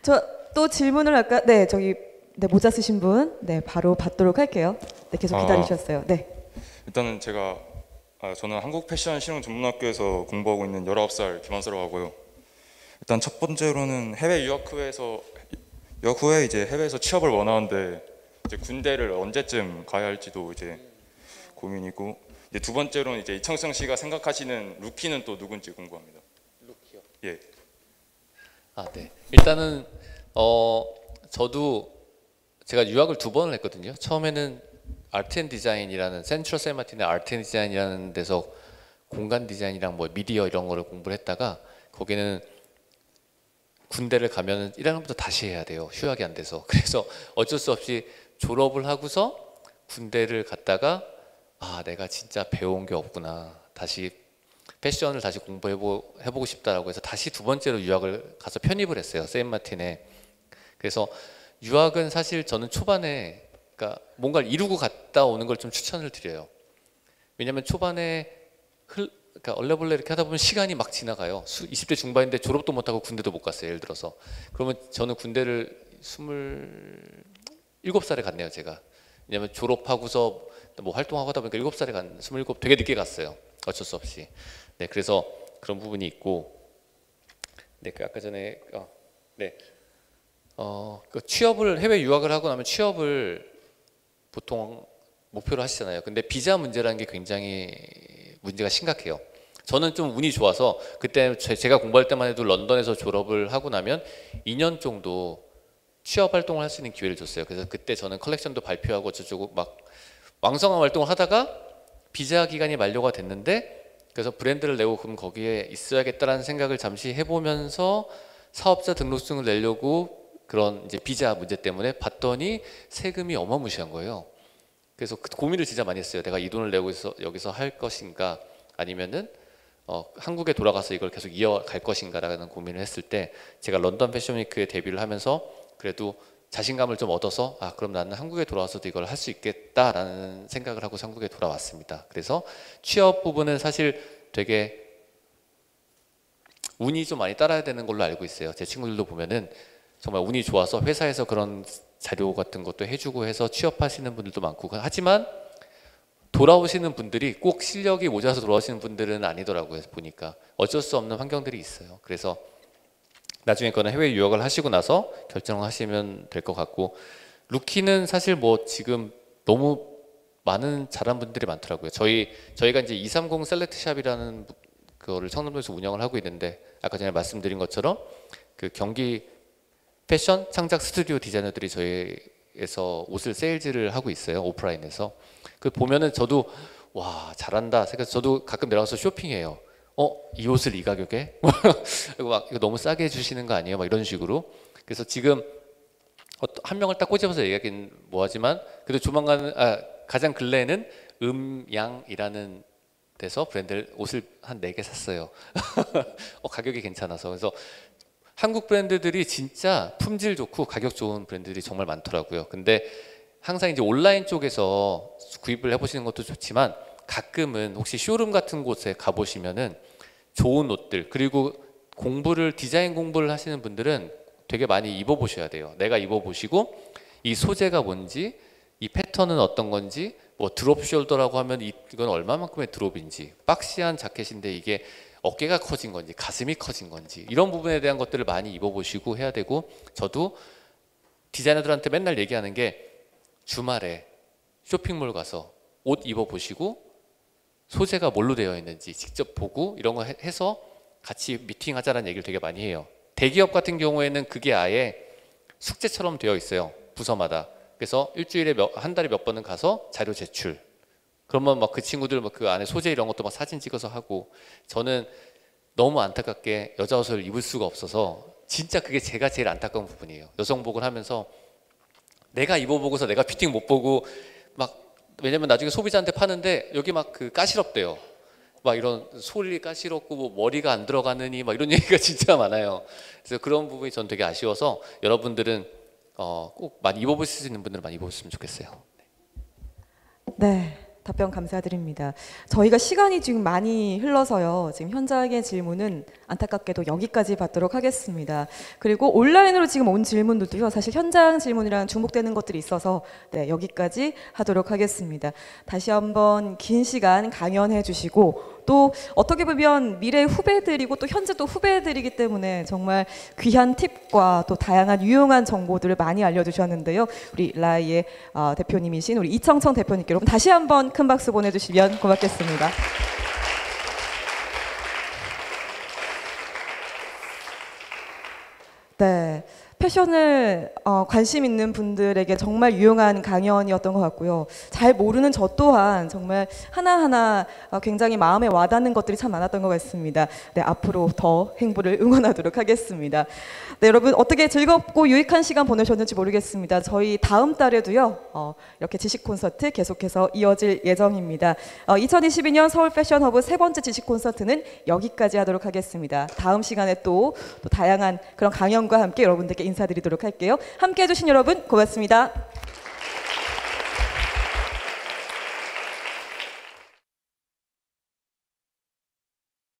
Speaker 1: 저 또 질문을 아까 저기 모자 쓰신 분 바로 받도록 할게요. 네, 계속 기다리셨어요. 네.
Speaker 9: 일단은 저는 한국 패션 실용 전문학교에서 공부하고 있는 19살 김한서라고 하고요. 일단 첫 번째로는 해외 유학 후에 이제 해외에서 취업을 원하는데 이제 군대를 언제쯤 가야 할지도 이제 고민이고, 이제 두 번째로는 이제 이청성 씨가 생각하시는 루키는 또 누군지 궁금합니다.
Speaker 2: 루키요?
Speaker 9: 예.
Speaker 2: 아, 네. 일단은 저도 제가 유학을 2번을 했거든요. 처음에는 아트 앤 디자인이라는 센트럴 샌마틴의 아트 앤 디자인이라는 데서 공간 디자인이랑 뭐 미디어 이런 거를 공부를 했다가, 거기는 군대를 가면 1학년부터 다시 해야 돼요. 휴학이 안 돼서. 그래서 어쩔 수 없이 졸업을 하고서 군대를 갔다가 내가 진짜 배운 게 없구나. 다시 패션을 다시 공부해보고 싶다라고 해서 다시 두 번째로 유학을 가서 편입을 했어요. 세인마틴에. 그래서 유학은 사실 저는 초반에 그러니까 뭔가를 이루고 갔다 오는 걸 좀 추천을 드려요. 왜냐하면 초반에 그러니까 얼레벌레 이렇게 하다 보면 시간이 막 지나가요. 20대 중반인데 졸업도 못하고 군대도 못 갔어요. 예를 들어서. 그러면 저는 군대를 27살에 갔네요. 제가. 왜냐하면 졸업하고서 뭐 활동하고 하다 보니까 7살에 간 27 되게 늦게 갔어요. 어쩔 수 없이. 네, 그래서 그런 부분이 있고, 네, 그 아까 전에 그 취업을 해외 유학을 하고 나면 취업을 보통 목표로 하시잖아요. 근데 비자 문제라는 게 굉장히 문제가 심각해요. 저는 좀 운이 좋아서 그때 제가 공부할 때만 해도 런던에서 졸업을 하고 나면 2년 정도 취업 활동을 할 수 있는 기회를 줬어요. 그래서 그때 저는 컬렉션도 발표하고 어쩌고 막 왕성한 활동을 하다가 비자 기간이 만료가 됐는데 그래서 브랜드를 내고 그럼 거기에 있어야겠다라는 생각을 잠시 해보면서 사업자 등록증을 내려고 그런 이제 비자 문제 때문에 봤더니 세금이 어마무시한 거예요. 그래서 그 고민을 진짜 많이 했어요. 내가 이 돈을 내고 여기서 할 것인가 아니면은 한국에 돌아가서 이걸 계속 이어갈 것인가라는 고민을 했을 때 제가 런던 패션위크에 데뷔를 하면서 그래도 자신감을 좀 얻어서 그럼 나는 한국에 돌아와서도 이걸 할 수 있겠다라는 생각을 하고 한국에 돌아왔습니다. 그래서 취업 부분은 사실 되게 운이 좀 많이 따라야 되는 걸로 알고 있어요. 제 친구들도 보면은 정말 운이 좋아서 회사에서 그런 자료 같은 것도 해주고 해서 취업하시는 분들도 많고 하지만 돌아오시는 분들이 꼭 실력이 모자라서 돌아오시는 분들은 아니더라고요. 보니까 어쩔 수 없는 환경들이 있어요. 그래서 나중에 거는 해외 유학을 하시고 나서 결정을 하시면 될 것 같고 루키는 사실 뭐 지금 너무 많은 잘한 분들이 많더라고요. 저희가 이제 230 셀렉트샵이라는 그거를 청담동에서 운영을 하고 있는데 아까 전에 말씀드린 것처럼 그 경기 패션 창작 스튜디오 디자이너들이 저희에서 옷을 세일즈를 하고 있어요. 오프라인에서. 그 보면은 저도 와 잘한다. 그래서 저도 가끔 내려가서 쇼핑해요. 이 옷을 이 가격에? 이거 너무 싸게 해주시는 거 아니에요? 막 이런 식으로. 그래서 지금 한 명을 딱 꼬집어서 얘기하긴 뭐하지만 그래도 조만간 가장 근래에는 음양이라는 데서 브랜드 옷을 한 4개 샀어요. 가격이 괜찮아서. 그래서 한국 브랜드들이 진짜 품질 좋고 가격 좋은 브랜드들이 정말 많더라고요. 근데 항상 이제 온라인 쪽에서 구입을 해보시는 것도 좋지만 가끔은 혹시 쇼룸 같은 곳에 가보시면은 좋은 옷들 그리고 디자인 공부를 하시는 분들은 되게 많이 입어보셔야 돼요. 내가 입어보시고 이 소재가 뭔지 이 패턴은 어떤 건지 뭐 드롭 숄더라고 하면 이건 얼마만큼의 드롭인지 박시한 자켓인데 이게 어깨가 커진 건지 가슴이 커진 건지 이런 부분에 대한 것들을 많이 입어보시고 해야 되고 저도 디자이너들한테 맨날 얘기하는 게 주말에 쇼핑몰 가서 옷 입어보시고 소재가 뭘로 되어 있는지 직접 보고 이런 거 해서 같이 미팅하자라는 얘기를 되게 많이 해요. 대기업 같은 경우에는 그게 아예 숙제처럼 되어 있어요. 부서마다. 그래서 일주일에 한 달에 몇 번은 가서 자료 제출. 그러면 막 그 친구들 막 그 안에 소재 이런 것도 막 사진 찍어서 하고 저는 너무 안타깝게 여자 옷을 입을 수가 없어서 진짜 그게 제가 제일 안타까운 부분이에요. 여성복을 하면서 내가 입어보고서 내가 피팅 못 보고 막 왜냐면 나중에 소비자한테 파는데 여기 막 그 까시럽대요. 막 이런 소리 까시럽고 뭐 머리가 안 들어가느니 막 이런 얘기가 진짜 많아요. 그래서 그런 부분이 전 되게 아쉬워서 여러분들은 꼭 많이 입어보실 수 있는 분들은 많이 입어보셨으면 좋겠어요.
Speaker 1: 네. 답변 감사드립니다. 저희가 시간이 지금 많이 흘러서요. 지금 현장의 질문은 안타깝게도 여기까지 받도록 하겠습니다. 그리고 온라인으로 지금 온 질문들도요. 사실 현장 질문이랑 중복되는 것들이 있어서 여기까지 하도록 하겠습니다. 다시 한번 긴 시간 강연해 주시고 또 어떻게 보면 미래 후배들이고 또 현재 또 후배들이기 때문에 정말 귀한 팁과 또 다양한 유용한 정보들을 많이 알려주셨는데요. 우리 라이의 대표님이신 우리 이청청 대표님께 여러분 다시 한번 큰 박수 보내주시면 고맙겠습니다. 네. 패션을 관심 있는 분들에게 정말 유용한 강연이었던 것 같고요. 잘 모르는 저 또한 정말 하나하나 굉장히 마음에 와닿는 것들이 참 많았던 것 같습니다. 네, 앞으로 더 행보를 응원하도록 하겠습니다. 네, 여러분 어떻게 즐겁고 유익한 시간 보내셨는지 모르겠습니다. 저희 다음 달에도요, 이렇게 지식 콘서트 계속해서 이어질 예정입니다. 2022년 서울 패션 허브 세 번째 지식 콘서트는 여기까지 하도록 하겠습니다. 다음 시간에 또 다양한 그런 강연과 함께 여러분들께 인사드리도록 할게요. 함께 해주신 여러분 고맙습니다.